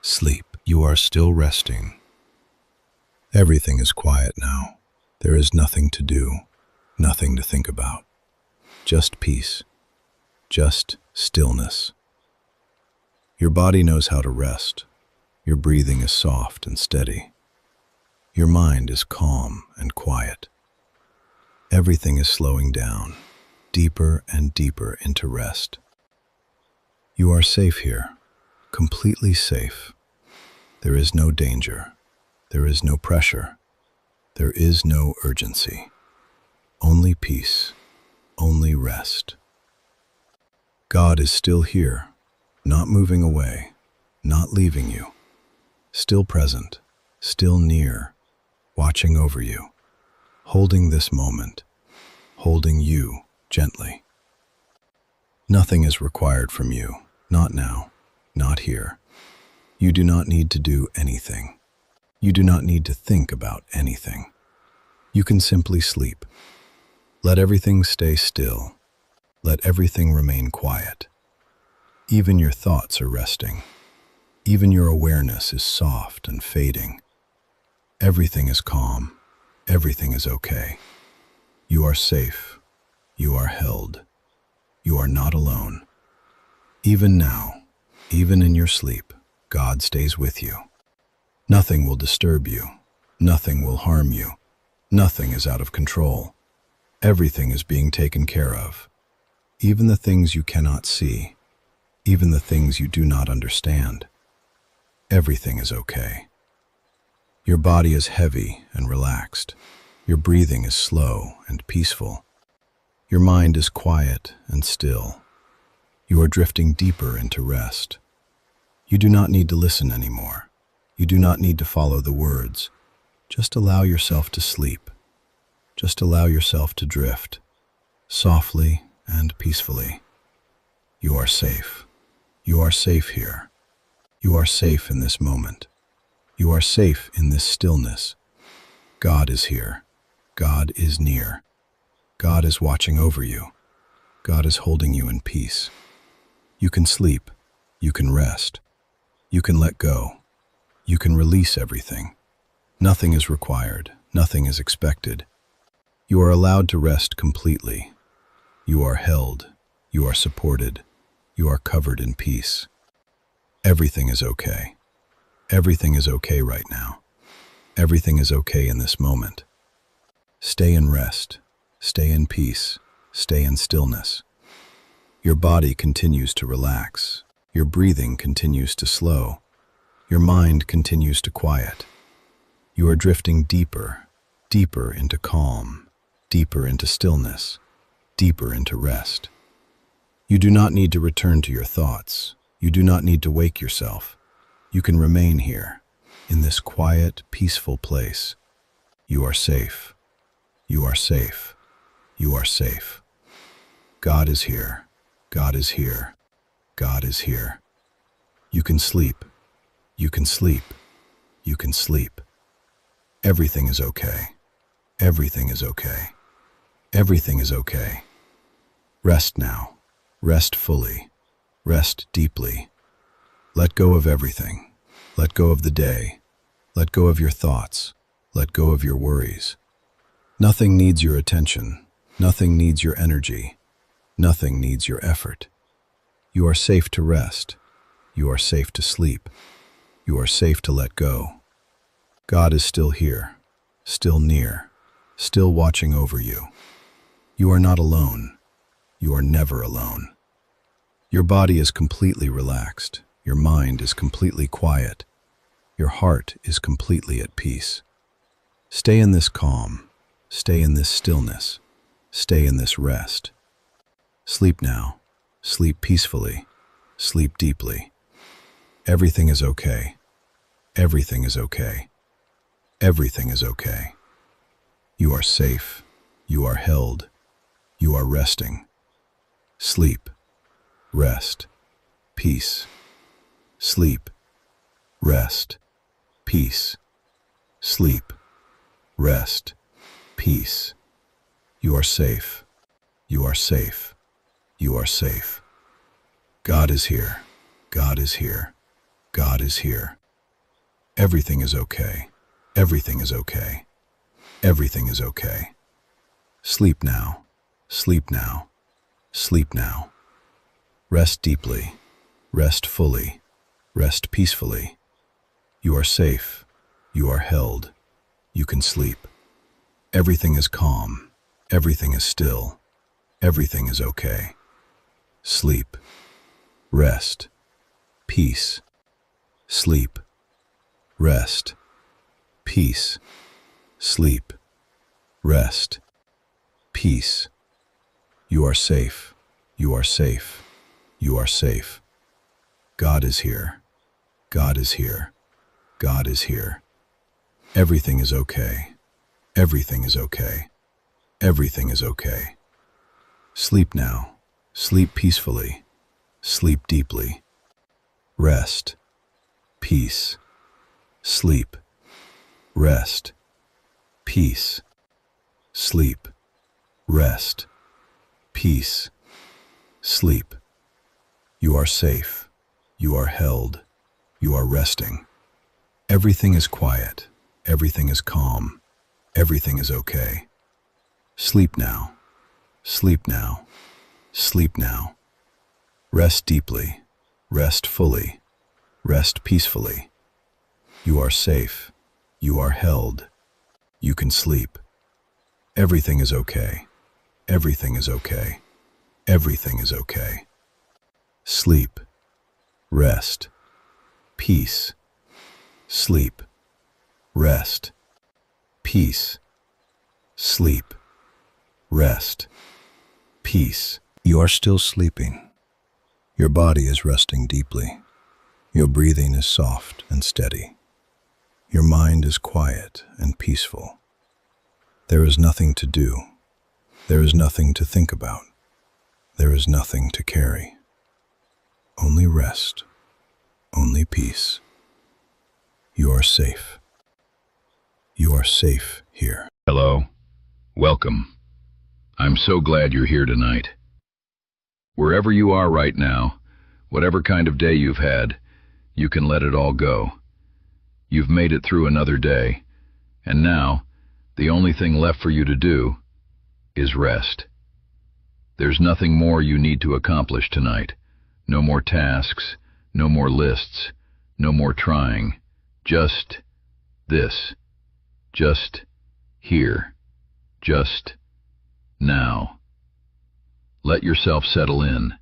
Sleep. You are still resting. Everything is quiet now. There is nothing to do, nothing to think about. Just peace. Just stillness. Your body knows how to rest. Your breathing is soft and steady. Your mind is calm and quiet. Everything is slowing down, deeper and deeper into rest. You are safe here, completely safe. There is no danger. There is no pressure. There is no urgency. Only peace, only rest. God is still here, not moving away, not leaving you. Still present, still near, watching over you, holding this moment, holding you gently. Nothing is required from you, not now, not here. You do not need to do anything. You do not need to think about anything. You can simply sleep. Let everything stay still. Let everything remain quiet. Even your thoughts are resting. Even your awareness is soft and fading. Everything is calm. Everything is okay. You are safe. You are held. You are not alone. Even now, even in your sleep, God stays with you. Nothing will disturb you. Nothing will harm you. Nothing is out of control. Everything is being taken care of. Even the things you cannot see. Even the things you do not understand. Everything is okay. Your body is heavy and relaxed. Your breathing is slow and peaceful. Your mind is quiet and still. You are drifting deeper into rest. You do not need to listen anymore. You do not need to follow the words. Just allow yourself to sleep. Just allow yourself to drift, softly and peacefully. You are safe. You are safe here. You are safe in this moment. You are safe in this stillness. God is here. God is near. God is watching over you. God is holding you in peace. You can sleep. You can rest. You can let go. You can release everything. Nothing is required. Nothing is expected. You are allowed to rest completely. You are held. You are supported. You are covered in peace. Everything is okay. Everything is okay right now. Everything is okay in this moment. Stay in rest. Stay in peace. Stay in stillness. Your body continues to relax. Your breathing continues to slow. Your mind continues to quiet. You are drifting deeper, deeper into calm, deeper into stillness, deeper into rest. You do not need to return to your thoughts. You do not need to wake yourself. You can remain here, in this quiet, peaceful place. You are safe. You are safe. You are safe. God is here. God is here. God is here. You can sleep. You can sleep. You can sleep. Everything is okay. Everything is okay. Everything is okay. Rest now. Rest fully. Rest deeply. Let go of everything. Let go of the day. Let go of your thoughts. Let go of your worries. Nothing needs your attention. Nothing needs your energy. Nothing needs your effort. You are safe to rest. You are safe to sleep. You are safe to let go. God is still here, still near, still watching over you. You are not alone. You are never alone. Your body is completely relaxed. Your mind is completely quiet. Your heart is completely at peace. Stay in this calm. Stay in this stillness. Stay in this rest. Sleep now. Sleep peacefully. Sleep deeply. Everything is okay. Everything is okay. Everything is okay. You are safe. You are held. You are resting. Sleep. Rest. Peace. Sleep. Rest. Peace. Sleep. Rest. Peace. You are safe. You are safe. You are safe. God is here. God is here. God is here. Everything is okay. Everything is okay. Everything is okay. Sleep now. Sleep now. Sleep now. Rest deeply. Rest fully. Rest peacefully. You are safe. You are held. You can sleep. Everything is calm. Everything is still. Everything is okay. Sleep. Rest. Peace. Sleep. Rest. Peace. Sleep. Rest. Peace. You are safe. You are safe. You are safe. God is here. God is here. God is here. Everything is okay. Everything is okay. Everything is okay. Sleep now. Sleep peacefully. Sleep deeply. Rest. Peace. Sleep. Rest. Peace. Sleep. Rest. Peace. Sleep. You are safe. You are held. You are resting. Everything is quiet. Everything is calm. Everything is okay. Sleep now. Sleep now. Sleep now. Rest deeply. Rest fully. Rest peacefully. You are safe. You are held. You can sleep. Everything is okay. Everything is okay. Everything is okay. Sleep. Rest. Peace. Sleep. Rest. Peace. Sleep. Rest. Peace. You are still sleeping. Your body is resting deeply. Your breathing is soft and steady. Your mind is quiet and peaceful. There is nothing to do. There is nothing to think about. There is nothing to carry. Only rest. Only peace. You are safe. You are safe here. Hello. Welcome. I'm so glad you're here tonight. Wherever you are right now, whatever kind of day you've had, you can let it all go. You've made it through another day, and now, the only thing left for you to do is rest. There's nothing more you need to accomplish tonight. No more tasks, no more lists, no more trying. Just this. Just here. Just now. Let yourself settle in.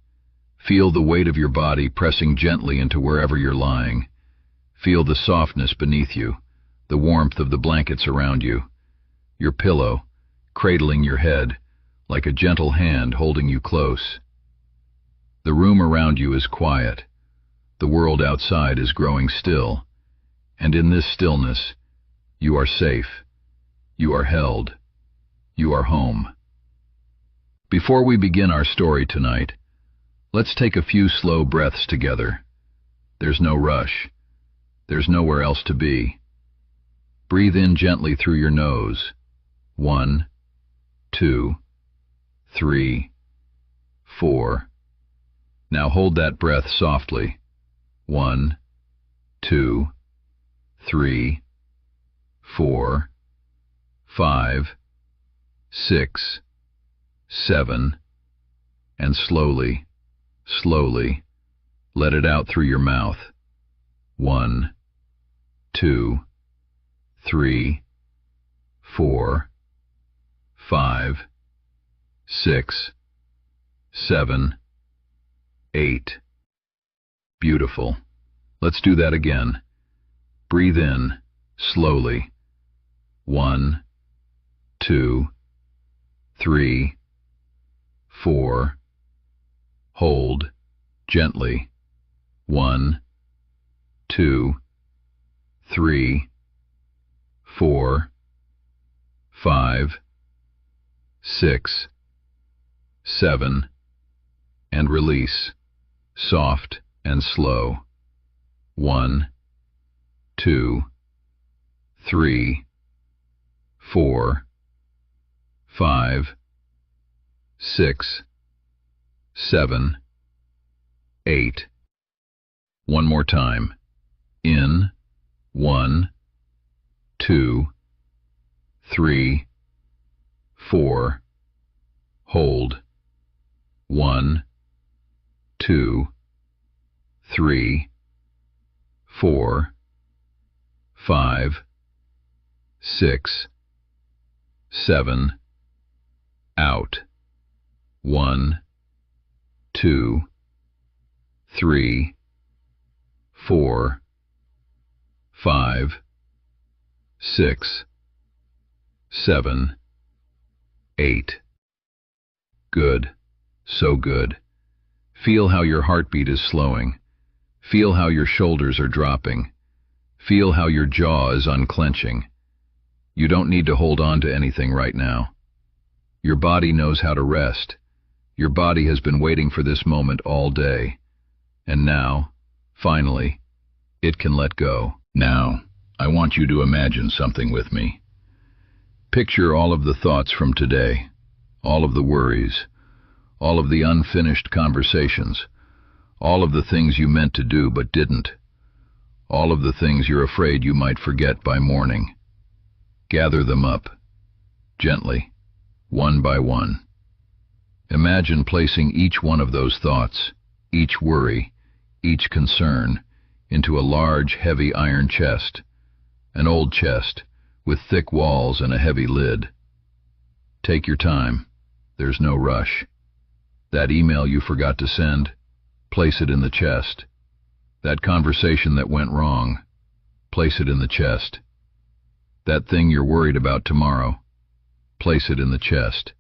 Feel the weight of your body pressing gently into wherever you're lying. Feel the softness beneath you, the warmth of the blankets around you, your pillow cradling your head like a gentle hand holding you close. The room around you is quiet. The world outside is growing still, and in this stillness, you are safe. You are held. You are home. Before we begin our story tonight, let's take a few slow breaths together. There's no rush. There's nowhere else to be. Breathe in gently through your nose. 1, 2, 3, 4. Now hold that breath softly. 1, 2, 3, 4, 5, 6, 7, and slowly, Slowly, let it out through your mouth. 1, 2, 3, 4, 5, 6, 7, 8. Beautiful. Let's do that again. Breathe in, slowly. 1, 2, 3, 4. Hold, gently. 1, 2, 3, 4, 5, 6, 7, and release, soft and slow. 1, 2, 3, 4, 5, 6, 7, 8. One more time. In, 1, 2, 3, 4. Hold, 1, 2, 3, 4, 5, 6, 7. Out. 1, 2, 3, 4, 5, 6, 7, 8. Good. So good. Feel how your heartbeat is slowing. Feel how your shoulders are dropping. Feel how your jaw is unclenching. You don't need to hold on to anything right now. Your body knows how to rest. Your body has been waiting for this moment all day. And now, finally, it can let go. Now, I want you to imagine something with me. Picture all of the thoughts from today, all of the worries, all of the unfinished conversations, all of the things you meant to do but didn't, all of the things you're afraid you might forget by morning. Gather them up, gently, one by one. Imagine placing each one of those thoughts, each worry, each concern, into a large, heavy iron chest, an old chest with thick walls and a heavy lid. Take your time. There's no rush. That email you forgot to send, place it in the chest. That conversation that went wrong, place it in the chest. That thing you're worried about tomorrow, place it in the chest.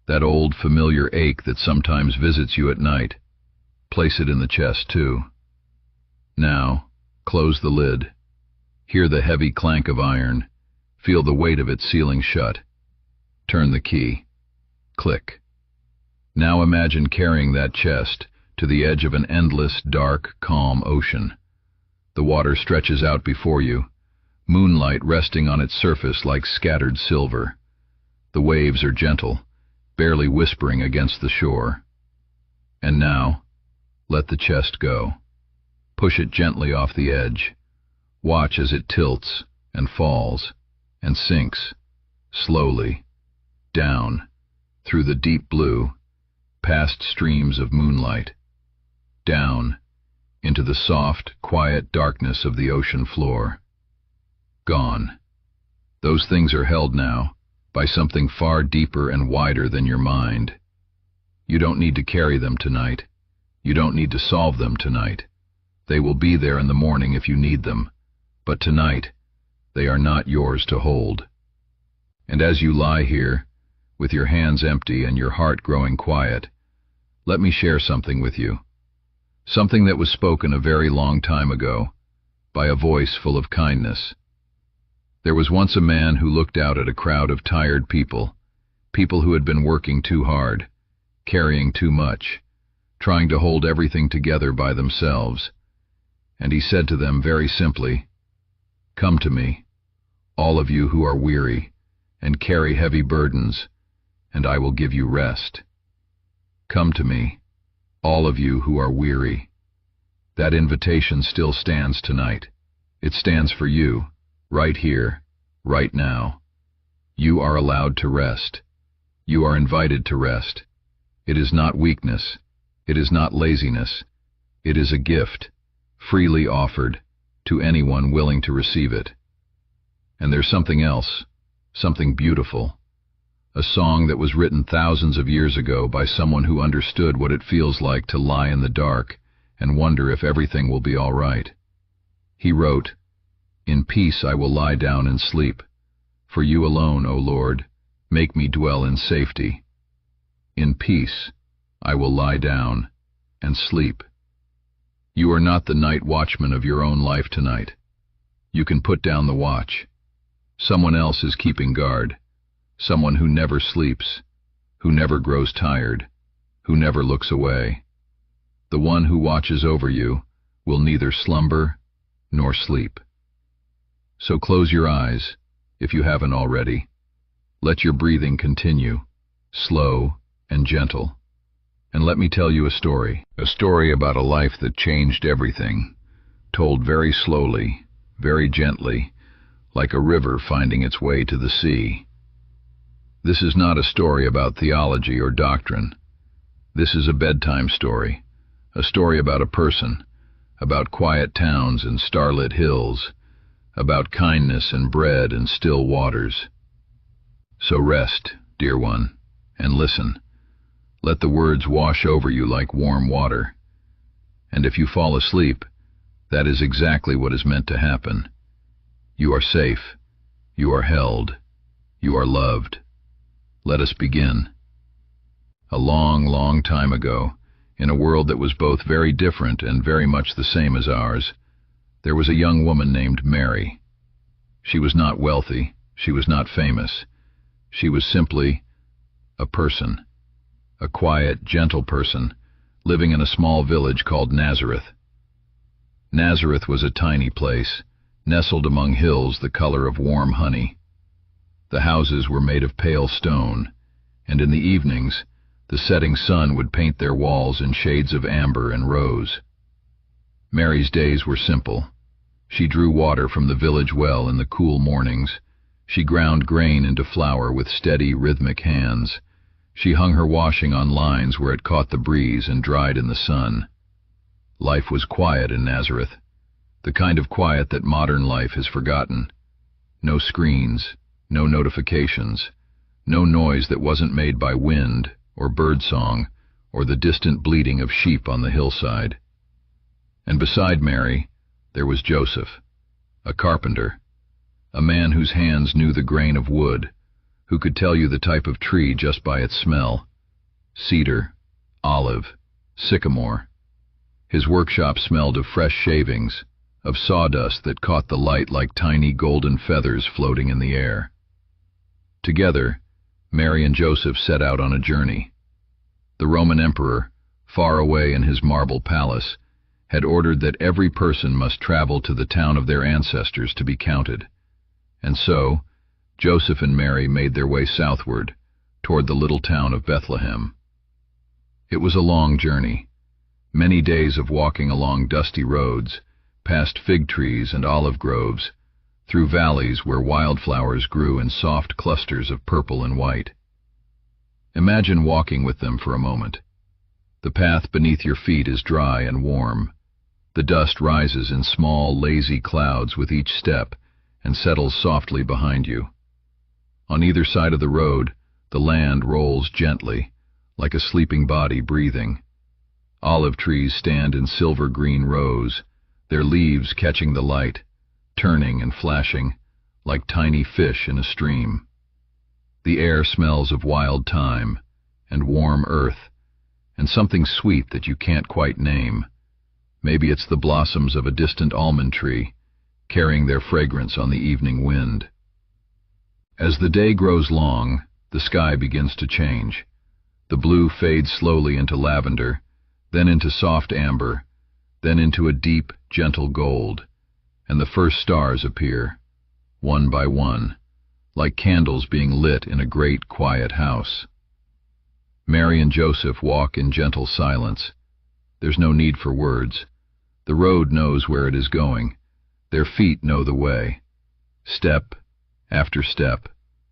That old familiar ache that sometimes visits you at night, place it in the chest too. Now, close the lid. Hear the heavy clank of iron. Feel the weight of it sealing shut. Turn the key. Click. Now imagine carrying that chest to the edge of an endless, dark, calm ocean. The water stretches out before you, moonlight resting on its surface like scattered silver. The waves are gentle, barely whispering against the shore. And now, let the chest go. Push it gently off the edge. Watch as it tilts and falls and sinks, slowly, down, through the deep blue, past streams of moonlight, down, into the soft, quiet darkness of the ocean floor. Gone. Those things are held now by something far deeper and wider than your mind. You don't need to carry them tonight. You don't need to solve them tonight. They will be there in the morning if you need them. But tonight, they are not yours to hold. And as you lie here, with your hands empty and your heart growing quiet, let me share something with you. Something that was spoken a very long time ago, by a voice full of kindness. There was once a man who looked out at a crowd of tired people, people who had been working too hard, carrying too much, trying to hold everything together by themselves. And he said to them very simply, "Come to me, all of you who are weary and carry heavy burdens, and I will give you rest. Come to me, all of you who are weary." That invitation still stands tonight. It stands for you, right here, right now. You are allowed to rest. You are invited to rest. It is not weakness. It is not laziness. It is a gift, freely offered, to anyone willing to receive it. And there's something else, something beautiful. A song that was written thousands of years ago by someone who understood what it feels like to lie in the dark and wonder if everything will be all right. He wrote, "In peace I will lie down and sleep. For you alone, O Lord, make me dwell in safety. In peace I will lie down and sleep." You are not the night watchman of your own life tonight. You can put down the watch. Someone else is keeping guard. Someone who never sleeps, who never grows tired, who never looks away. The one who watches over you will neither slumber nor sleep. So close your eyes, if you haven't already. Let your breathing continue, slow and gentle. And let me tell you a story about a life that changed everything, told very slowly, very gently, like a river finding its way to the sea. This is not a story about theology or doctrine. This is a bedtime story, a story about a person, about quiet towns and starlit hills, about kindness and bread and still waters. So rest, dear one, and listen. Let the words wash over you like warm water. And if you fall asleep, that is exactly what is meant to happen. You are safe. You are held. You are loved. Let us begin. A long, long time ago, in a world that was both very different and very much the same as ours, there was a young woman named Mary. She was not wealthy. She was not famous. She was simply a person. A quiet, gentle person, living in a small village called Nazareth. Nazareth was a tiny place, nestled among hills the color of warm honey. The houses were made of pale stone, and in the evenings the setting sun would paint their walls in shades of amber and rose. Mary's days were simple. She drew water from the village well in the cool mornings. She ground grain into flour with steady, rhythmic hands. She hung her washing on lines where it caught the breeze and dried in the sun. Life was quiet in Nazareth, the kind of quiet that modern life has forgotten. No screens, no notifications, no noise that wasn't made by wind or birdsong or the distant bleating of sheep on the hillside. And beside Mary, there was Joseph, a carpenter, a man whose hands knew the grain of wood, who could tell you the type of tree just by its smell. Cedar, olive, sycamore. His workshop smelled of fresh shavings, of sawdust that caught the light like tiny golden feathers floating in the air. Together, Mary and Joseph set out on a journey. The Roman emperor, far away in his marble palace, had ordered that every person must travel to the town of their ancestors to be counted. And so, Joseph and Mary made their way southward, toward the little town of Bethlehem. It was a long journey, many days of walking along dusty roads, past fig trees and olive groves, through valleys where wildflowers grew in soft clusters of purple and white. Imagine walking with them for a moment. The path beneath your feet is dry and warm. The dust rises in small, lazy clouds with each step and settles softly behind you. On either side of the road, the land rolls gently, like a sleeping body breathing. Olive trees stand in silver-green rows, their leaves catching the light, turning and flashing, like tiny fish in a stream. The air smells of wild thyme and warm earth, and something sweet that you can't quite name. Maybe it's the blossoms of a distant almond tree, carrying their fragrance on the evening wind. As the day grows long, the sky begins to change. The blue fades slowly into lavender, then into soft amber, then into a deep, gentle gold, and the first stars appear, one by one, like candles being lit in a great, quiet house. Mary and Joseph walk in gentle silence. There's no need for words. The road knows where it is going. Their feet know the way. Step after step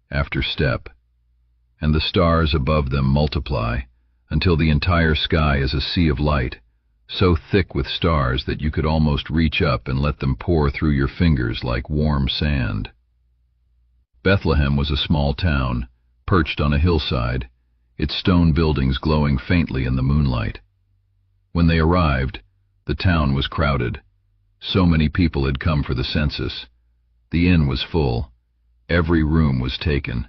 after step, and the stars above them multiply until the entire sky is a sea of light, so thick with stars that you could almost reach up and let them pour through your fingers like warm sand. Bethlehem was a small town, perched on a hillside, its stone buildings glowing faintly in the moonlight. When they arrived, the town was crowded. So many people had come for the census. The inn was full. Every room was taken.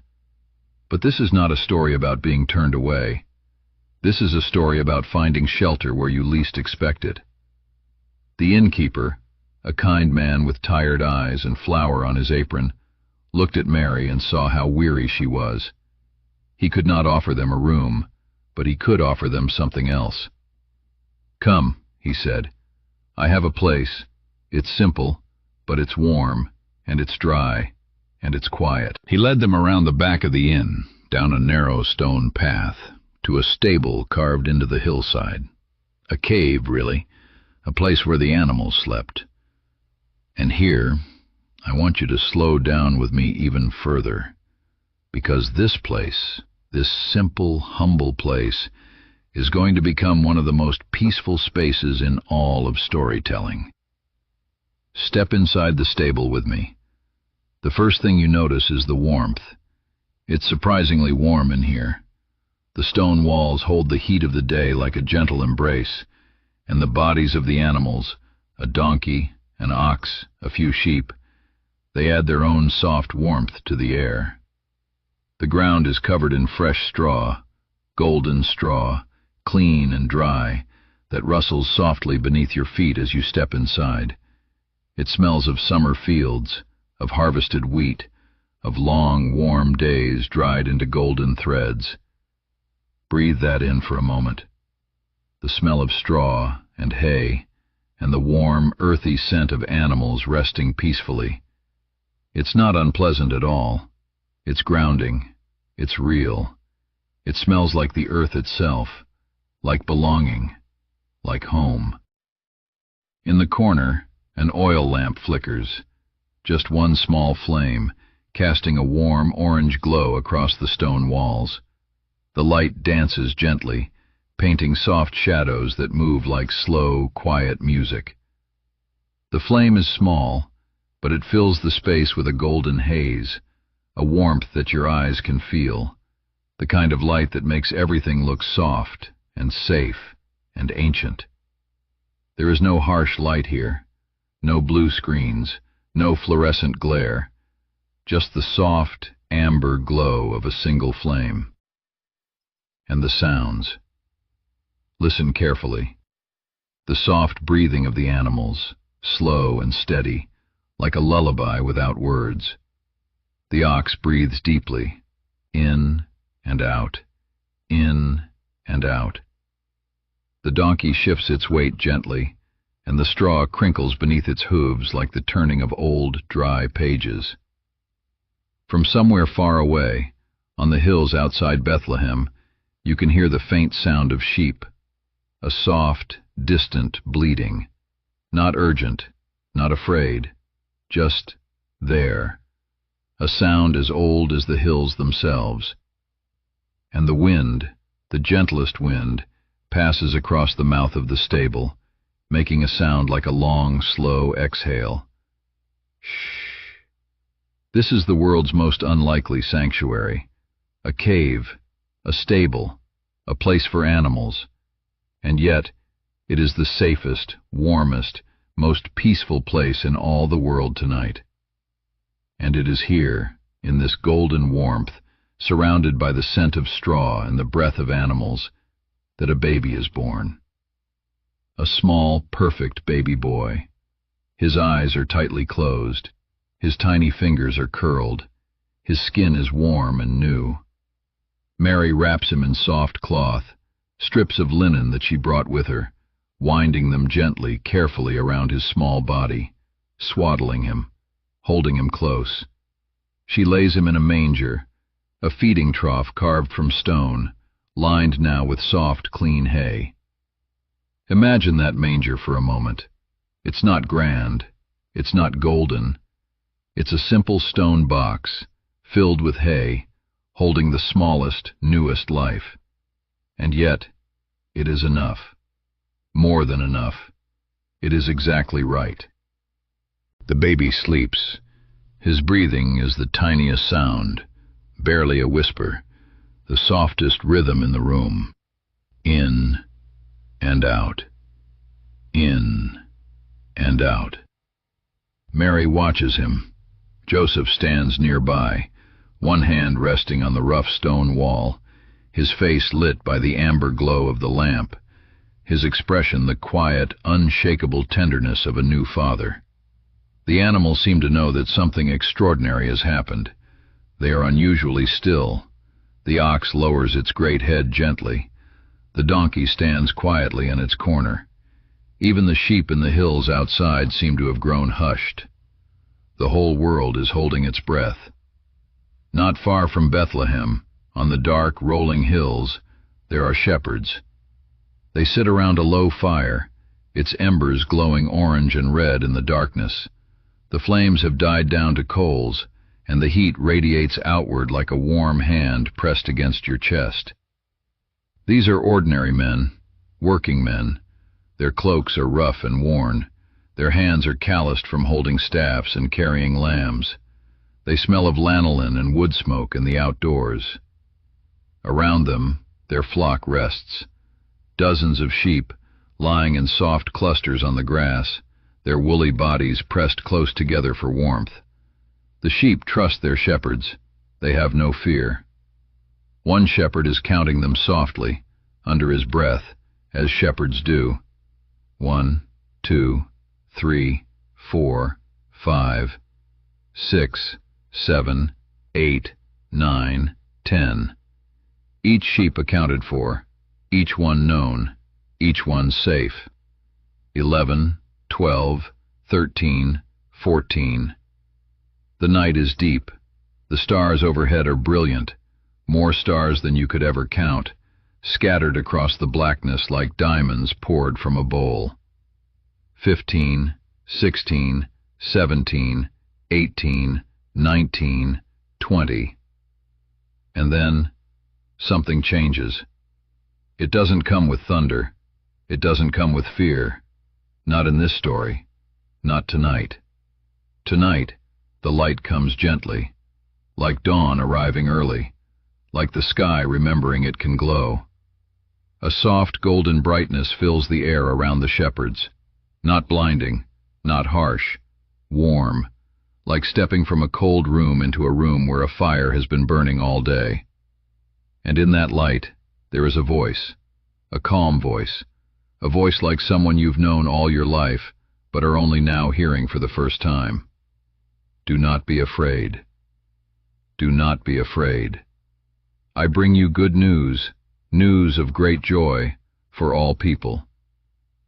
But this is not a story about being turned away. This is a story about finding shelter where you least expect it. The innkeeper, a kind man with tired eyes and flour on his apron, looked at Mary and saw how weary she was. He could not offer them a room, but he could offer them something else. "Come," he said. "I have a place. It's simple, but it's warm, and it's dry, and it's quiet." He led them around the back of the inn, down a narrow stone path, to a stable carved into the hillside. A cave, really, a place where the animals slept. "And here, I want you to slow down with me even further, because this place, this simple, humble place, is going to become one of the most peaceful spaces in all of storytelling. Step inside the stable with me. The first thing you notice is the warmth. It's surprisingly warm in here. The stone walls hold the heat of the day like a gentle embrace, and the bodies of the animals, a donkey, an ox, a few sheep, they add their own soft warmth to the air. The ground is covered in fresh straw, golden straw, clean and dry, that rustles softly beneath your feet as you step inside. It smells of summer fields, of harvested wheat, of long, warm days dried into golden threads. Breathe that in for a moment. The smell of straw and hay, and the warm, earthy scent of animals resting peacefully. It's not unpleasant at all. It's grounding. It's real. It smells like the earth itself, like belonging, like home. In the corner, an oil lamp flickers, just one small flame, casting a warm orange glow across the stone walls. The light dances gently, painting soft shadows that move like slow, quiet music. The flame is small, but it fills the space with a golden haze, a warmth that your eyes can feel, the kind of light that makes everything look soft and safe and ancient. There is no harsh light here, no blue screens, no fluorescent glare, just the soft, amber glow of a single flame. And the sounds. Listen carefully. The soft breathing of the animals, slow and steady, like a lullaby without words. The ox breathes deeply, in and out, in and out. The donkey shifts its weight gently, and the straw crinkles beneath its hooves like the turning of old, dry pages. From somewhere far away, on the hills outside Bethlehem, you can hear the faint sound of sheep, a soft, distant bleating, not urgent, not afraid, just there, a sound as old as the hills themselves. And the wind, the gentlest wind, passes across the mouth of the stable, making a sound like a long, slow exhale. Shh. This is the world's most unlikely sanctuary, a cave, a stable, a place for animals, and yet it is the safest, warmest, most peaceful place in all the world tonight. And it is here, in this golden warmth, surrounded by the scent of straw and the breath of animals, that a baby is born. A small, perfect baby boy. His eyes are tightly closed. His tiny fingers are curled. His skin is warm and new. Mary wraps him in soft cloth, strips of linen that she brought with her, winding them gently, carefully around his small body, swaddling him, holding him close. She lays him in a manger, a feeding trough carved from stone, lined now with soft, clean hay. Imagine that manger for a moment. It's not grand. It's not golden. It's a simple stone box, filled with hay, holding the smallest, newest life. And yet, It is enough. More than enough. It is exactly right. The baby sleeps. His breathing is the tiniest sound, barely a whisper, the softest rhythm in the room. In and out. In and out. Mary watches him. Joseph stands nearby, one hand resting on the rough stone wall, his face lit by the amber glow of the lamp, his expression the quiet, unshakable tenderness of a new father. The animals seem to know that something extraordinary has happened. They are unusually still. The ox lowers its great head gently. The donkey stands quietly in its corner. Even the sheep in the hills outside seem to have grown hushed. The whole world is holding its breath. Not far from Bethlehem, on the dark, rolling hills, there are shepherds. They sit around a low fire, its embers glowing orange and red in the darkness. The flames have died down to coals, and the heat radiates outward like a warm hand pressed against your chest. These are ordinary men, working men. Their cloaks are rough and worn. Their hands are calloused from holding staffs and carrying lambs. They smell of lanolin and wood smoke in the outdoors. Around them, their flock rests. Dozens of sheep, lying in soft clusters on the grass, their woolly bodies pressed close together for warmth. The sheep trust their shepherds. They have no fear. One shepherd is counting them softly, under his breath, as shepherds do. 1, 2, 3, 4, 5, 6, 7, 8, 9, 10. Each sheep accounted for, each one known, each one safe. 11, 12, 13, 14. The night is deep. The stars overhead are brilliant, more stars than you could ever count, scattered across the blackness like diamonds poured from a bowl. 15, 16, 17, 18, 19, 20. And then something changes. It doesn't come with thunder. It doesn't come with fear. Not in this story. Not tonight. Tonight, the light comes gently, like dawn arriving early, like the sky remembering it can glow. A soft golden brightness fills the air around the shepherds, not blinding, not harsh, warm, like stepping from a cold room into a room where a fire has been burning all day. And in that light, there is a voice, a calm voice, a voice like someone you've known all your life, but are only now hearing for the first time. Do not be afraid. Do not be afraid. I bring you good news, news of great joy for all people.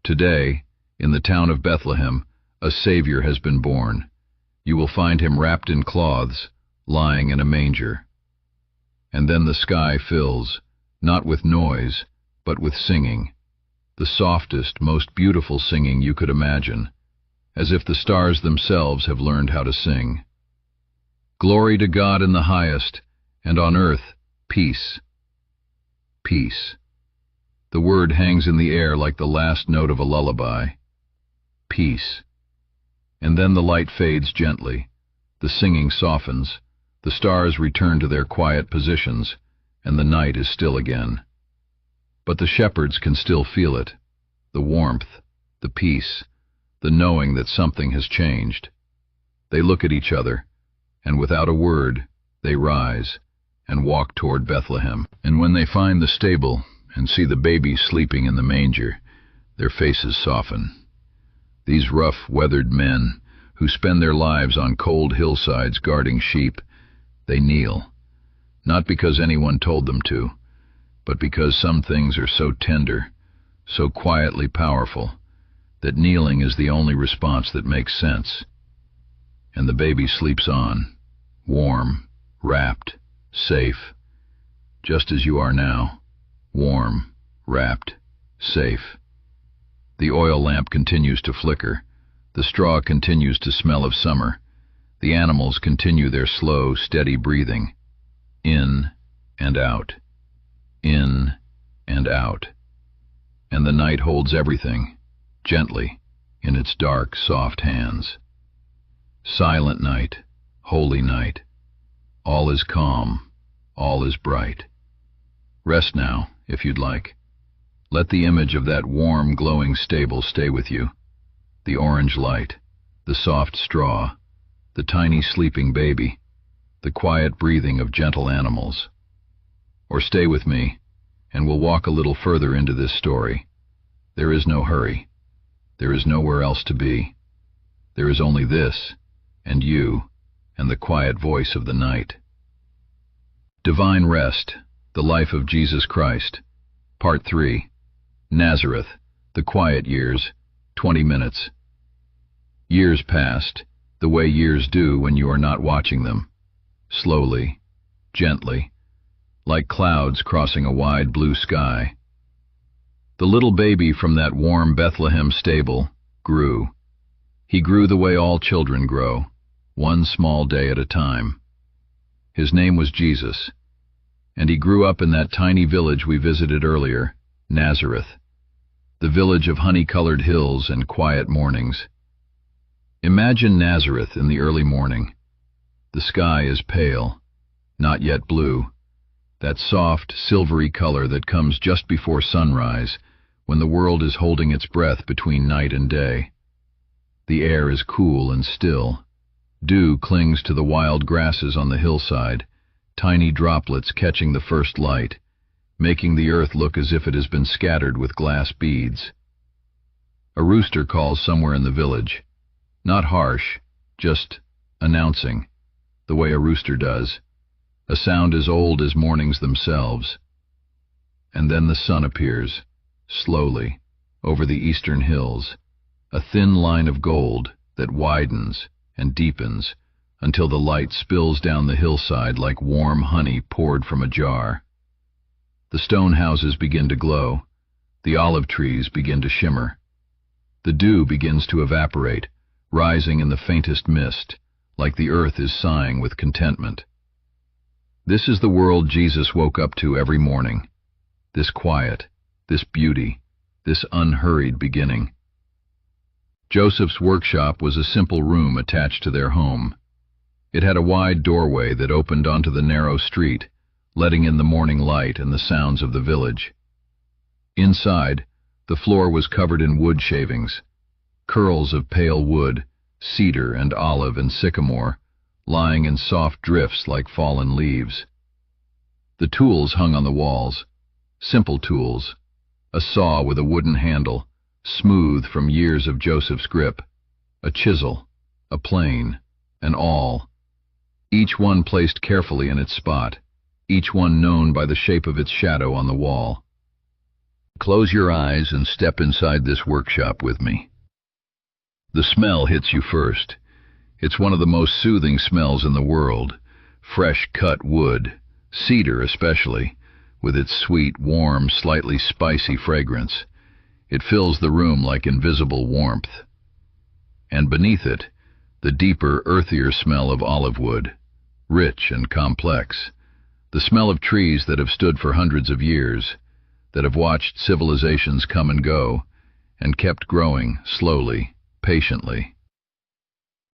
Today, in the town of Bethlehem, a Savior has been born. You will find him wrapped in cloths, lying in a manger. And then the sky fills, not with noise, but with singing, the softest, most beautiful singing you could imagine, as if the stars themselves have learned how to sing. Glory to God in the highest, and on earth, peace. Peace. The word hangs in the air like the last note of a lullaby. Peace. And then the light fades gently, the singing softens, the stars return to their quiet positions, and the night is still again. But the shepherds can still feel it, the warmth, the peace, the knowing that something has changed. They look at each other, and without a word, they rise and walk toward Bethlehem. And when they find the stable and see the baby sleeping in the manger, their faces soften. These rough, weathered men, who spend their lives on cold hillsides guarding sheep, they kneel, not because anyone told them to, but because some things are so tender, so quietly powerful, that kneeling is the only response that makes sense. And the baby sleeps on, warm, wrapped, safe, just as you are now, warm, wrapped, safe. The oil lamp continues to flicker, the straw continues to smell of summer, the animals continue their slow, steady breathing, in and out, in and out. and the night holds everything, gently, in its dark, soft hands. Silent night, holy night. All is calm, all is bright. Rest now, if you'd like. Let the image of that warm, glowing stable stay with you. The orange light, the soft straw, the tiny sleeping baby, the quiet breathing of gentle animals. Or stay with me, and we'll walk a little further into this story. There is no hurry. There is nowhere else to be. There is only this, and you, and the quiet voice of the night. Divine Rest, the Life of Jesus Christ, Part 3. Nazareth, the Quiet Years, 20 minutes. Years passed, the way years do when you are not watching them. Slowly, gently, like clouds crossing a wide blue sky. The little baby from that warm Bethlehem stable grew. He grew the way all children grow, one small day at a time. His name was Jesus, and he grew up in that tiny village we visited earlier, Nazareth, the village of honey-colored hills and quiet mornings. Imagine Nazareth in the early morning. The sky is pale, not yet blue, that soft, silvery color that comes just before sunrise, when the world is holding its breath between night and day. The air is cool and still. Dew clings to the wild grasses on the hillside, tiny droplets catching the first light, making the earth look as if it has been scattered with glass beads. A rooster calls somewhere in the village, not harsh, just announcing, the way a rooster does, a sound as old as mornings themselves. And then the sun appears, slowly, over the eastern hills, a thin line of gold that widens and deepens until the light spills down the hillside like warm honey poured from a jar. The stone houses begin to glow, the olive trees begin to shimmer. The dew begins to evaporate, rising in the faintest mist, like the earth is sighing with contentment. This is the world Jesus woke up to every morning, this quiet, this beauty, this unhurried beginning. Joseph's workshop was a simple room attached to their home. It had a wide doorway that opened onto the narrow street, letting in the morning light and the sounds of the village. Inside, the floor was covered in wood shavings, curls of pale wood, cedar and olive and sycamore, lying in soft drifts like fallen leaves. The tools hung on the walls, simple tools, a saw with a wooden handle, smooth from years of Joseph's grip, a chisel, a plane, an awl, each one placed carefully in its spot, each one known by the shape of its shadow on the wall. Close your eyes and step inside this workshop with me. The smell hits you first. It's one of the most soothing smells in the world, fresh cut wood, cedar especially, with its sweet, warm, slightly spicy fragrance. It fills the room like invisible warmth. And beneath it, the deeper, earthier smell of olive wood, rich and complex, the smell of trees that have stood for hundreds of years, that have watched civilizations come and go, and kept growing slowly, patiently.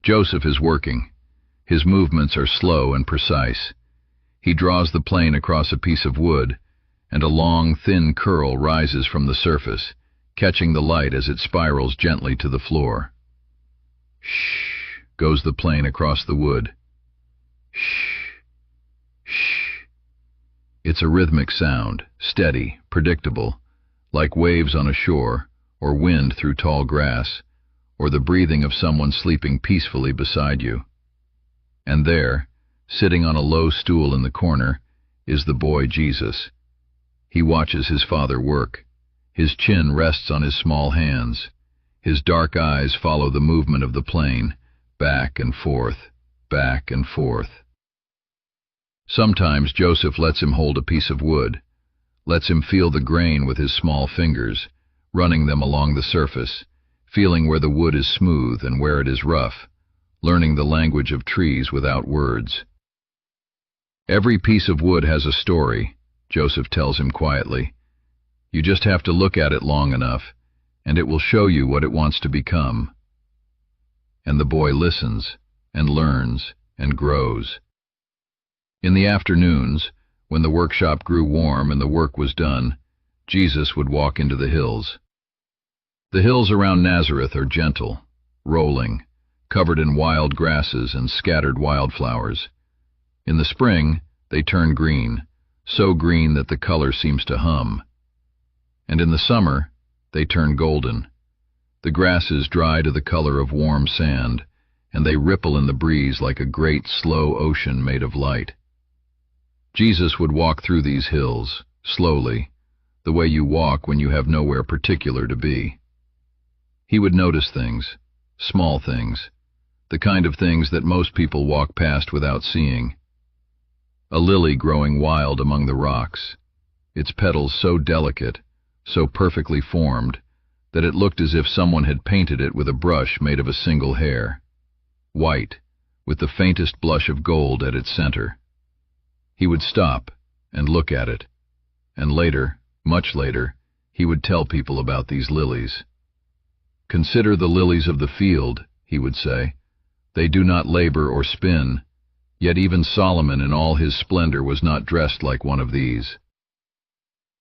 Joseph is working. His movements are slow and precise. He draws the plane across a piece of wood, and a long, thin curl rises from the surface, catching the light as it spirals gently to the floor. Shh, goes the plane across the wood. Shh, shh. It's a rhythmic sound, steady, predictable, like waves on a shore, or wind through tall grass, or the breathing of someone sleeping peacefully beside you. And there, sitting on a low stool in the corner, is the boy Jesus. He watches his father work. His chin rests on his small hands. His dark eyes follow the movement of the plane, back and forth, back and forth. Sometimes Joseph lets him hold a piece of wood, lets him feel the grain with his small fingers, running them along the surface, feeling where the wood is smooth and where it is rough, learning the language of trees without words. Every piece of wood has a story, Joseph tells him quietly. You just have to look at it long enough, and it will show you what it wants to become. And the boy listens, and learns, and grows. In the afternoons, when the workshop grew warm and the work was done, Jesus would walk into the hills. The hills around Nazareth are gentle, rolling, covered in wild grasses and scattered wildflowers. In the spring, they turn green, so green that the color seems to hum. And in the summer, they turn golden. The grasses dry to the color of warm sand, and they ripple in the breeze like a great, slow ocean made of light. Jesus would walk through these hills, slowly, the way you walk when you have nowhere particular to be. He would notice things, small things, the kind of things that most people walk past without seeing. A lily growing wild among the rocks, its petals so delicate, so perfectly formed, that it looked as if someone had painted it with a brush made of a single hair, white, with the faintest blush of gold at its center. He would stop and look at it, and later, much later, he would tell people about these lilies. "Consider the lilies of the field," he would say. "They do not labor or spin, yet even Solomon in all his splendor was not dressed like one of these."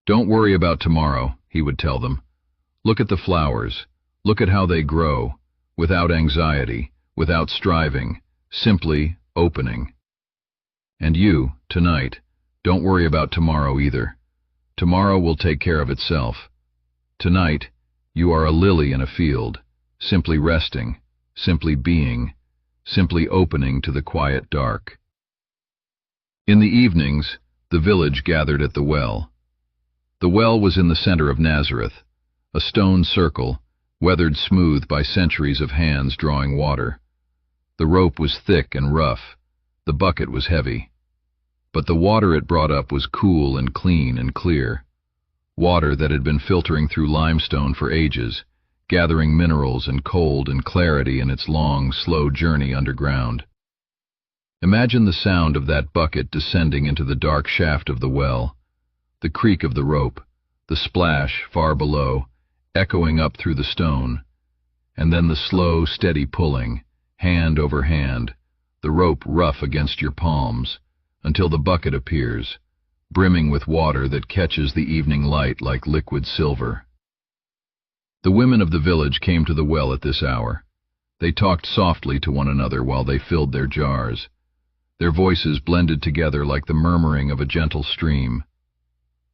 "Don't worry about tomorrow," he would tell them. "Look at the flowers, look at how they grow, without anxiety, without striving, simply opening. And you, tonight, don't worry about tomorrow either. Tomorrow will take care of itself. Tonight, you are a lily in a field, simply resting, simply being, simply opening to the quiet dark." In the evenings, the village gathered at the well. The well was in the center of Nazareth, a stone circle, weathered smooth by centuries of hands drawing water. The rope was thick and rough, the bucket was heavy. But the water it brought up was cool and clean and clear, water that had been filtering through limestone for ages, gathering minerals and cold and clarity in its long, slow journey underground. Imagine the sound of that bucket descending into the dark shaft of the well, the creak of the rope, the splash far below, echoing up through the stone, and then the slow, steady pulling, hand over hand, the rope rough against your palms, until the bucket appears, brimming with water that catches the evening light like liquid silver. The women of the village came to the well at this hour. They talked softly to one another while they filled their jars. Their voices blended together like the murmuring of a gentle stream.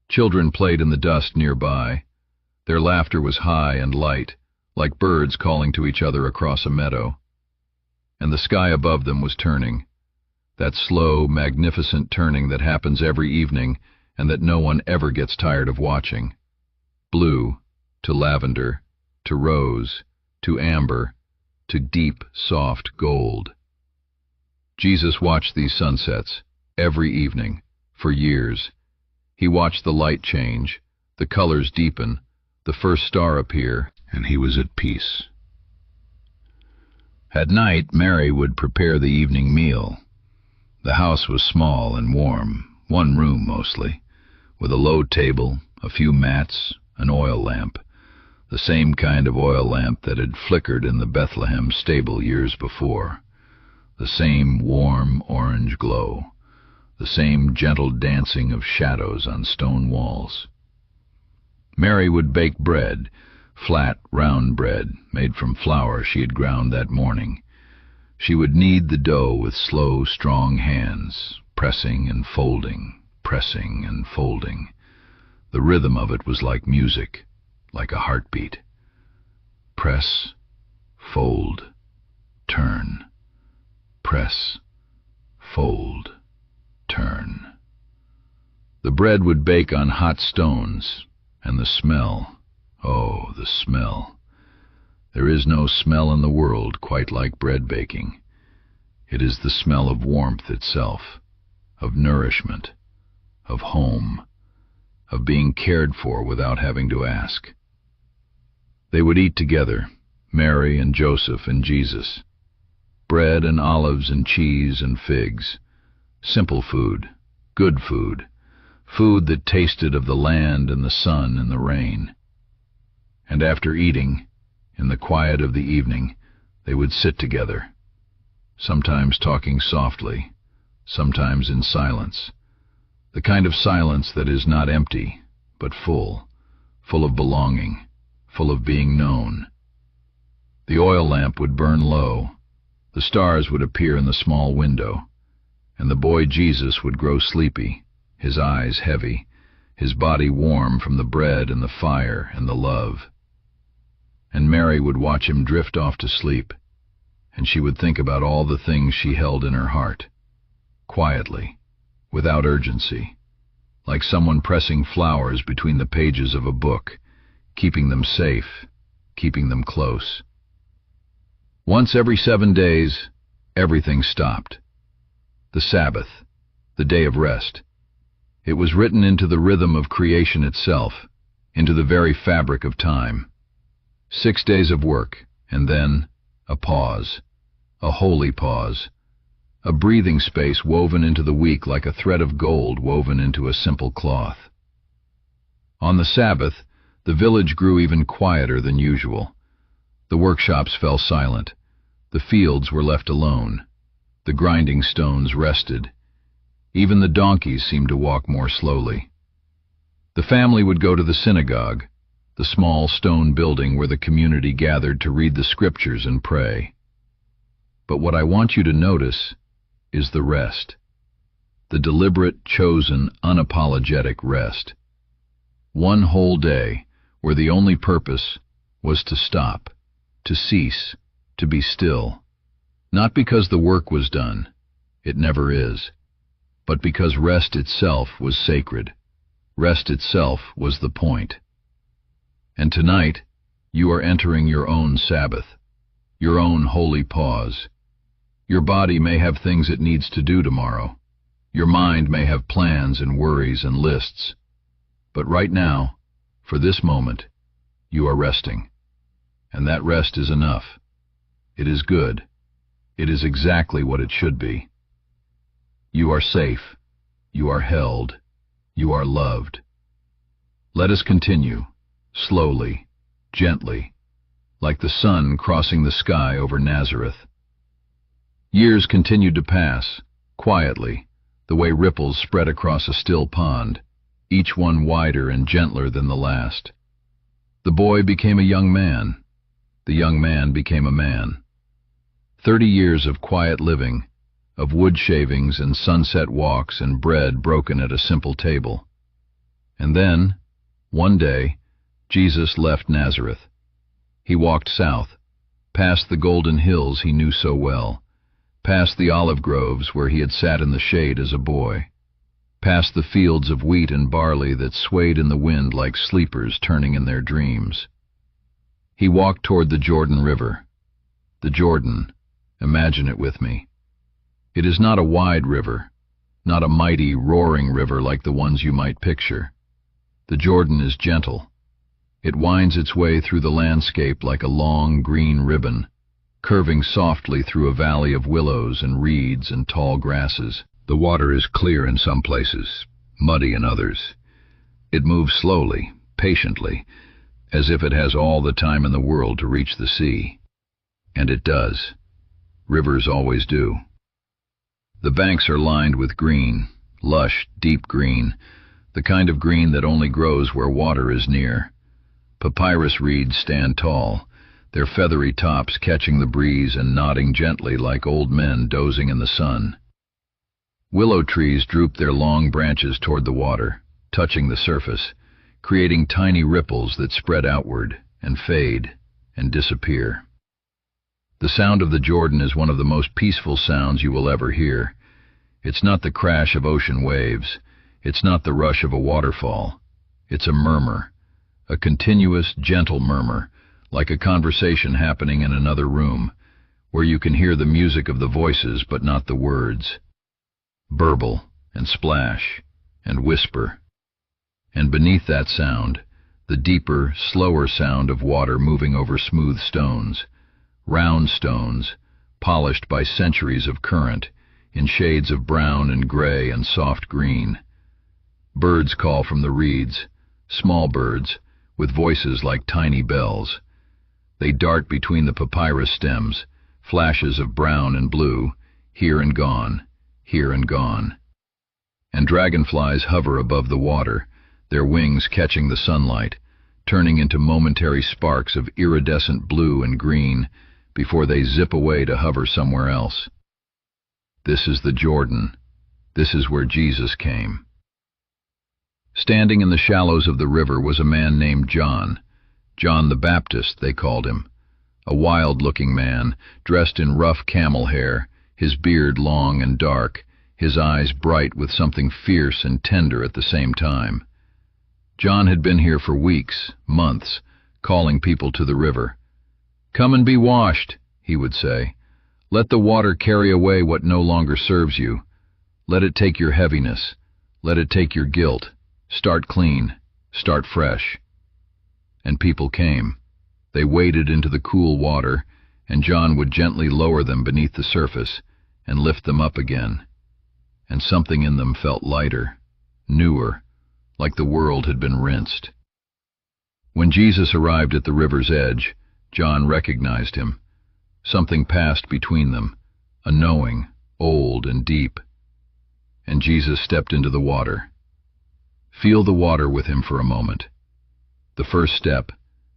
Children played in the dust nearby. Their laughter was high and light, like birds calling to each other across a meadow. And the sky above them was turning, that slow, magnificent turning that happens every evening and that no one ever gets tired of watching. Blue, to lavender, to rose, to amber, to deep, soft gold. Jesus watched these sunsets, every evening, for years. He watched the light change, the colors deepen, the first star appear, and he was at peace. At night, Mary would prepare the evening meal. The house was small and warm, one room mostly, with a low table, a few mats, an oil lamp, the same kind of oil lamp that had flickered in the Bethlehem stable years before, the same warm orange glow, the same gentle dancing of shadows on stone walls. Mary would bake bread, flat, round bread, made from flour she had ground that morning. She would knead the dough with slow, strong hands, pressing and folding, pressing and folding. The rhythm of it was like music, like a heartbeat. Press, fold, turn. Press, fold, turn. The bread would bake on hot stones, and the smell, oh, the smell. There is no smell in the world quite like bread baking. It is the smell of warmth itself, of nourishment, of home, of being cared for without having to ask. They would eat together, Mary and Joseph and Jesus. Bread and olives and cheese and figs. Simple food, good food, food that tasted of the land and the sun and the rain. And after eating, in the quiet of the evening, they would sit together, sometimes talking softly, sometimes in silence, the kind of silence that is not empty, but full of belonging, full of being known. The oil lamp would burn low, the stars would appear in the small window, and the boy Jesus would grow sleepy, his eyes heavy, his body warm from the bread and the fire and the love. And Mary would watch him drift off to sleep, and she would think about all the things she held in her heart, quietly, without urgency, like someone pressing flowers between the pages of a book, keeping them safe, keeping them close. Once every 7 days, everything stopped. The Sabbath, the day of rest. It was written into the rhythm of creation itself, into the very fabric of time. 6 days of work, and then a pause, a holy pause, a breathing space woven into the week like a thread of gold woven into a simple cloth. On the Sabbath, the village grew even quieter than usual. The workshops fell silent. The fields were left alone. The grinding stones rested. Even the donkeys seemed to walk more slowly. The family would go to the synagogue, the small stone building where the community gathered to read the scriptures and pray. But what I want you to notice is the rest. The deliberate, chosen, unapologetic rest. One whole day where the only purpose was to stop, to cease, to be still. Not because the work was done, it never is, but because rest itself was sacred. Rest itself was the point. And tonight, you are entering your own Sabbath, your own holy pause. Your body may have things it needs to do tomorrow. Your mind may have plans and worries and lists. But right now, for this moment, you are resting. And that rest is enough. It is good. It is exactly what it should be. You are safe. You are held. You are loved. Let us continue, slowly, gently, like the sun crossing the sky over Nazareth. Years continued to pass, quietly, the way ripples spread across a still pond, each one wider and gentler than the last. The boy became a young man. The young man became a man. 30 years of quiet living, of wood shavings and sunset walks and bread broken at a simple table. And then, one day, Jesus left Nazareth. He walked south, past the golden hills he knew so well, past the olive groves where he had sat in the shade as a boy, past the fields of wheat and barley that swayed in the wind like sleepers turning in their dreams. He walked toward the Jordan River. The Jordan, imagine it with me. It is not a wide river, not a mighty, roaring river like the ones you might picture. The Jordan is gentle. It winds its way through the landscape like a long green ribbon, curving softly through a valley of willows and reeds and tall grasses. The water is clear in some places, muddy in others. It moves slowly, patiently, as if it has all the time in the world to reach the sea. And it does. Rivers always do. The banks are lined with green, lush, deep green, the kind of green that only grows where water is near. Papyrus reeds stand tall, their feathery tops catching the breeze and nodding gently like old men dozing in the sun. Willow trees droop their long branches toward the water, touching the surface, creating tiny ripples that spread outward and fade and disappear. The sound of the Jordan is one of the most peaceful sounds you will ever hear. It's not the crash of ocean waves. It's not the rush of a waterfall. It's a murmur, a continuous, gentle murmur, like a conversation happening in another room, where you can hear the music of the voices but not the words. Burble and splash and whisper. And beneath that sound, the deeper, slower sound of water moving over smooth stones, round stones, polished by centuries of current, in shades of brown and gray and soft green. Birds call from the reeds, small birds, with voices like tiny bells. They dart between the papyrus stems, flashes of brown and blue, here and gone, here and gone. And dragonflies hover above the water, their wings catching the sunlight, turning into momentary sparks of iridescent blue and green before they zip away to hover somewhere else. This is the Jordan. This is where Jesus came. Standing in the shallows of the river was a man named John. John the Baptist, they called him. A wild-looking man, dressed in rough camel hair, his beard long and dark, his eyes bright with something fierce and tender at the same time. John had been here for weeks, months, calling people to the river. "Come and be washed," he would say. "Let the water carry away what no longer serves you. Let it take your heaviness. Let it take your guilt. Start clean. Start fresh." And people came. They waded into the cool water, and John would gently lower them beneath the surface and lift them up again. And something in them felt lighter, newer, like the world had been rinsed. When Jesus arrived at the river's edge, John recognized him. Something passed between them, a knowing, old and deep. And Jesus stepped into the water. Feel the water with him for a moment. The first step,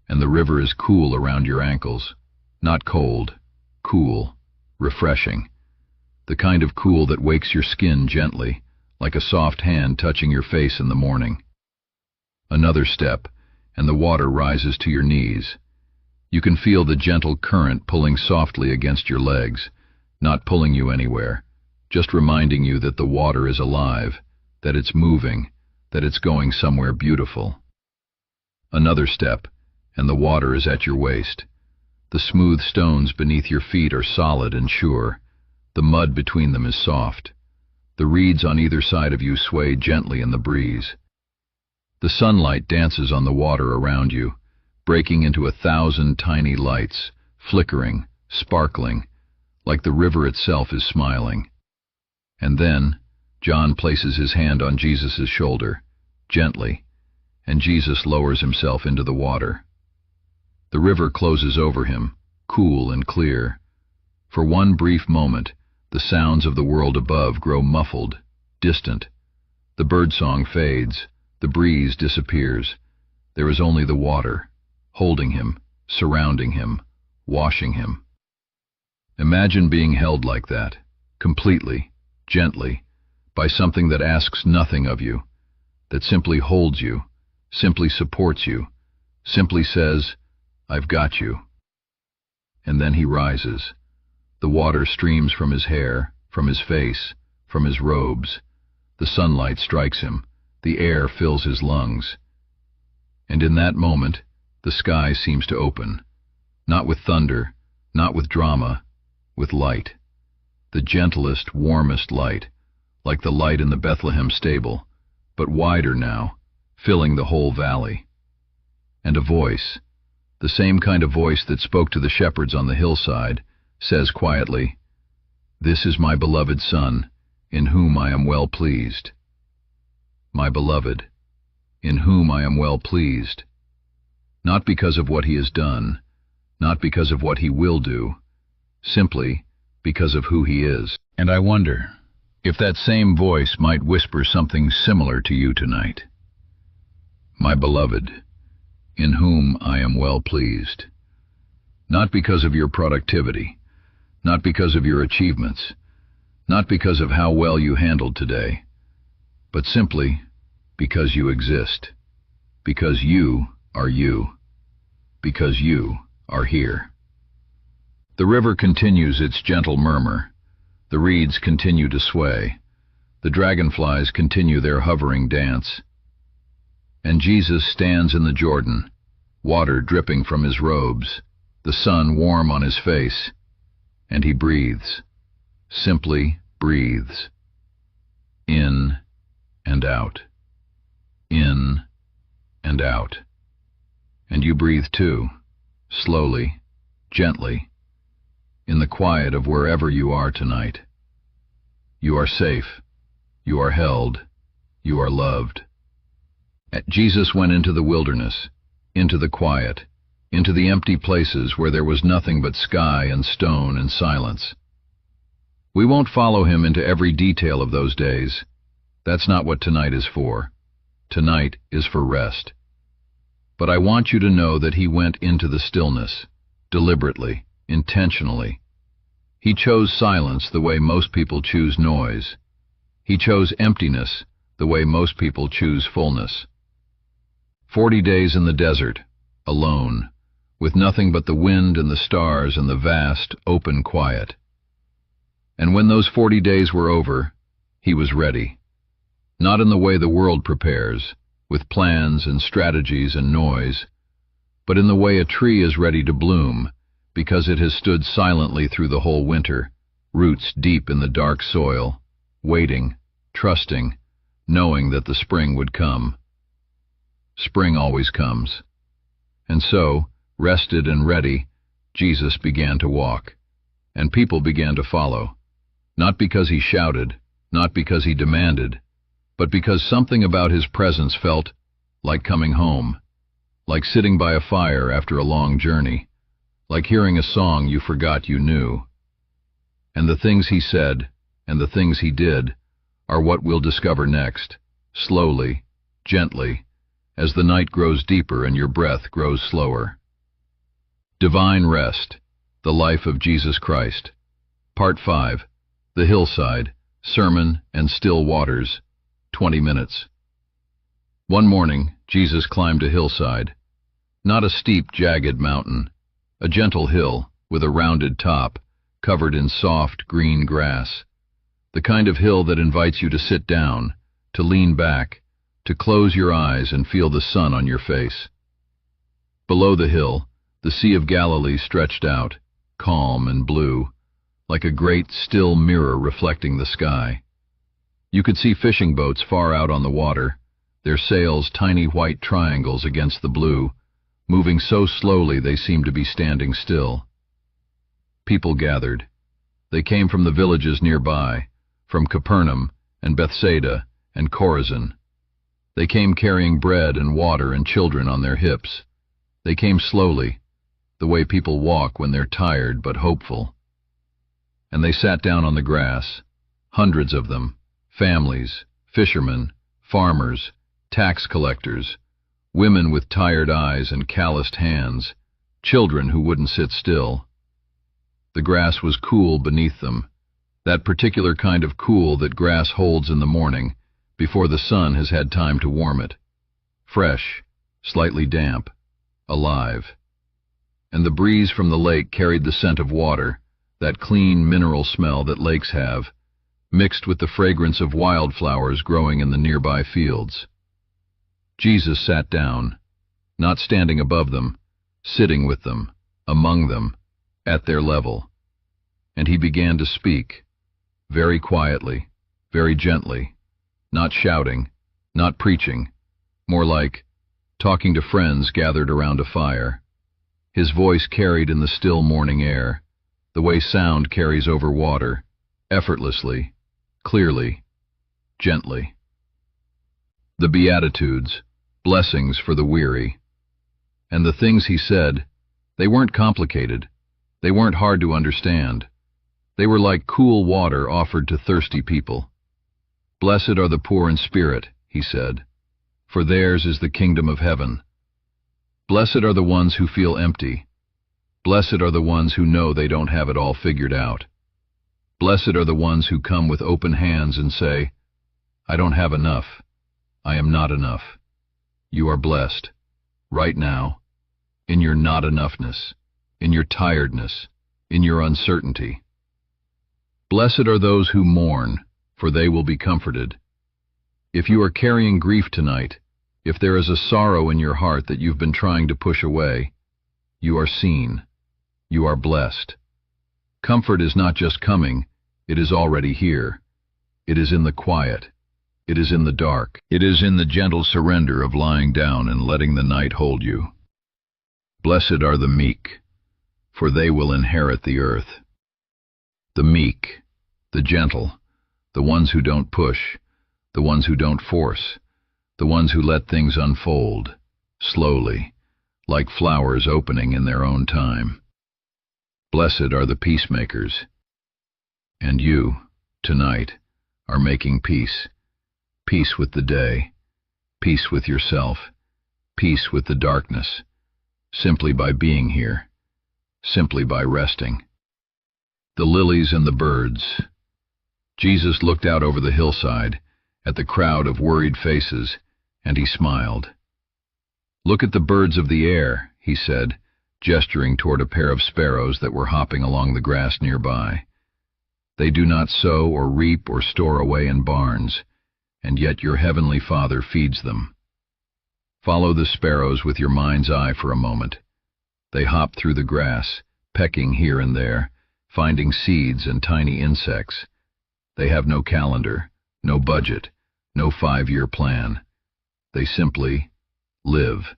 and the river is cool around your ankles. Not cold, cool, refreshing. The kind of cool that wakes your skin gently, like a soft hand touching your face in the morning. Another step, and the water rises to your knees. You can feel the gentle current pulling softly against your legs, not pulling you anywhere, just reminding you that the water is alive, that it's moving, that it's going somewhere beautiful. Another step, and the water is at your waist. The smooth stones beneath your feet are solid and sure. The mud between them is soft. The reeds on either side of you sway gently in the breeze. The sunlight dances on the water around you, breaking into 1,000 tiny lights, flickering, sparkling, like the river itself is smiling. And then, John places his hand on Jesus' shoulder, gently, and Jesus lowers himself into the water. The river closes over him, cool and clear. For one brief moment, the sounds of the world above grow muffled, distant. The birdsong fades, the breeze disappears. There is only the water, holding him, surrounding him, washing him. Imagine being held like that, completely, gently, by something that asks nothing of you, that simply holds you, simply supports you, simply says, "I've got you." And then he rises. The water streams from his hair, from his face, from his robes. The sunlight strikes him. The air fills his lungs. And in that moment, the sky seems to open. Not with thunder, not with drama, with light. The gentlest, warmest light, like the light in the Bethlehem stable, but wider now, filling the whole valley. And a voice, the same kind of voice that spoke to the shepherds on the hillside, says quietly, "This is my beloved Son, in whom I am well pleased." My beloved, in whom I am well pleased. Not because of what he has done, not because of what he will do, simply because of who he is. And I wonder if that same voice might whisper something similar to you tonight. My beloved, in whom I am well pleased. Not because of your productivity, not because of your achievements, not because of how well you handled today, but simply because you exist, because you are you, because you are here. The river continues its gentle murmur. The reeds continue to sway. The dragonflies continue their hovering dance. And Jesus stands in the Jordan, water dripping from his robes, the sun warm on his face, and he breathes, simply breathes, in and out, in and out. And you breathe too, slowly, gently, in the quiet of wherever you are tonight. You are safe, you are held, you are loved. Jesus went into the wilderness, into the quiet, into the empty places where there was nothing but sky and stone and silence. We won't follow him into every detail of those days. That's not what tonight is for. Tonight is for rest. But I want you to know that he went into the stillness, deliberately, intentionally. He chose silence the way most people choose noise. He chose emptiness the way most people choose fullness. 40 days in the desert, alone, with nothing but the wind and the stars and the vast, open quiet. And when those 40 days were over, he was ready. Not in the way the world prepares, with plans and strategies and noise, but in the way a tree is ready to bloom, because it has stood silently through the whole winter, roots deep in the dark soil, waiting, trusting, knowing that the spring would come. Spring always comes. And so, rested and ready, Jesus began to walk, and people began to follow, not because he shouted, not because he demanded, but because something about his presence felt like coming home, like sitting by a fire after a long journey, like hearing a song you forgot you knew. And the things he said, and the things he did, are what we'll discover next, slowly, gently, as the night grows deeper and your breath grows slower. Divine Rest, the Life of Jesus Christ. Part 5, The Hillside, Sermon and Still Waters, 20 minutes. One morning, Jesus climbed a hillside. Not a steep, jagged mountain, a gentle hill with a rounded top, covered in soft, green grass. The kind of hill that invites you to sit down, to lean back, to close your eyes and feel the sun on your face. Below the hill, the Sea of Galilee stretched out, calm and blue, like a great, still mirror reflecting the sky. You could see fishing boats far out on the water, their sails tiny white triangles against the blue, moving so slowly they seemed to be standing still. People gathered. They came from the villages nearby, from Capernaum and Bethsaida and Chorazin. They came carrying bread and water and children on their hips. They came slowly, the way people walk when they're tired but hopeful. And they sat down on the grass, hundreds of them, families, fishermen, farmers, tax collectors, women with tired eyes and calloused hands, children who wouldn't sit still. The grass was cool beneath them, that particular kind of cool that grass holds in the morning, before the sun has had time to warm it. Fresh, slightly damp, alive. And the breeze from the lake carried the scent of water, that clean mineral smell that lakes have, mixed with the fragrance of wildflowers growing in the nearby fields. Jesus sat down, not standing above them, sitting with them, among them, at their level. And he began to speak, very quietly, very gently, not shouting, not preaching, more like talking to friends gathered around a fire. His voice carried in the still morning air, the way sound carries over water, effortlessly, clearly, gently. The Beatitudes, blessings for the weary. And the things he said, they weren't complicated, they weren't hard to understand. They were like cool water offered to thirsty people. Blessed are the poor in spirit, he said, for theirs is the kingdom of heaven. Blessed are the ones who feel empty. Blessed are the ones who know they don't have it all figured out. Blessed are the ones who come with open hands and say, I don't have enough. I am not enough. You are blessed, right now, in your not enoughness, in your tiredness, in your uncertainty. Blessed are those who mourn, for they will be comforted. If you are carrying grief tonight, if there is a sorrow in your heart that you've been trying to push away, you are seen. You are blessed. Comfort is not just coming, it is already here. It is in the quiet. It is in the dark. It is in the gentle surrender of lying down and letting the night hold you. Blessed are the meek, for they will inherit the earth. The meek, the gentle, the ones who don't push, the ones who don't force, the ones who let things unfold, slowly, like flowers opening in their own time. Blessed are the peacemakers. And you, tonight, are making peace. Peace with the day, peace with yourself, peace with the darkness, simply by being here, simply by resting. The lilies and the birds. Jesus looked out over the hillside, at the crowd of worried faces, and he smiled. "Look at the birds of the air," he said, gesturing toward a pair of sparrows that were hopping along the grass nearby. "They do not sow or reap or store away in barns, and yet your heavenly Father feeds them. Follow the sparrows with your mind's eye for a moment. They hop through the grass, pecking here and there, finding seeds and tiny insects. They have no calendar, no budget, no 5-year plan. They simply live,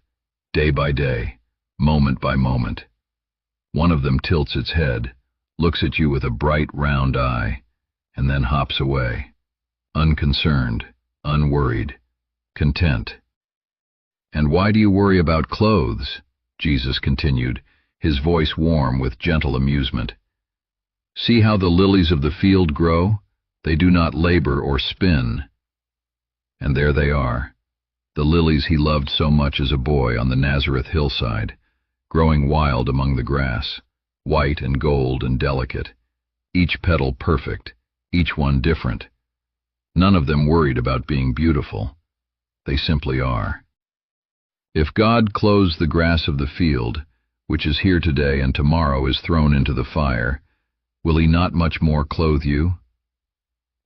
day by day, moment by moment. One of them tilts its head, looks at you with a bright round eye, and then hops away, unconcerned, unworried, content. And why do you worry about clothes?" Jesus continued, his voice warm with gentle amusement. "See how the lilies of the field grow? They do not labor or spin." And there they are, the lilies he loved so much as a boy on the Nazareth hillside, growing wild among the grass, white and gold and delicate, each petal perfect, each one different. None of them worried about being beautiful. They simply are. If God clothes the grass of the field, which is here today and tomorrow is thrown into the fire, will he not much more clothe you?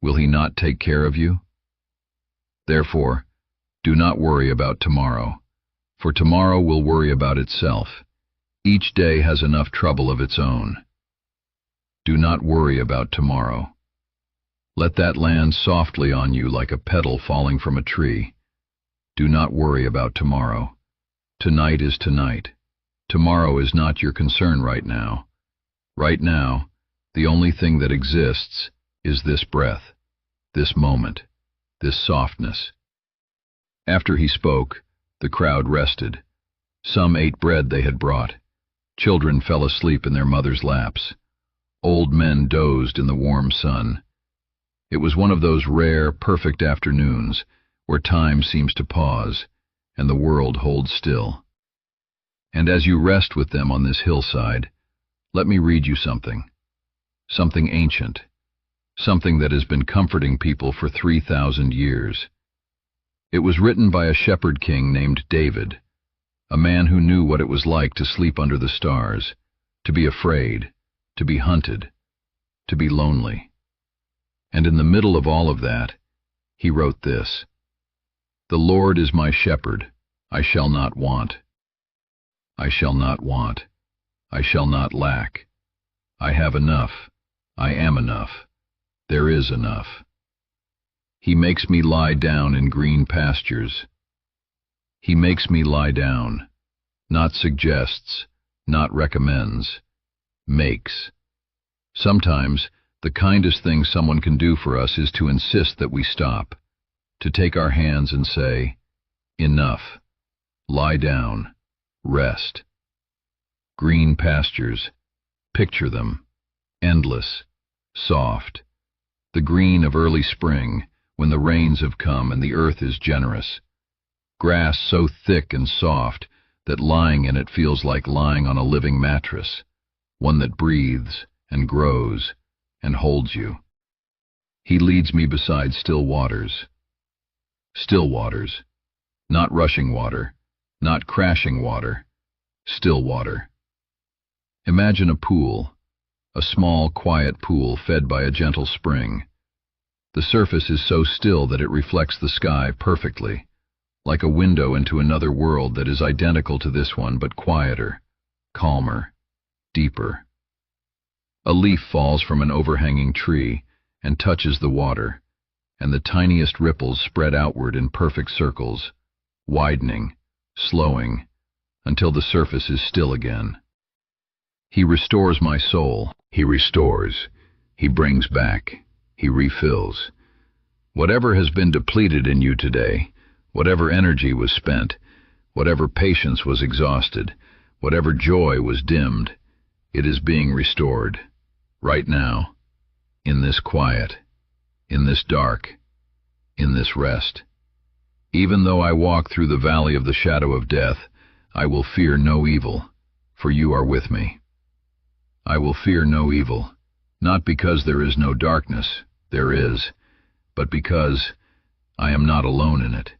Will he not take care of you? Therefore, do not worry about tomorrow, for tomorrow will worry about itself. Each day has enough trouble of its own. Do not worry about tomorrow. Let that land softly on you like a petal falling from a tree. Do not worry about tomorrow. Tonight is tonight. Tomorrow is not your concern right now. Right now, the only thing that exists is this breath, this moment, this softness. After he spoke, the crowd rested. Some ate bread they had brought. Children fell asleep in their mothers' laps. Old men dozed in the warm sun. It was one of those rare, perfect afternoons where time seems to pause and the world holds still. And as you rest with them on this hillside, let me read you something ancient, something that has been comforting people for 3,000 years. It was written by a shepherd king named David, a man who knew what it was like to sleep under the stars, to be afraid, to be hunted, to be lonely. And in the middle of all of that, he wrote this: "The Lord is my shepherd, I shall not want. I shall not want. I shall not lack. I have enough. I am enough. There is enough. He makes me lie down in green pastures." He makes me lie down, not suggests, not recommends, makes. Sometimes, the kindest thing someone can do for us is to insist that we stop, to take our hands and say, "Enough. Lie down. Rest." Green pastures. Picture them. Endless. Soft. The green of early spring, when the rains have come and the earth is generous. Grass so thick and soft that lying in it feels like lying on a living mattress, one that breathes and grows and holds you. He leads me beside still waters. Still waters. Not rushing water, not crashing water, still water. Imagine a pool, a small, quiet pool fed by a gentle spring. The surface is so still that it reflects the sky perfectly, like a window into another world that is identical to this one but quieter, calmer, deeper. A leaf falls from an overhanging tree and touches the water, and the tiniest ripples spread outward in perfect circles, widening, slowing, until the surface is still again. He restores my soul. He restores. He brings back. He refills. Whatever has been depleted in you today, Whatever energy was spent, whatever patience was exhausted, whatever joy was dimmed, it is being restored, right now, in this quiet, in this dark, in this rest. Even though I walk through the valley of the shadow of death, I will fear no evil, for you are with me. I will fear no evil, not because there is no darkness, there is, but because I am not alone in it.